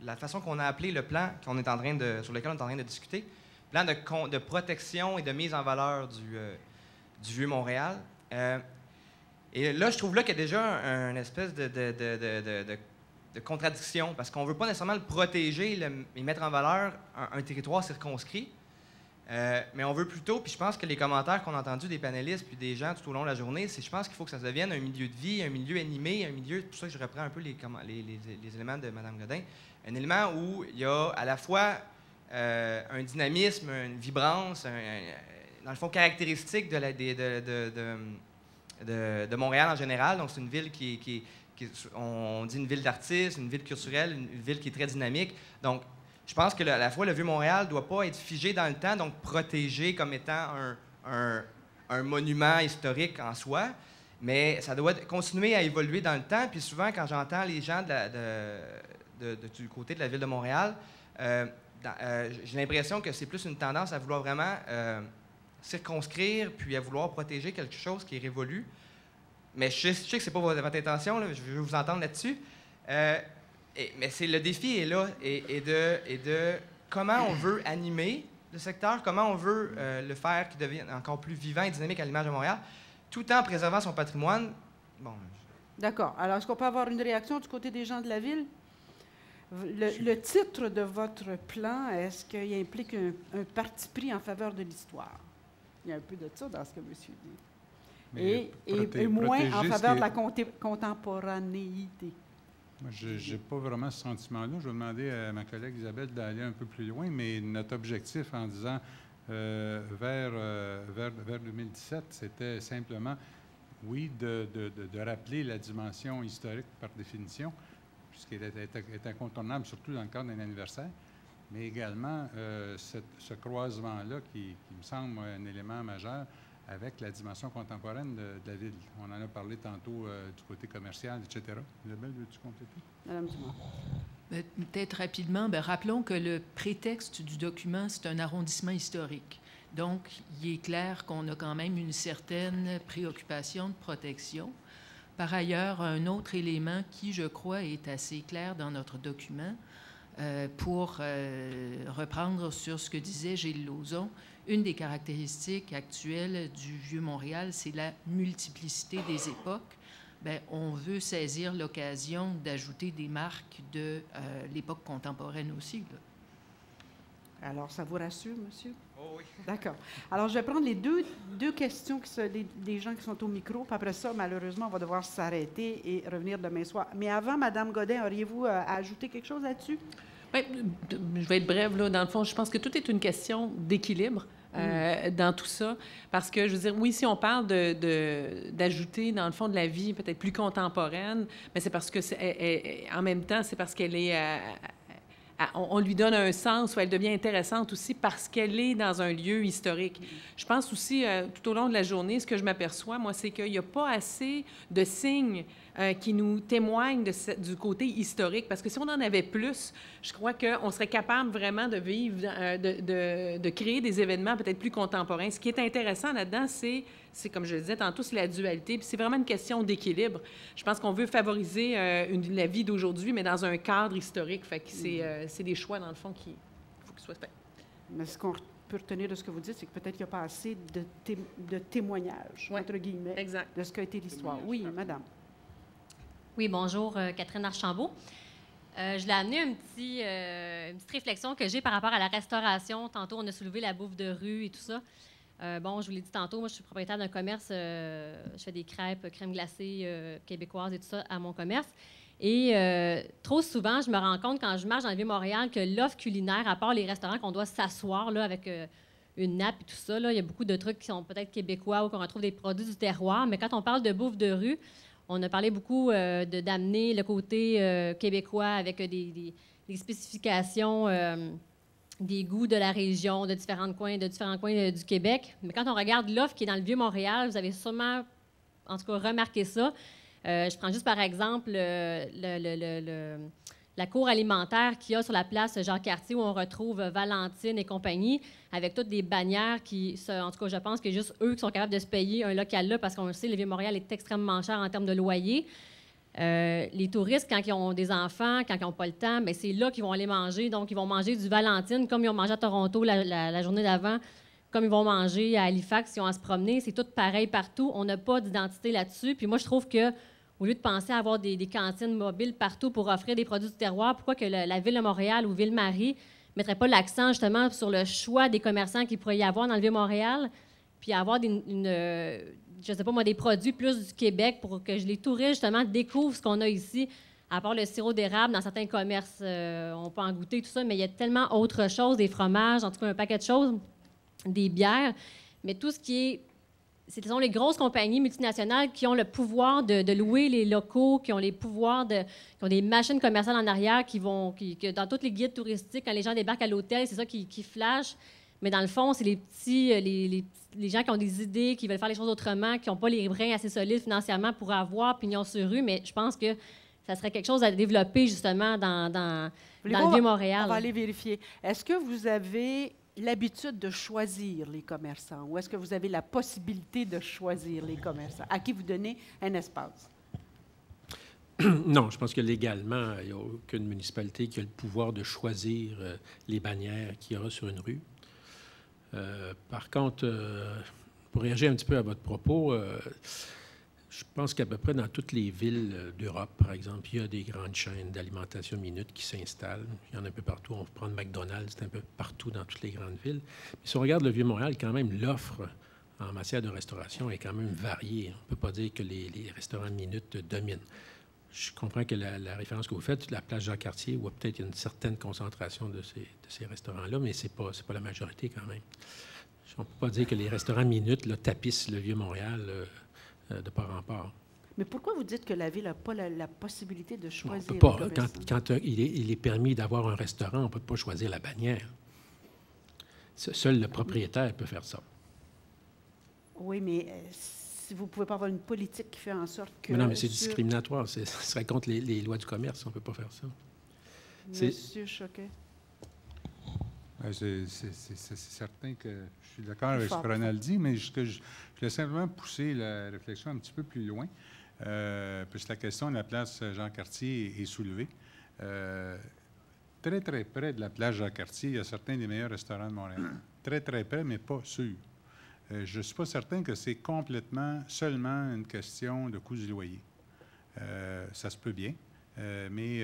la façon qu'on a appelé le plan sur lequel on est en train de discuter, plan de protection et de mise en valeur du Vieux-Montréal. Et là, je trouve là qu'il y a déjà une espèce de contradiction, parce qu'on ne veut pas nécessairement le protéger et mettre en valeur un territoire circonscrit, mais on veut plutôt, puis je pense que les commentaires qu'on a entendus des panélistes puis des gens tout au long de la journée, c'est je pense qu'il faut que ça devienne un milieu de vie, un milieu animé, un milieu, c'est pour ça que je reprends un peu les éléments de Mme Godin, un élément où il y a à la fois un dynamisme, une vibrance, dans le fond caractéristique de Montréal en général. Donc c'est une ville on dit une ville d'artistes, une ville culturelle, une ville qui est très dynamique. Donc je pense que à la fois le Vieux-Montréal ne doit pas être figé dans le temps, donc protégé comme étant un monument historique en soi, mais ça doit continuer à évoluer dans le temps. Puis souvent, quand j'entends les gens du côté de la ville de Montréal, j'ai l'impression que c'est plus une tendance à vouloir vraiment circonscrire, puis à vouloir protéger quelque chose qui est révolu. Mais je sais que ce n'est pas votre intention, là, je veux vous entendre là-dessus. Mais le défi est là, et de comment on veut animer le secteur, comment on veut le faire qu'il devienne encore plus vivant et dynamique à l'image de Montréal, tout en préservant son patrimoine. Bon. D'accord. Alors, est-ce qu'on peut avoir une réaction du côté des gens de la ville? Le titre de votre plan, est-ce qu'il implique un parti pris en faveur de l'histoire? Il y a un peu de ça dans ce que monsieur dit. Et moins en faveur de la contemporanéité. Moi, je n'ai pas vraiment ce sentiment-là. Je vais demander à ma collègue Isabelle d'aller un peu plus loin, mais notre objectif en disant vers 2017, c'était simplement, oui, de rappeler la dimension historique par définition, puisqu'elle est incontournable, surtout dans le cadre d'un anniversaire, mais également ce croisement-là qui me semble un élément majeur avec la dimension contemporaine de la ville. On en a parlé tantôt du côté commercial, etc. Isabelle, veux-tu compléter? Madame Dumont. Peut-être rapidement, rappelons que le prétexte du document, c'est un arrondissement historique. Donc, il est clair qu'on a quand même une certaine préoccupation de protection. Par ailleurs, un autre élément qui, je crois, est assez clair dans notre document, pour reprendre sur ce que disait Gilles Lauzon, une des caractéristiques actuelles du Vieux-Montréal, c'est la multiplicité des époques. Bien, on veut saisir l'occasion d'ajouter des marques de l'époque contemporaine aussi, là. Alors, ça vous rassure, monsieur? Oh oui. D'accord. Alors, je vais prendre les deux questions des gens qui sont au micro, puis après ça, malheureusement, on va devoir s'arrêter et revenir demain soir. Mais avant, Mme Godin, auriez-vous à ajouter quelque chose là-dessus? Bien, je vais être brève, là. Dans le fond, je pense que tout est une question d'équilibre. Dans tout ça. Parce que, je veux dire, oui, si on parle d'ajouter, dans le fond, de la vie peut-être plus contemporaine, mais c'est parce que, en même temps, c'est parce qu'elle est... on lui donne un sens où elle devient intéressante aussi parce qu'elle est dans un lieu historique. Je pense aussi, tout au long de la journée, ce que je m'aperçois, moi, c'est qu'il n'y a pas assez de signes qui nous témoignent du côté historique. Parce que si on en avait plus, je crois qu'on serait capable vraiment de vivre, de créer des événements peut-être plus contemporains. Ce qui est intéressant là-dedans, c'est comme je le disais tantôt, c'est la dualité. Puis c'est vraiment une question d'équilibre. Je pense qu'on veut favoriser la vie d'aujourd'hui, mais dans un cadre historique. Fait que c'est des choix, dans le fond, qu'il faut qu'ils soient faits. Mais ce qu'on peut retenir de ce que vous dites, c'est que peut-être qu'il n'y a pas assez de témoignages, entre guillemets, de ce qu'a été l'histoire. Oui, madame. Oui, bonjour, Catherine Archambault. Je l'ai amené une petite réflexion que j'ai par rapport à la restauration. Tantôt, on a soulevé la bouffe de rue et tout ça. Bon, je vous l'ai dit tantôt, moi, je suis propriétaire d'un commerce. Je fais des crêpes, crème glacée québécoises et tout ça à mon commerce. Et trop souvent, je me rends compte quand je marche dans le Vieux-Montréal que l'offre culinaire, à part les restaurants qu'on doit s'asseoir là, avec une nappe et tout ça, là, il y a beaucoup de trucs qui sont peut-être québécois ou qu'on retrouve des produits du terroir. Mais quand on parle de bouffe de rue, on a parlé beaucoup d'amener le côté québécois avec spécifications des goûts de la région, de différents coins du Québec. Mais quand on regarde l'offre qui est dans le Vieux-Montréal, vous avez sûrement, en tout cas, remarqué ça. Je prends juste par exemple la cour alimentaire qu'il y a sur la place Jacques-Cartier où on retrouve Valentine et compagnie, avec toutes des bannières qui, en tout cas, je pense que juste eux qui sont capables de se payer un local là, parce qu'on le sait, le Vieux-Montréal est extrêmement cher en termes de loyer. Les touristes, quand ils ont des enfants, quand ils n'ont pas le temps, bien, c'est là qu'ils vont aller manger. Donc, ils vont manger du Valentine, comme ils ont mangé à Toronto la journée d'avant, comme ils vont manger à Halifax, ils ont à se promener. C'est tout pareil partout. On n'a pas d'identité là-dessus. Puis moi, je trouve que au lieu de penser à avoir des cantines mobiles partout pour offrir des produits du terroir, pourquoi que la Ville de Montréal ou Ville-Marie ne mettrait pas l'accent justement sur le choix des commerçants qu'il pourrait y avoir dans le Vieux-Montréal, puis avoir je sais pas moi, des produits plus du Québec pour que les touristes justement découvrent ce qu'on a ici, à part le sirop d'érable dans certains commerces, on peut en goûter, tout ça, mais il y a tellement autre chose, des fromages, en tout cas un paquet de choses, des bières, mais tout ce qui est... Ce sont les grosses compagnies multinationales qui ont le pouvoir de louer les locaux, qui ont les pouvoirs qui ont des machines commerciales en arrière que dans tous les guides touristiques, quand les gens débarquent à l'hôtel, c'est ça qui flash. Mais dans le fond, c'est les gens qui ont des idées, qui veulent faire les choses autrement, qui n'ont pas les reins assez solides financièrement pour avoir pignon sur rue. Mais je pense que ça serait quelque chose à développer justement dans le Vieux-Montréal. On va aller vérifier. Est-ce que vous avez l'habitude de choisir les commerçants ou est-ce que vous avez la possibilité de choisir les commerçants à qui vous donnez un espace? Non, je pense que légalement, il n'y a aucune municipalité qui a le pouvoir de choisir les bannières qu'il y aura sur une rue. Par contre, pour réagir un petit peu à votre propos, je pense qu'à peu près dans toutes les villes d'Europe, par exemple, il y a des grandes chaînes d'alimentation minute qui s'installent. Il y en a un peu partout. On peut prendre McDonald's, c'est un peu partout dans toutes les grandes villes. Mais si on regarde le Vieux-Montréal, quand même, l'offre en matière de restauration est quand même variée. On ne peut pas dire que les restaurants minute dominent. Je comprends que la référence que vous faites, la place Jacques-Cartier, où peut-être il y a une certaine concentration de ces restaurants-là, mais ce n'est pas la majorité quand même. On ne peut pas dire que les restaurants minute là, tapissent le Vieux-Montréal de part en part. Mais pourquoi vous dites que la Ville n'a pas la possibilité de choisir? On peut pas. Quand il est permis d'avoir un restaurant, on ne peut pas choisir la bannière. Seul le propriétaire peut faire ça. Oui, mais si vous ne pouvez pas avoir une politique qui fait en sorte que... Mais non, mais c'est discriminatoire. Ce serait contre les lois du commerce. On ne peut pas faire ça. Monsieur Choquet. C'est certain que je suis d'accord avec ce que Ronald dit, mais je voulais simplement pousser la réflexion un petit peu plus loin, puisque la question de la place Jean-Cartier est soulevée. Très, très près de la place Jean-Cartier, il y a certains des meilleurs restaurants de Montréal. Très, très près, mais pas sûr. Je ne suis pas certain que c'est seulement une question de coût du loyer. Ça se peut bien. Mais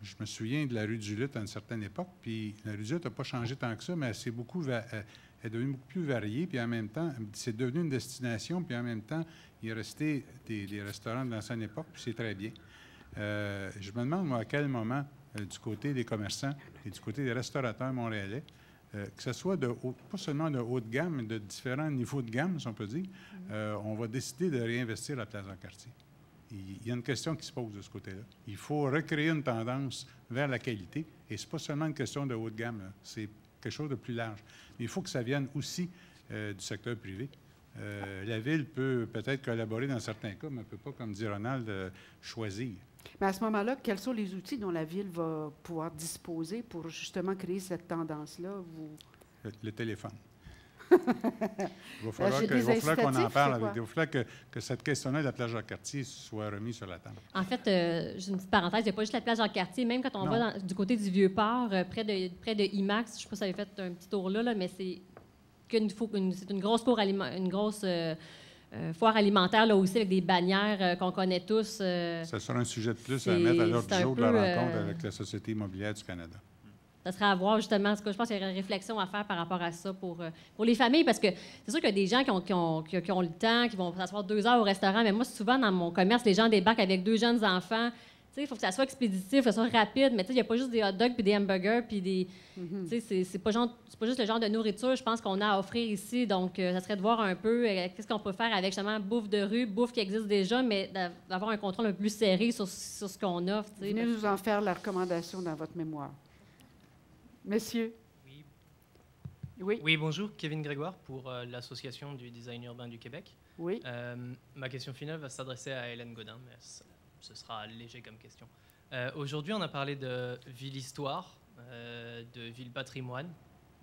je me souviens de la rue du Lutte à une certaine époque, puis la rue du Lutte n'a pas changé tant que ça, mais elle est devenue beaucoup plus variée, puis en même temps, c'est devenu une destination, puis en même temps, il est resté des restaurants de l'ancienne époque, puis c'est très bien. Je me demande, moi, à quel moment, du côté des commerçants et du côté des restaurateurs montréalais, que ce soit pas seulement de haut de gamme, mais de différents niveaux de gamme, si on peut dire, on va décider de réinvestir la place Jean-Cartier. Il y a une question qui se pose de ce côté-là. Il faut recréer une tendance vers la qualité, et ce n'est pas seulement une question de haut de gamme, c'est quelque chose de plus large. Mais il faut que ça vienne aussi du secteur privé. La Ville peut peut-être collaborer dans certains cas, mais elle ne peut pas, comme dit Ronald, choisir. Mais à ce moment-là, quels sont les outils dont la Ville va pouvoir disposer pour justement créer cette tendance-là? Le téléphone. Il va falloir qu'on en parle. Il va falloir que cette question-là de la plage Jacques-Cartier soit remise sur la table. En fait, j'ai une petite parenthèse, il n'y a pas juste la plage Jacques-Cartier. Même quand on va du côté du Vieux-Port, près de IMAX, je ne sais pas si vous avez fait un petit tour là, mais c'est une grosse foire alimentaire là aussi, avec des bannières qu'on connaît tous. Ça sera un sujet de plus à mettre à l'ordre du jour de la rencontre avec la Société immobilière du Canada. Ça serait à voir, justement. Je pense qu'il y a une réflexion à faire par rapport à ça pour les familles, parce que c'est sûr qu'il y a des gens qui ont le temps, qui vont s'asseoir 2 heures au restaurant, mais moi, souvent, dans mon commerce, les gens débarquent avec 2 jeunes enfants. Il faut que ça soit expéditif, que ça soit rapide, mais il n'y a pas juste des hot dogs puis des hamburgers puis des... C'est pas juste le genre de nourriture, je pense, qu'on a à offrir ici. Donc, ça serait de voir un peu qu'est-ce qu'on peut faire avec justement bouffe de rue, bouffe qui existe déjà, mais d'avoir un contrôle un peu plus serré sur ce qu'on offre. Venez nous en faire la recommandation dans votre mémoire. Messieurs. Oui. Oui, bonjour. Kevin Grégoire pour l'Association du design urbain du Québec. Oui. Ma question finale va s'adresser à Hélène Godin, mais ce sera léger comme question. Aujourd'hui, on a parlé de ville-histoire, de ville-patrimoine,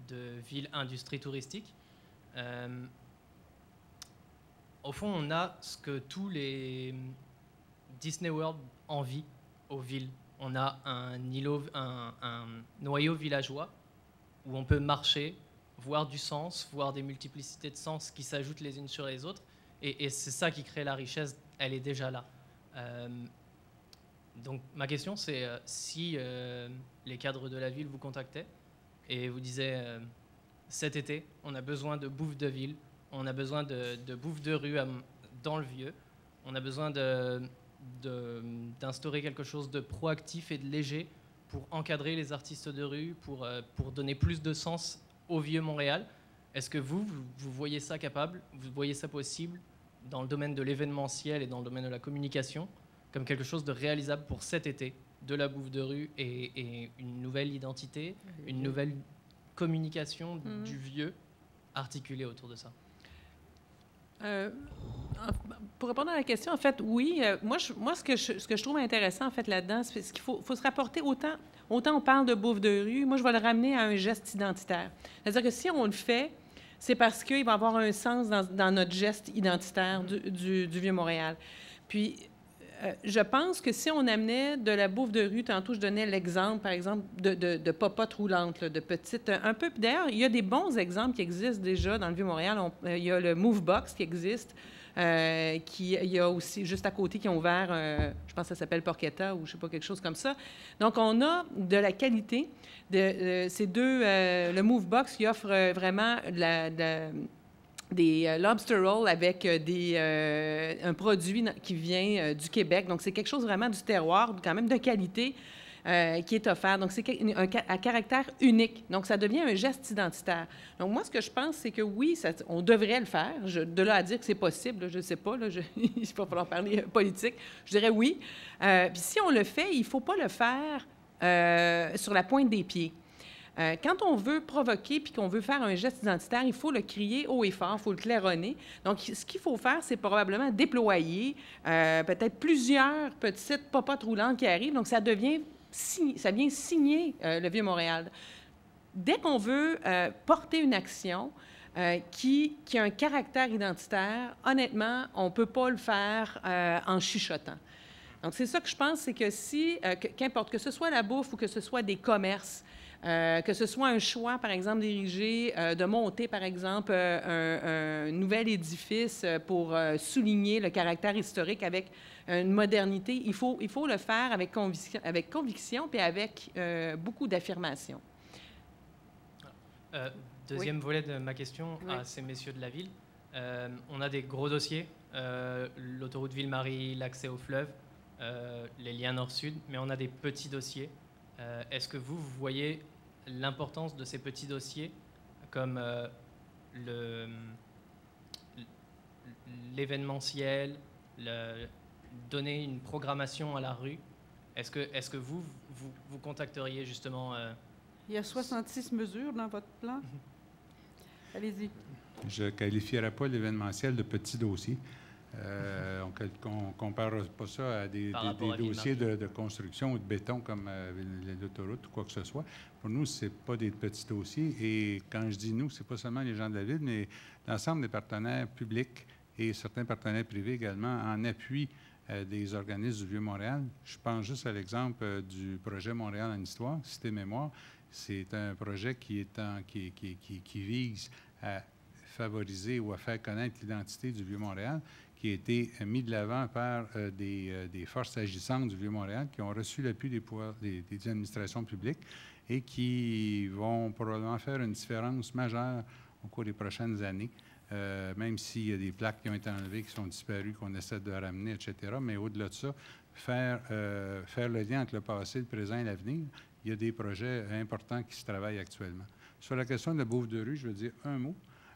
de ville-industrie touristique. Au fond, on a ce que tous les Disney World envient aux villes. On a un noyau villageois où on peut marcher, voir du sens, voir des multiplicités de sens qui s'ajoutent les unes sur les autres. Et c'est ça qui crée la richesse, elle est déjà là. Donc ma question, c'est si les cadres de la ville vous contactaient et vous disaient cet été, on a besoin de bouffe de ville, on a besoin de bouffe de rue dans le vieux, on a besoin d'instaurer quelque chose de proactif et de léger pour encadrer les artistes de rue, pour donner plus de sens au vieux Montréal. Est-ce que vous voyez ça capable, vous voyez ça possible dans le domaine de l'événementiel et dans le domaine de la communication, comme quelque chose de réalisable pour cet été, de la bouffe de rue et une nouvelle identité, une nouvelle communication du vieux articulée autour de ça? Pour répondre à la question, en fait, oui. Moi, ce que je trouve intéressant, en fait, là-dedans, c'est qu'il faut se rapporter autant on parle de bouffe de rue, moi, je vais le ramener à un geste identitaire. C'est-à-dire que si on le fait, c'est parce qu'il va avoir un sens dans notre geste identitaire du Vieux-Montréal. Puis, je pense que si on amenait de la bouffe de rue, tantôt je donnais l'exemple, par exemple, de popotes roulantes, là, de petites, un peu. D'ailleurs, il y a des bons exemples qui existent déjà dans le Vieux-Montréal. Il y a le Move Box qui existe, il y a aussi, juste à côté, qui ont ouvert, je pense que ça s'appelle Porchetta ou je ne sais pas, quelque chose comme ça. Donc, on a de la qualité. Ces deux, le Move Box qui offre vraiment des lobster rolls avec un produit qui vient du Québec. Donc, c'est quelque chose vraiment du terroir, quand même de qualité, qui est offert. Donc, c'est à caractère unique. Donc, ça devient un geste identitaire. Donc, moi, ce que je pense, c'est que oui, on devrait le faire. De là à dire que c'est possible, je ne sais pas, il va falloir parler politique. Je dirais oui. Puis si on le fait, il ne faut pas le faire sur la pointe des pieds. Quand on veut provoquer puis qu'on veut faire un geste identitaire, il faut le crier haut et fort, il faut le claironner. Donc, ce qu'il faut faire, c'est probablement déployer peut-être plusieurs petites popotes roulantes qui arrivent. Donc, ça vient signer le Vieux-Montréal. Dès qu'on veut porter une action qui a un caractère identitaire, honnêtement, on ne peut pas le faire en chuchotant. Donc, c'est ça que je pense, c'est que qu'importe, que ce soit la bouffe ou que ce soit des commerces, que ce soit un choix, par exemple, dirigé de monter, par exemple, un nouvel édifice pour souligner le caractère historique avec une modernité, il faut le faire avec conviction puis avec beaucoup d'affirmation. Deuxième volet de ma question à ces messieurs de la ville. On a des gros dossiers, l'autoroute Ville-Marie, l'accès au fleuve, les liens nord-sud, mais on a des petits dossiers. Est-ce que vous voyez l'importance de ces petits dossiers comme l'événementiel, donner une programmation à la rue? Est-ce que vous contacteriez justement... Il y a 66 mesures dans votre plan. Allez-y. Je ne qualifierais pas l'événementiel de petit dossier. On ne compare pas ça à des dossiers de construction ou de béton comme l'autoroute ou quoi que ce soit. Pour nous, ce n'est pas des petits dossiers. Et quand je dis nous, ce n'est pas seulement les gens de la ville, mais l'ensemble des partenaires publics et certains partenaires privés également en appui des organismes du Vieux-Montréal. Je pense juste à l'exemple du projet Montréal en histoire, Cité Mémoire. C'est un projet qui vise à favoriser ou à faire connaître l'identité du Vieux-Montréal, qui a été mis de l'avant par des forces agissantes du Vieux-Montréal qui ont reçu l'appui des administrations publiques et qui vont probablement faire une différence majeure au cours des prochaines années même s'il y a des plaques qui ont été enlevées, qui sont disparues, qu'on essaie de ramener, etc. Mais au-delà de ça, faire le lien entre le passé, le présent et l'avenir, il y a des projets importants qui se travaillent actuellement. Sur la question de la bouffe de rue, je veux dire un mot.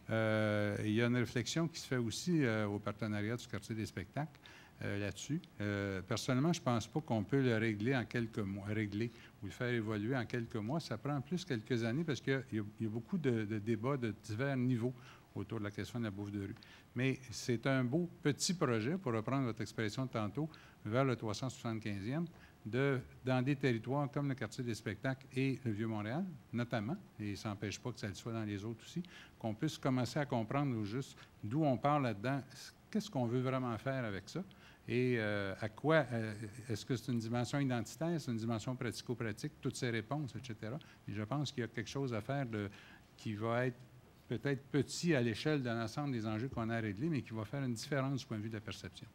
Il y a une réflexion qui se fait aussi au partenariat du quartier des spectacles là-dessus. Personnellement, je ne pense pas qu'on peut le régler en quelques mois, ou le faire évoluer en quelques mois. Ça prend plus quelques années parce qu'il y a beaucoup de débats de divers niveaux autour de la question de la bouffe de rue. Mais c'est un beau petit projet, pour reprendre votre expression de tantôt, vers le 375e, dans des territoires comme le quartier des spectacles et le Vieux-Montréal, notamment, et ça n'empêche pas que ça le soit dans les autres aussi, qu'on puisse commencer à comprendre juste d'où on part là-dedans, qu'est-ce qu'on veut vraiment faire avec ça, et à quoi, est-ce que c'est une dimension identitaire, c'est une dimension pratico-pratique, toutes ces réponses, etc. Et je pense qu'il y a quelque chose à faire qui va être peut-être petit à l'échelle de l'ensemble des enjeux qu'on a à régler, mais qui va faire une différence du point de vue de la perception.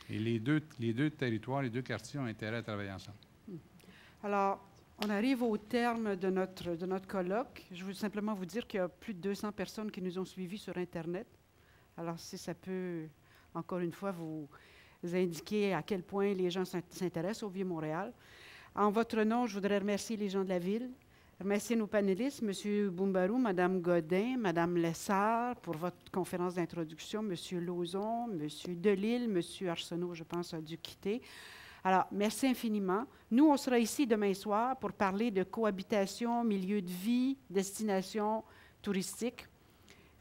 Et les deux territoires, les deux quartiers ont intérêt à travailler ensemble. Alors, on arrive au terme de notre colloque. Je veux simplement vous dire qu'il y a plus de 200 personnes qui nous ont suivis sur Internet. Alors, si ça peut, encore une fois, vous indiquer à quel point les gens s'intéressent au Vieux-Montréal. En votre nom, je voudrais remercier les gens de la Ville, remercier nos panélistes, M. Boumbarou, Mme Godin, Mme Lessard, pour votre conférence d'introduction, M. Lauzon, M. Delille, M. Arsenault, je pense, a dû quitter. Alors, merci infiniment. Nous, on sera ici demain soir pour parler de cohabitation, milieu de vie, destination touristique.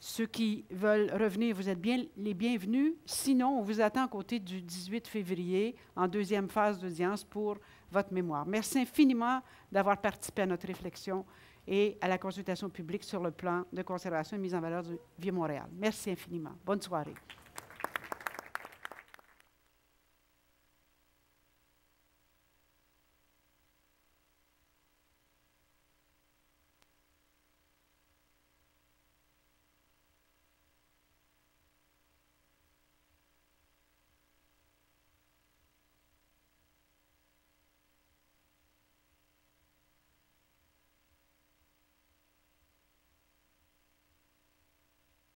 Ceux qui veulent revenir, vous êtes bien les bienvenus. Sinon, on vous attend à côté du 18 février, en deuxième phase d'audience pour votre mémoire. Merci infiniment d'avoir participé à notre réflexion et à la consultation publique sur le plan de conservation et mise en valeur du Vieux-Montréal. Merci infiniment. Bonne soirée.